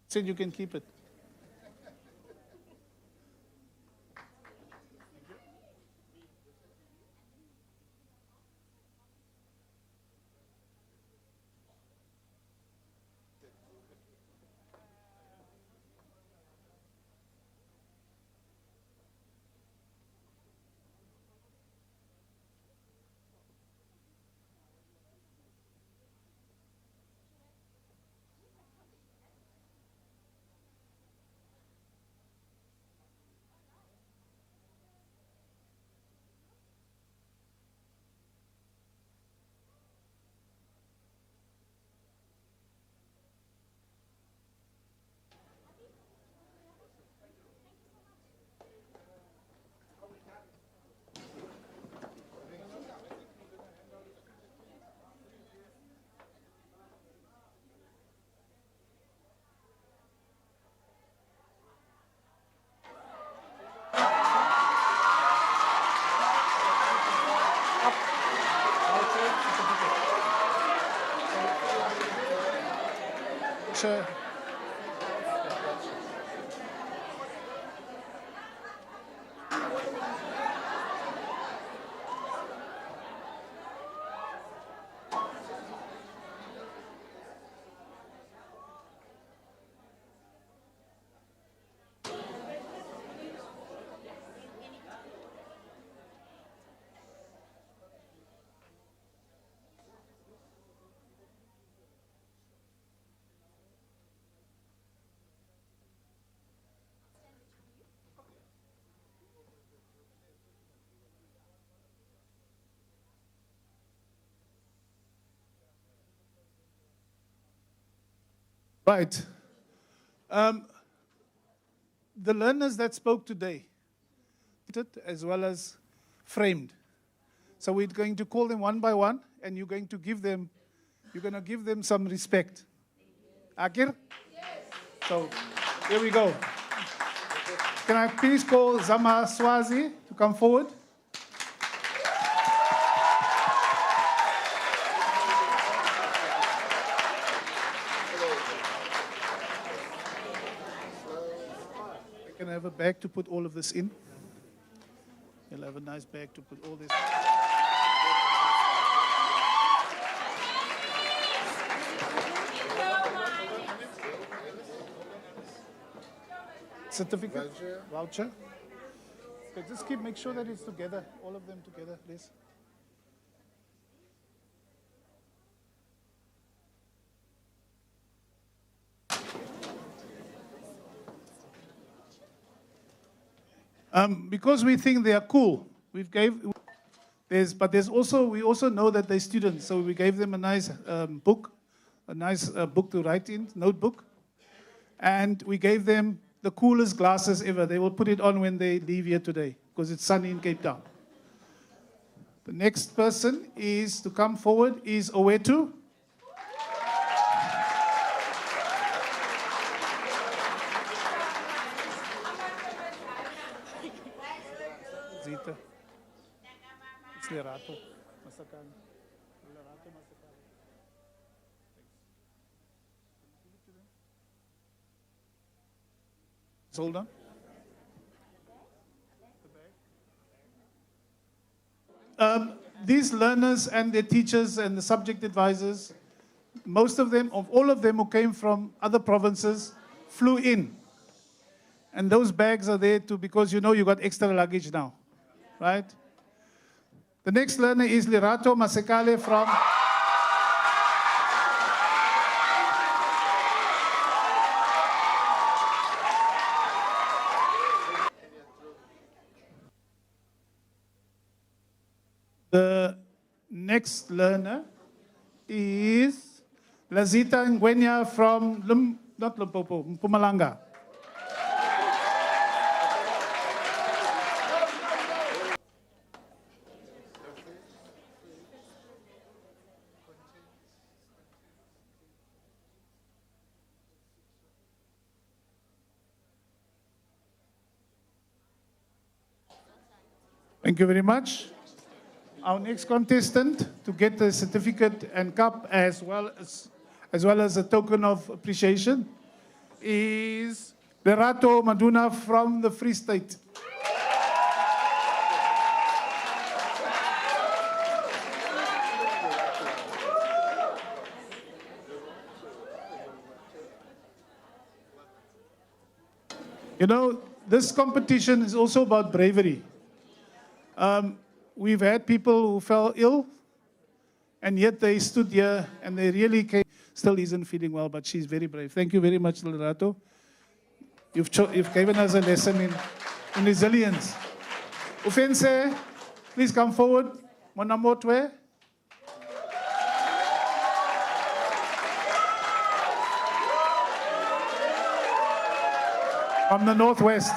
said you can keep it. teacher. Right. The learners that spoke today, as well as framed. So we're going to call them one by one, and you're going to give them some respect. Akir? Yes. So here we go. Can I please call Zamasuazi to come forward? Can I have a bag to put all of this in? You'll have a nice bag to put all this. Certificate? Voucher? Okay, just make sure that it's together, all of them together, please. Because we think they are cool, we also know that they're students, so we gave them a nice book to write in, notebook, and we gave them the coolest glasses ever. They will put it on when they leave here today, because it's sunny in Cape Town. The next person is to come forward is Oeteru. Lazita. It's Lato Masagali. Lato Masagali. Hold on. These learners and their teachers and the subject advisors, all of them who came from other provinces, flew in. And those bags are there because you got extra luggage now, right? The next learner is Lato Masagali from The next learner is Lazita Ngwenya from not Limpopo, Mpumalanga. Thank you very much. Our next contestant to get the certificate and cup as well as a token of appreciation is Lato Maduna from the Free State. This competition is also about bravery. We've had people who fell ill, and yet they stood here, and they really came. Still isn't feeling well, but she's very brave. Thank you very much, Lato. You've given us a lesson in resilience. Ufense, please come forward. Monam from the Northwest.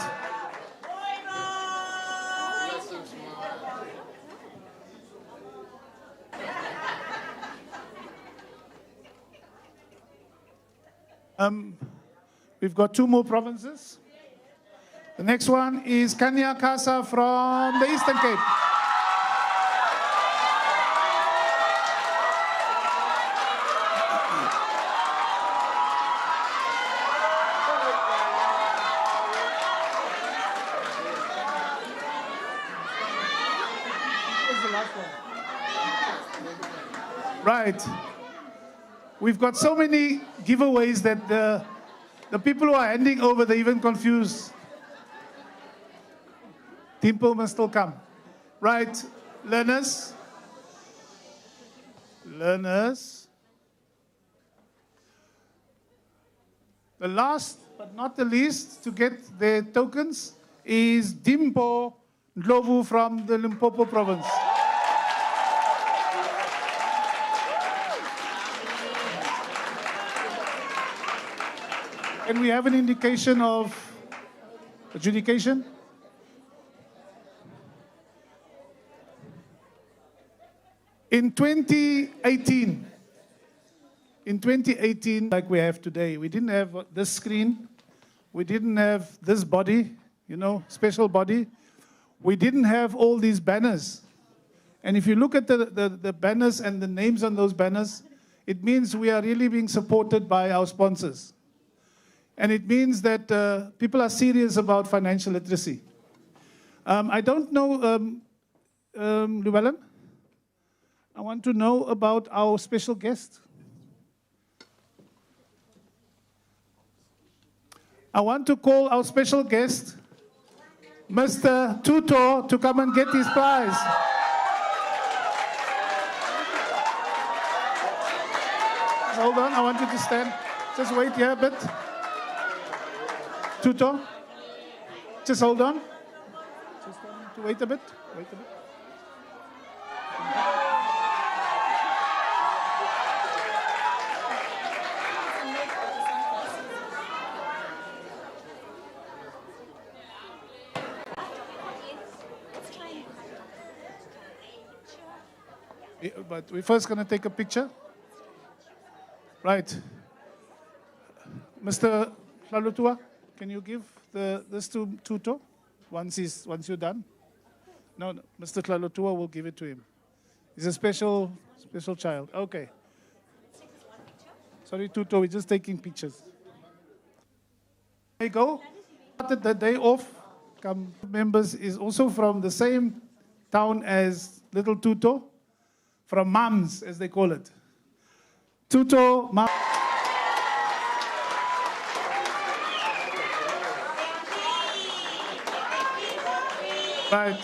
We've got two more provinces. The next one is Kanya Kasi from the Eastern Cape. Right. We've got so many giveaways that the people who are handing over, they're even confused. Dimple must still come. Right, learners. Learners. The last but not the least to get their tokens is Dimpon Glo from the Limpopo province. Can we have an indication of adjudication? In 2018, like we have today, we didn't have this screen, we didn't have this body, special body. We didn't have all these banners. And if you look at the banners and the names on those banners, it means we are really being supported by our sponsors. And it means that people are serious about financial literacy. I don't know, Llewellyn, I want to know about our special guest. I want to call our special guest, Mr. Tuto, to come and get his prize. Hold on, I want you to stand. Just wait here a bit. Tuto, just hold on. Just to wait a bit. Wait a bit. But we're first going to take a picture. Right. Mr. Hlalotua, can you give this to Tuto once you're done? No, Mr. Hlalotua will give it to him. He's a special child. Okay. Sorry, Tuto, we're just taking pictures. There you go. The day off members is also from the same town as little Tuto. From mums, as they call it. Tuto, mom. Right.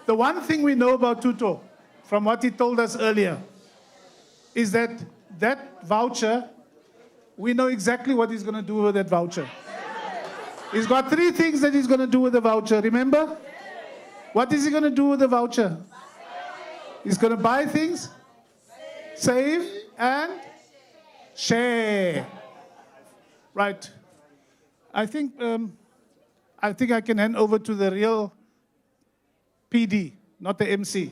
The one thing we know about Tuto, from what he told us earlier, is that voucher, we know exactly what he's going to do with that voucher. He's got 3 things that he's going to do with the voucher, remember? What is he going to do with the voucher? He's going to buy things, save, and share. Right. I think I can hand over to the real PD, not the MC.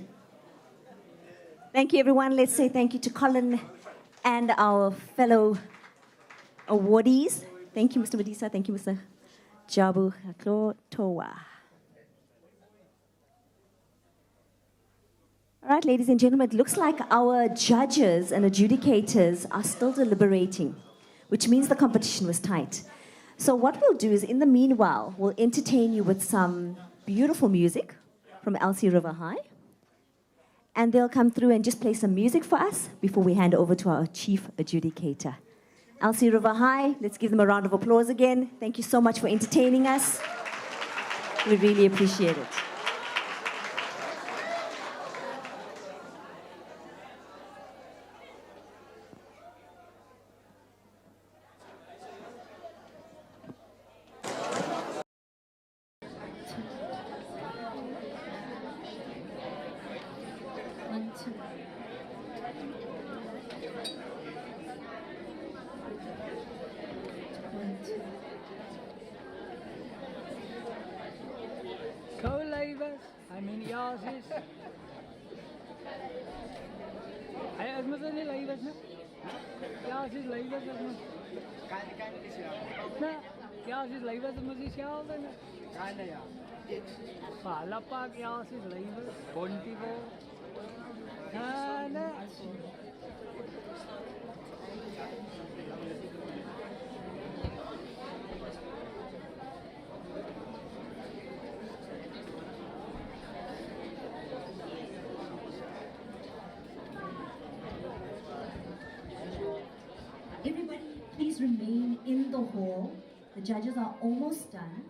Thank you, everyone. Let's say thank you to Colin and our fellow awardees. Thank you, Mr. Medisa. Thank you, Mr. Jabu Towa. All right, ladies and gentlemen, it looks like our judges and adjudicators are still deliberating, which means the competition was tight. So what we'll do is, in the meanwhile, we'll entertain you with some beautiful music from LC River High. And they'll come through and just play some music for us before we hand over to our chief adjudicator. LC River High, let's give them a round of applause again. Thank you so much for entertaining us. We really appreciate it. Co-labors, I mean yours is. As much as labors, no? Yours is labors, as much. No, yours is labors, as much as yours, no? Kinda, yeah. Palapak, yours is labors, Pontivo. No. just remain in the hall. The judges are almost done.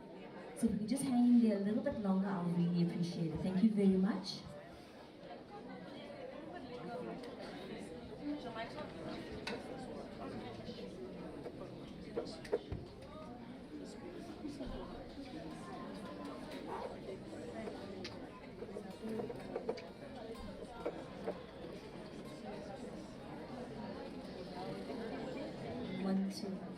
So if we could just hang in there a little bit longer, I'll really appreciate it. Thank you very much. One, two.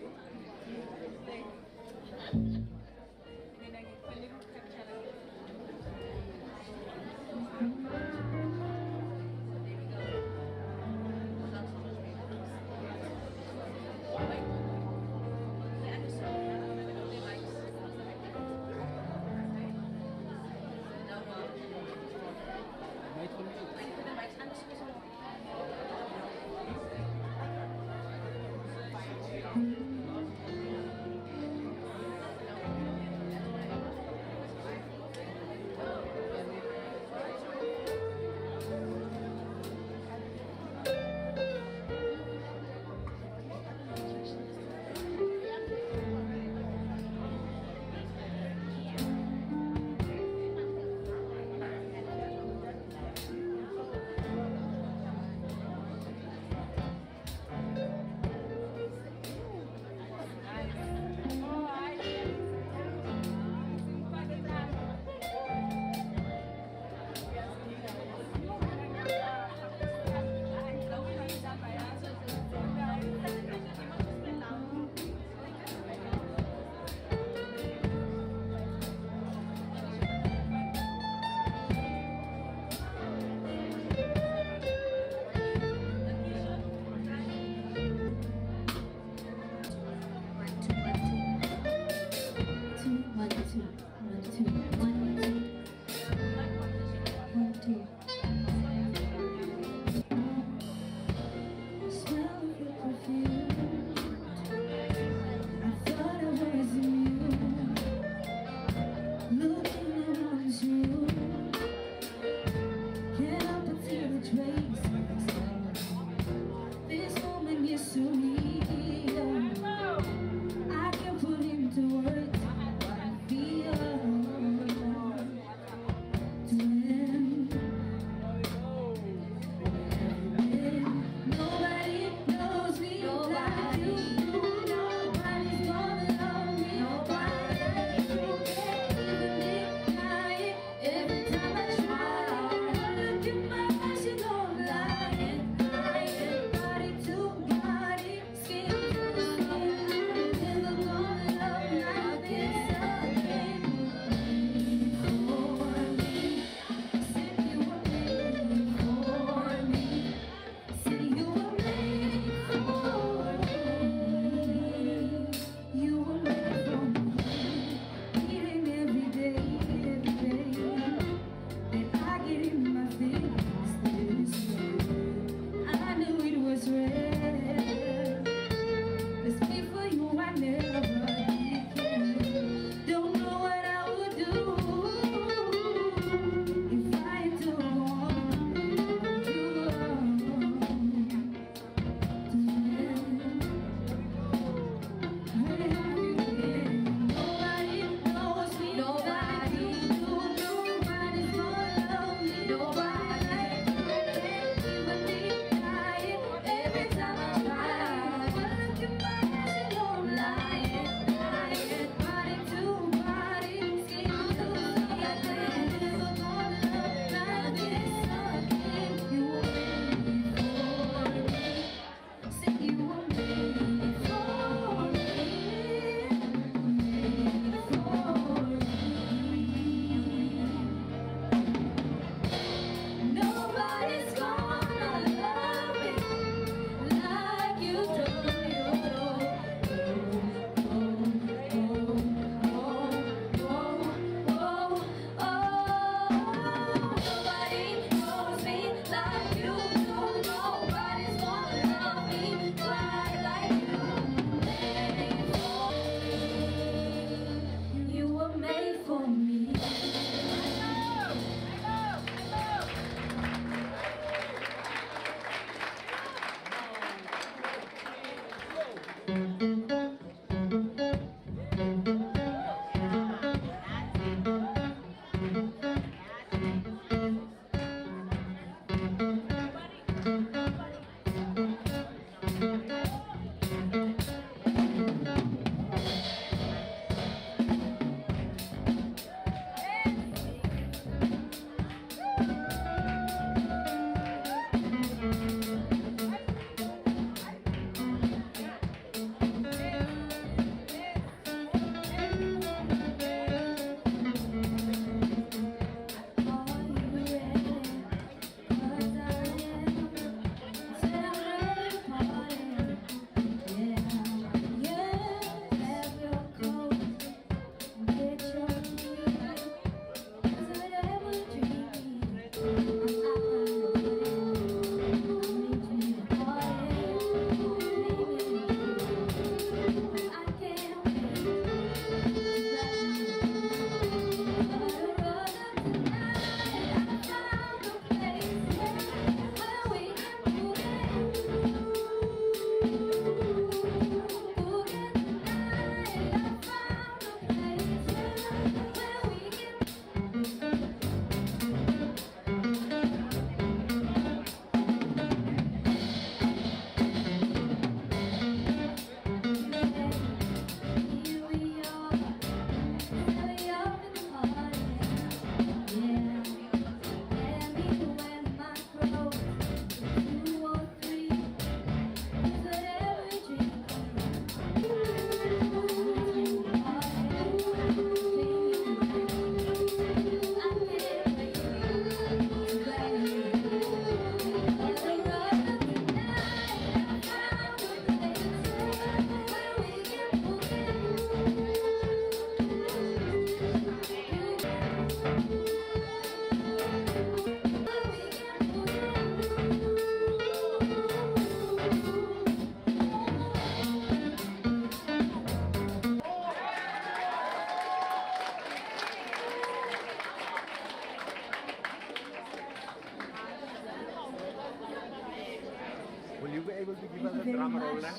Will you be able to give us a drum roll now?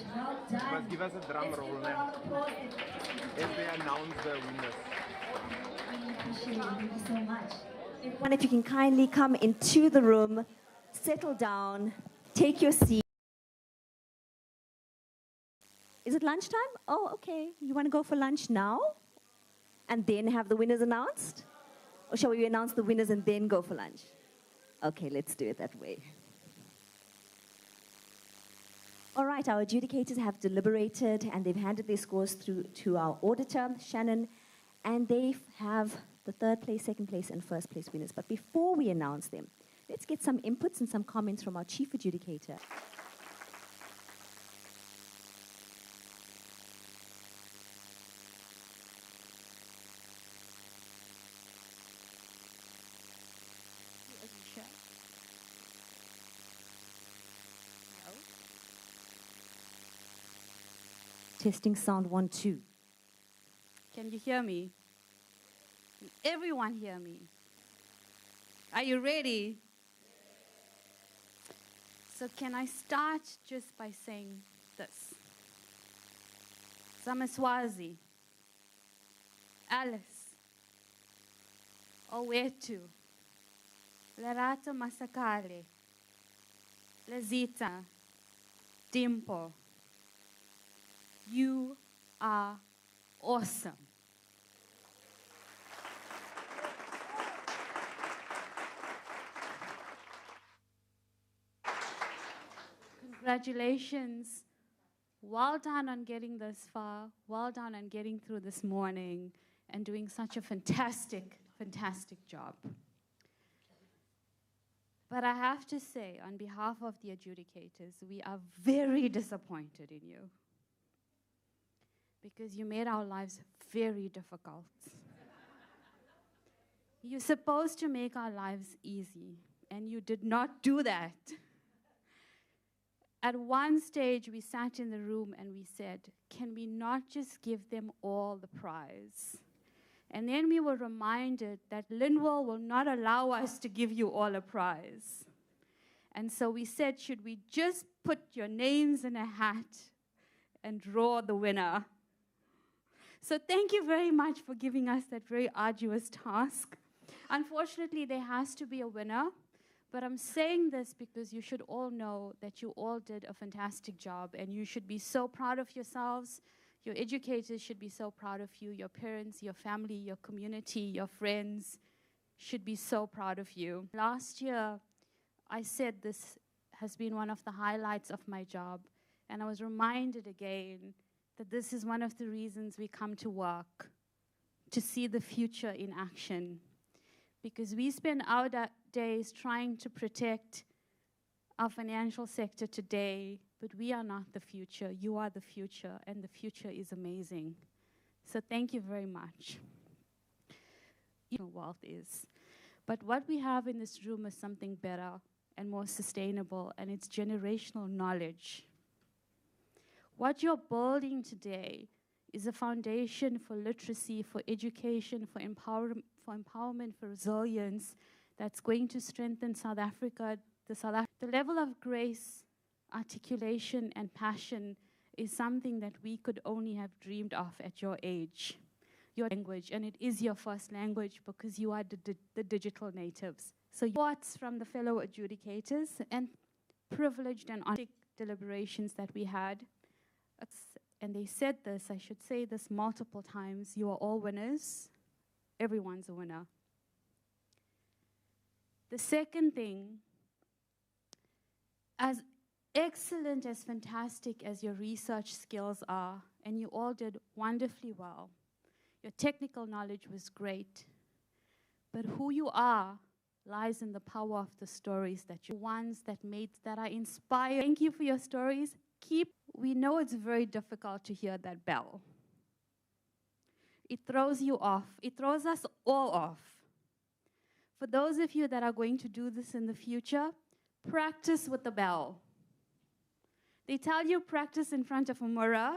You must give us a drum roll now. If they announce the winners. Appreciate it. Thank you so much. Everyone, if you can kindly come into the room, settle down, take your seat. Is it lunchtime? Oh, okay. You want to go for lunch now? And then have the winners announced? Or shall we announce the winners and then go for lunch? Okay, let's do it that way. All right, our adjudicators have deliberated and they've handed their scores through to our auditor, Shannon, and they have the third place, second place, and first place winners. But before we announce them, let's get some inputs and some comments from our chief adjudicator. Testing sound 1, 2. Can you hear me? Can everyone hear me? Are you ready? So can I start just by saying this? Zamasuazi, Alice, Oeteru, Lato Masagali, Lazita, Dimpon. You are awesome. Congratulations. Well done on getting this far. Well done on getting through this morning and doing such a fantastic, fantastic job. But I have to say, on behalf of the adjudicators, we are very disappointed in you, because you made our lives very difficult. You're supposed to make our lives easy, and you did not do that. At one stage, we sat in the room and we said, can we not just give them all the prize? And then we were reminded that Linwell will not allow us to give you all a prize. And so we said, should we just put your names in a hat and draw the winner? So thank you very much for giving us that very arduous task. Unfortunately, there has to be a winner, but I'm saying this because you should all know that you all did a fantastic job, and you should be so proud of yourselves. Your educators should be so proud of you. Your parents, your family, your community, your friends should be so proud of you. Last year, I said this has been one of the highlights of my job, and I was reminded again that this is one of the reasons we come to work, to see the future in action. Because we spend our days trying to protect our financial sector today, but we are not the future. You are the future, and the future is amazing. So thank you very much. You know what wealth is. But what we have in this room is something better and more sustainable, and it's generational knowledge. What you're building today is a foundation for literacy, for education, for empowerment, for resilience, that's going to strengthen South Africa. The level of grace, articulation, and passion is something that we could only have dreamed of at your age. Your language, and it is your first language because you are the digital natives. So thoughts from the fellow adjudicators and privileged and honest deliberations that we had. And they said this, I should say this multiple times, you are all winners. Everyone's a winner. The second thing, as excellent, as fantastic as your research skills are, and you all did wonderfully well, your technical knowledge was great, but who you are lies in the power of the stories that you're ones that are inspired. Thank you for your stories. We know it's very difficult to hear that bell. It throws you off. It throws us all off. For those of you that are going to do this in the future, practice with the bell. They tell you practice in front of a mirror.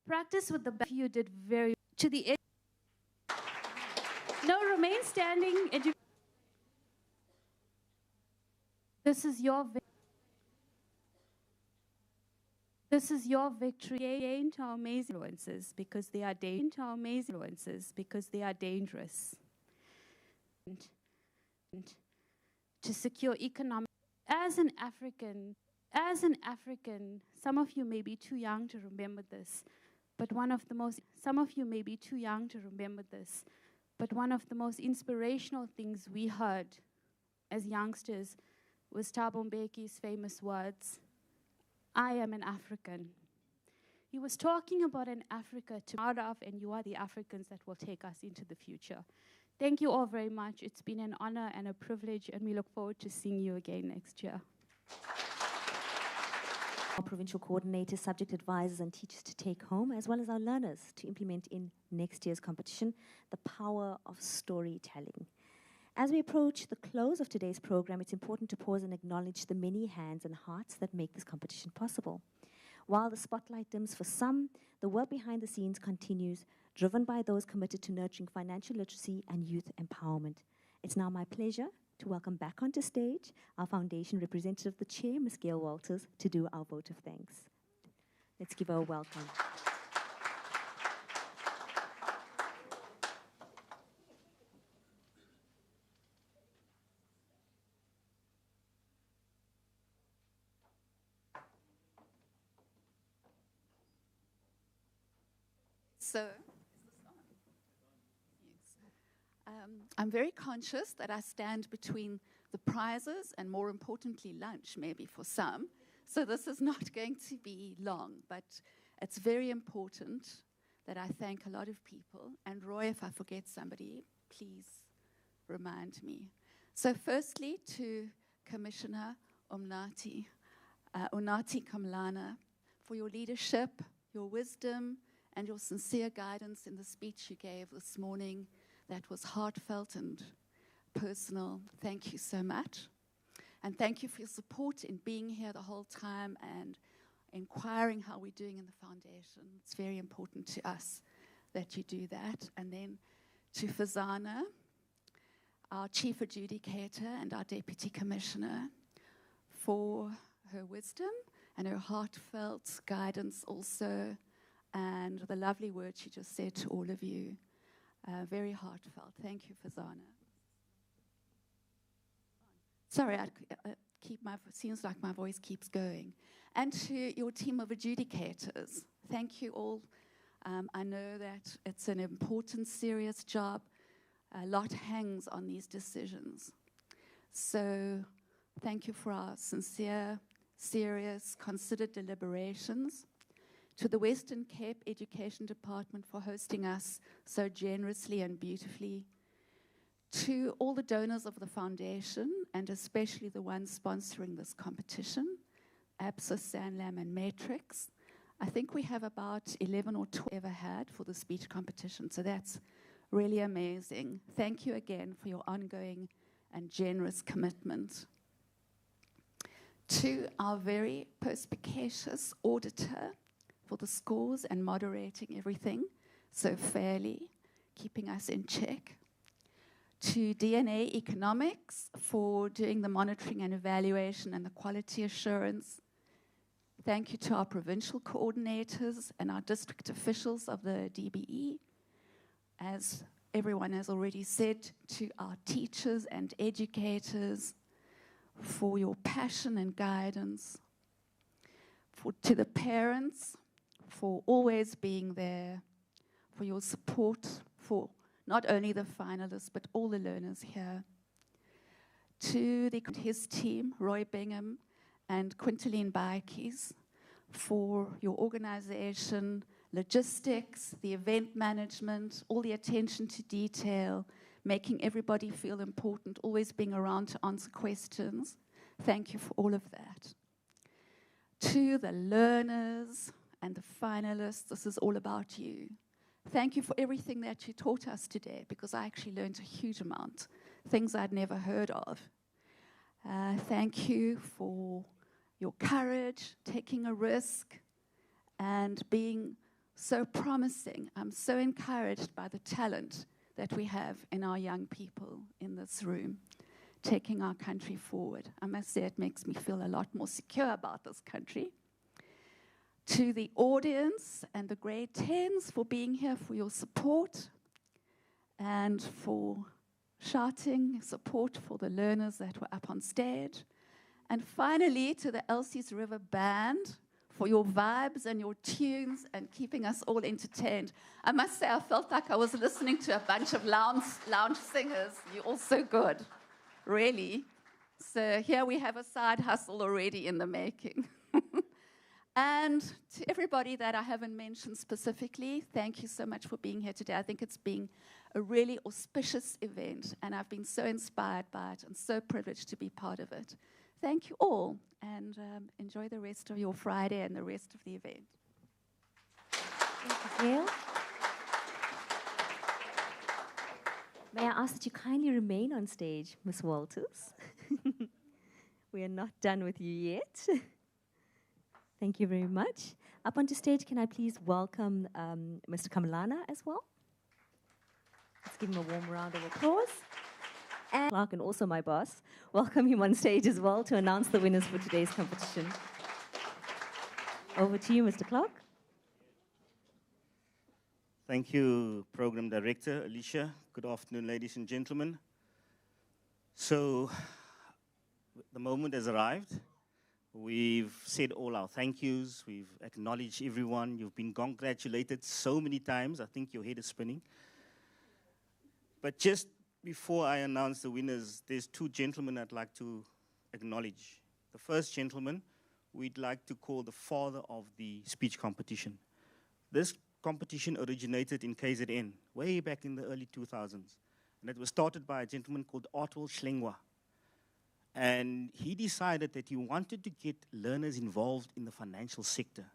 Practice with the bell. You did very to the edge. No, remain standing. This is your This is your victory against our amazing influences because they are dangerous. And to secure economic. As an African, some of you may be too young to remember this, but one of the most inspirational things we heard as youngsters was Thabo Mbeki's famous words, "I am an African." He was talking about an Africa to be proud of, and you are the Africans that will take us into the future. Thank you all very much. It's been an honor and a privilege, and we look forward to seeing you again next year. Our provincial coordinators, subject advisors, and teachers to take home, as well as our learners to implement in next year's competition, the power of storytelling. As we approach the close of today's program, it's important to pause and acknowledge the many hands and hearts that make this competition possible. While the spotlight dims for some, the work behind the scenes continues, driven by those committed to nurturing financial literacy and youth empowerment. It's now my pleasure to welcome back onto stage our foundation representative, the chair, Ms. Gail Walters, to do our vote of thanks. Let's give her a welcome. So, I'm very conscious that I stand between the prizes and, more importantly, lunch, maybe for some. So this is not going to be long, but it's very important that I thank a lot of people. And Roy, if I forget somebody, please remind me. So firstly, to Commissioner Unathi Kamlana, for your leadership, your wisdom, and your sincere guidance in the speech you gave this morning that was heartfelt and personal. Thank you so much. And thank you for your support in being here the whole time and inquiring how we're doing in the foundation. It's very important to us that you do that. And then to Fazana, our Chief Adjudicator and our Deputy Commissioner, for her wisdom and her heartfelt guidance also, and the lovely words she just said to all of you. Very heartfelt. Thank you, Fazana. Sorry, seems like my voice keeps going. And to your team of adjudicators, thank you all. I know that it's an important, serious job. A lot hangs on these decisions. So thank you for our sincere, serious, considered deliberations. To the Western Cape Education Department for hosting us so generously and beautifully. To all the donors of the foundation, and especially the ones sponsoring this competition, ABSA, Sanlam, and Matrix. I think we have about 11 or 12 ever had for the speech competition, so that's really amazing. Thank you again for your ongoing and generous commitment. To our very perspicacious auditor, for the scores and moderating everything so fairly, keeping us in check. To DNA Economics for doing the monitoring and evaluation and the quality assurance. Thank you to our provincial coordinators and our district officials of the DBE. As everyone has already said, to our teachers and educators for your passion and guidance. To the parents, for always being there, for your support, for not only the finalists, but all the learners here. To his team, Roy Bingham and Quintaline Baikes, for your organization, logistics, the event management, all the attention to detail, making everybody feel important, always being around to answer questions. Thank you for all of that. To the learners and the finalists, this is all about you. Thank you for everything that you taught us today, because I actually learned a huge amount, things I'd never heard of. Thank you for your courage, taking a risk, and being so promising. I'm so encouraged by the talent that we have in our young people in this room, taking our country forward. I must say it makes me feel a lot more secure about this country. to the audience and the grade 10s for being here, for your support, and for shouting support for the learners that were up on stage. And finally, to the Elsie's River Band for your vibes and your tunes and keeping us all entertained. I must say, I felt like I was listening to a bunch of lounge singers. You're all so good, really. So here we have a side hustle already in the making. And to everybody that I haven't mentioned specifically, thank you so much for being here today. I think it's been a really auspicious event, and I've been so inspired by it and so privileged to be part of it. Thank you all, and enjoy the rest of your Friday and the rest of the event. Thank you, Gail. May I ask that you kindly remain on stage, Ms. Walters? We are not done with you yet. Thank you very much. Up onto stage, can I please welcome Mr. Kamalana as well? Let's give him a warm round of applause. And Clark, and also my boss, welcome him on stage as well to announce the winners for today's competition. Over to you, Mr. Clark. Thank you, Program Director Alicia. Good afternoon, ladies and gentlemen. So, the moment has arrived. We've said all our thank yous. We've acknowledged everyone. You've been congratulated so many times. I think your head is spinning. But just before I announce the winners, there's two gentlemen I'd like to acknowledge. The first gentleman, we'd like to call the father of the speech competition. This competition originated in KZN, way back in the early 2000s. And it was started by a gentleman called Oeteru Nikani. And he decided that he wanted to get learners involved in the financial sector.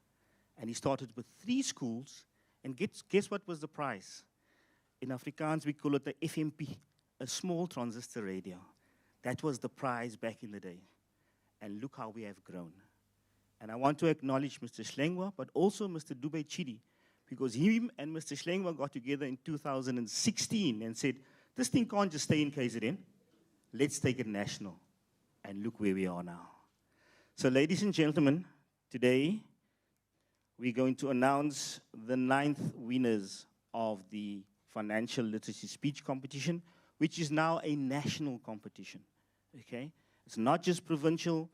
And he started with 3 schools, and guess what was the prize? In Afrikaans, we call it the FMP, a small transistor radio. That was the prize back in the day. And look how we have grown. And I want to acknowledge Mr. Slengwa, but also Mr. Dube Chidi, because him and Mr. Slengwa got together in 2016 and said, this thing can't just stay in KZN. Let's take it national. And look where we are now. So, ladies and gentlemen, today we're going to announce the 9th winners of the Financial Literacy Speech Competition, which is now a national competition. Okay? It's not just provincial,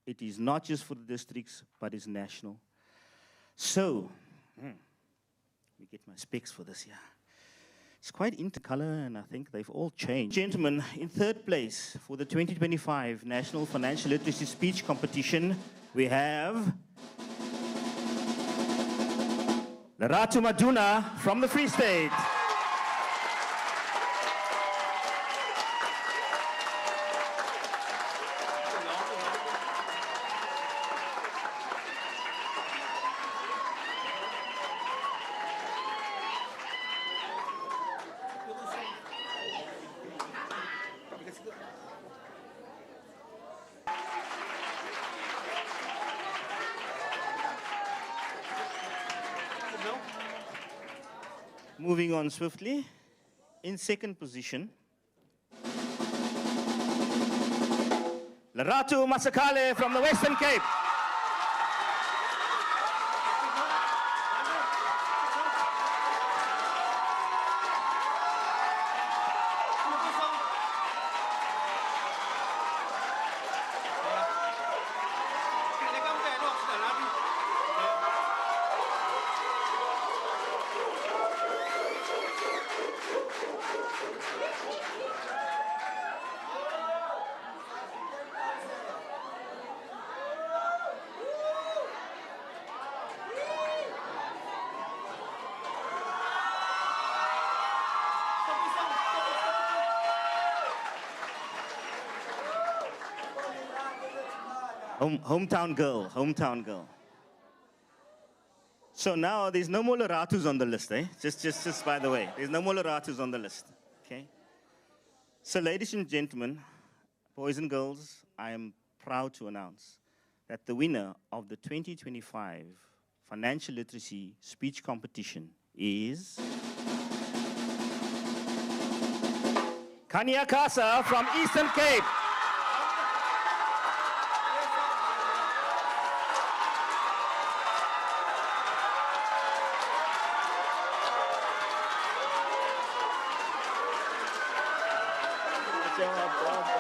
it is not just for the districts, but it's national. So, let me get my specs for this here. It's quite intercolor, and I think they've all changed. Gentlemen, in 3rd place for the 2025 National Financial Literacy Speech Competition, we have Lato Maduna from the Free State. Moving on swiftly, in 2nd position, Lato Masagali from the Western Cape. Hometown girl. So now there's no more Laratus on the list, eh? Just by the way, there's no more Laratus on the list, okay? So ladies and gentlemen, boys and girls, I am proud to announce that the winner of the 2025 Financial Literacy Speech Competition is Kanya Kasi from Eastern Cape. job, well done.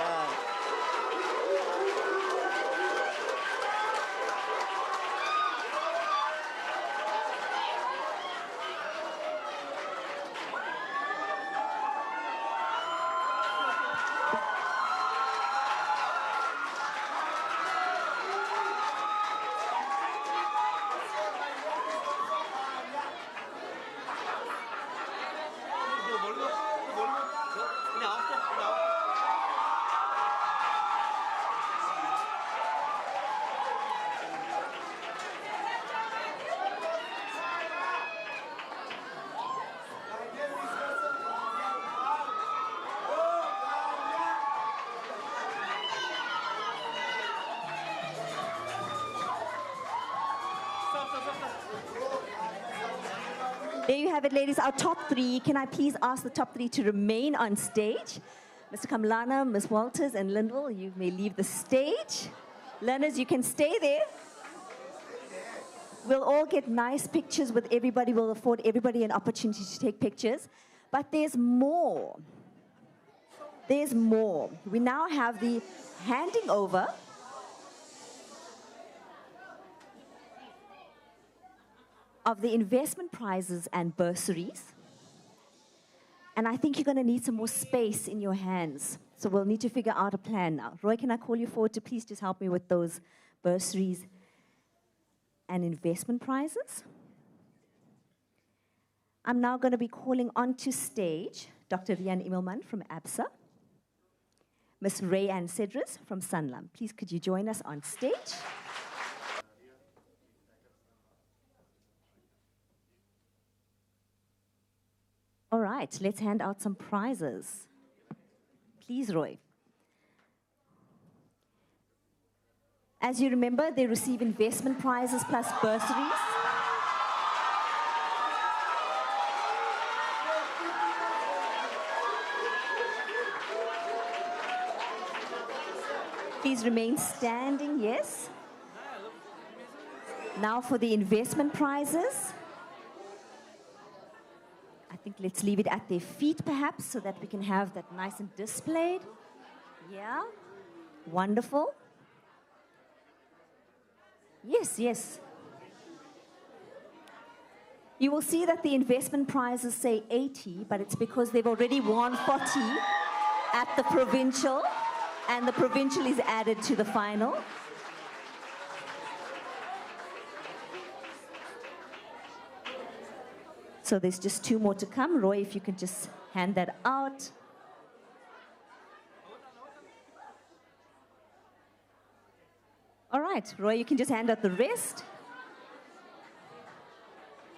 There you have it, ladies, our top three. Can I please ask the top three to remain on stage? Mr. Kamlana, Ms. Walters, and Lindell, you may leave the stage. Learners, you can stay there. We'll all get nice pictures with everybody. We'll afford everybody an opportunity to take pictures. But there's more. There's more. We now have the handing over of the investment prizes and bursaries. And I think you're going to need some more space in your hands. So we'll need to figure out a plan now. Roy, can I call you forward to please just help me with those bursaries and investment prizes? I'm now going to be calling onto stage Dr. Rian Immelman from ABSA, Ms. Rayanne Cedrus from Sanlam. Please, could you join us on stage? All right, let's hand out some prizes. Please, Roy. As you remember, they receive investment prizes plus bursaries. Please remain standing, yes. Now for the investment prizes. I think let's leave it at their feet perhaps so that we can have that nice and displayed. Yeah, wonderful. Yes, yes. You will see that the investment prizes say 80, but it's because they've already won 40 at the provincial, and the provincial is added to the final. So there's just 2 more to come. Roy, if you could just hand that out. All right, Roy, you can just hand out the rest.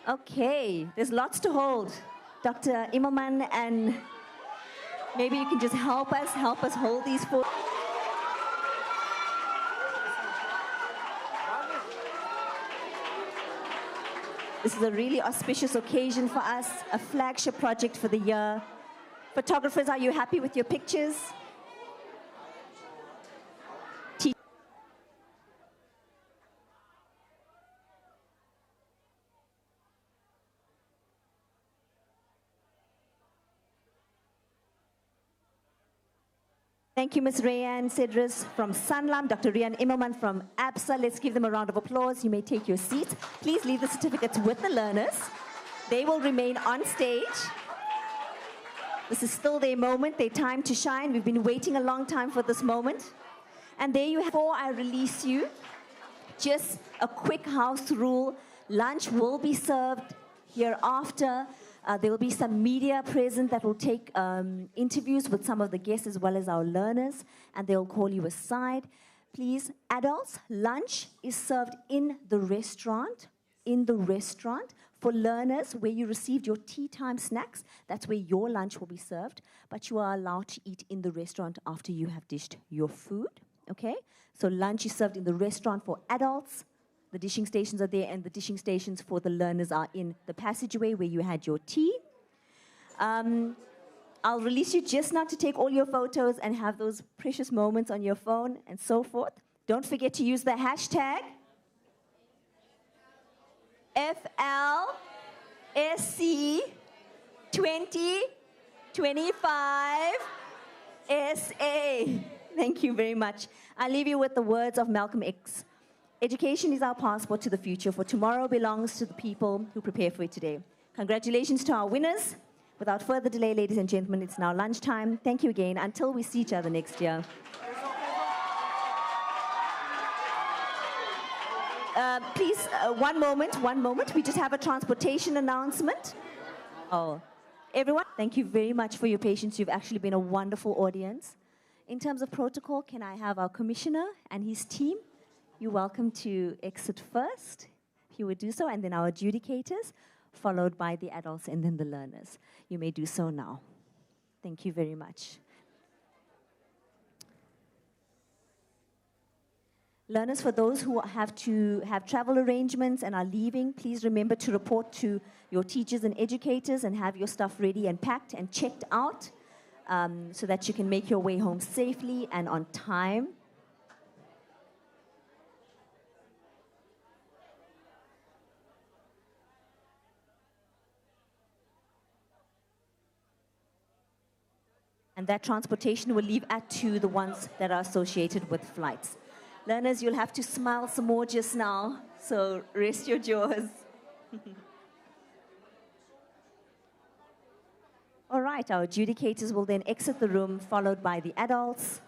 Okay, there's lots to hold. Dr. Immelman, and maybe you can just help us hold these 4. This is a really auspicious occasion for us, a flagship project for the year. Photographers, are you happy with your pictures? Thank you, Ms. Rayanne Cedrus from Sanlam, Dr. Rian Immelman from ABSA. Let's give them a round of applause. You may take your seats. Please leave the certificates with the learners. They will remain on stage. This is still their moment, their time to shine. We've been waiting a long time for this moment. And there you have, before I release you, just a quick house rule. Lunch will be served hereafter. There will be some media present that will take interviews with some of the guests as well as our learners, and they'll call you aside. Please, adults, lunch is served in the restaurant. For learners, where you received your tea time snacks, that's where your lunch will be served, but you are allowed to eat in the restaurant after you have dished your food, okay? So lunch is served in the restaurant for adults. The dishing stations are there, and the dishing stations for the learners are in the passageway where you had your tea. I'll release you just now to take all your photos and have those precious moments on your phone and so forth. Don't forget to use the hashtag FLSC 2025 FSCA. Thank you very much. I'll leave you with the words of Malcolm X. Education is our passport to the future, for tomorrow belongs to the people who prepare for it today. Congratulations to our winners. Without further delay, ladies and gentlemen, it's now lunchtime. Thank you again. Until we see each other next year. Please, one moment. We just have a transportation announcement. Oh, everyone, thank you very much for your patience. You've actually been a wonderful audience. In terms of protocol, can I have our commissioner and his team? You're welcome to exit first, if you would do so, and then our adjudicators, followed by the adults and then the learners. You may do so now. Thank you very much. Learners, for those who have to have travel arrangements and are leaving, please remember to report to your teachers and educators and have your stuff ready and packed and checked out so that you can make your way home safely and on time. And that transportation will leave at 2 the ones that are associated with flights. Learners, you'll have to smile some more just now, so rest your jaws. All right, our adjudicators will then exit the room, followed by the adults.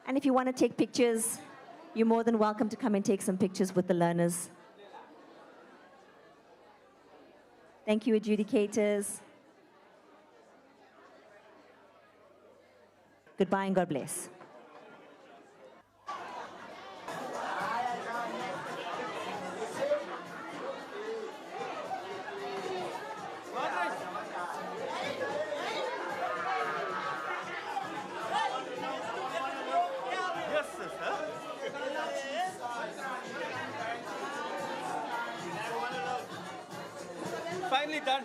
And if you want to take pictures, you're more than welcome to come and take some pictures with the learners. Thank you, adjudicators. Goodbye and God bless. Finally done.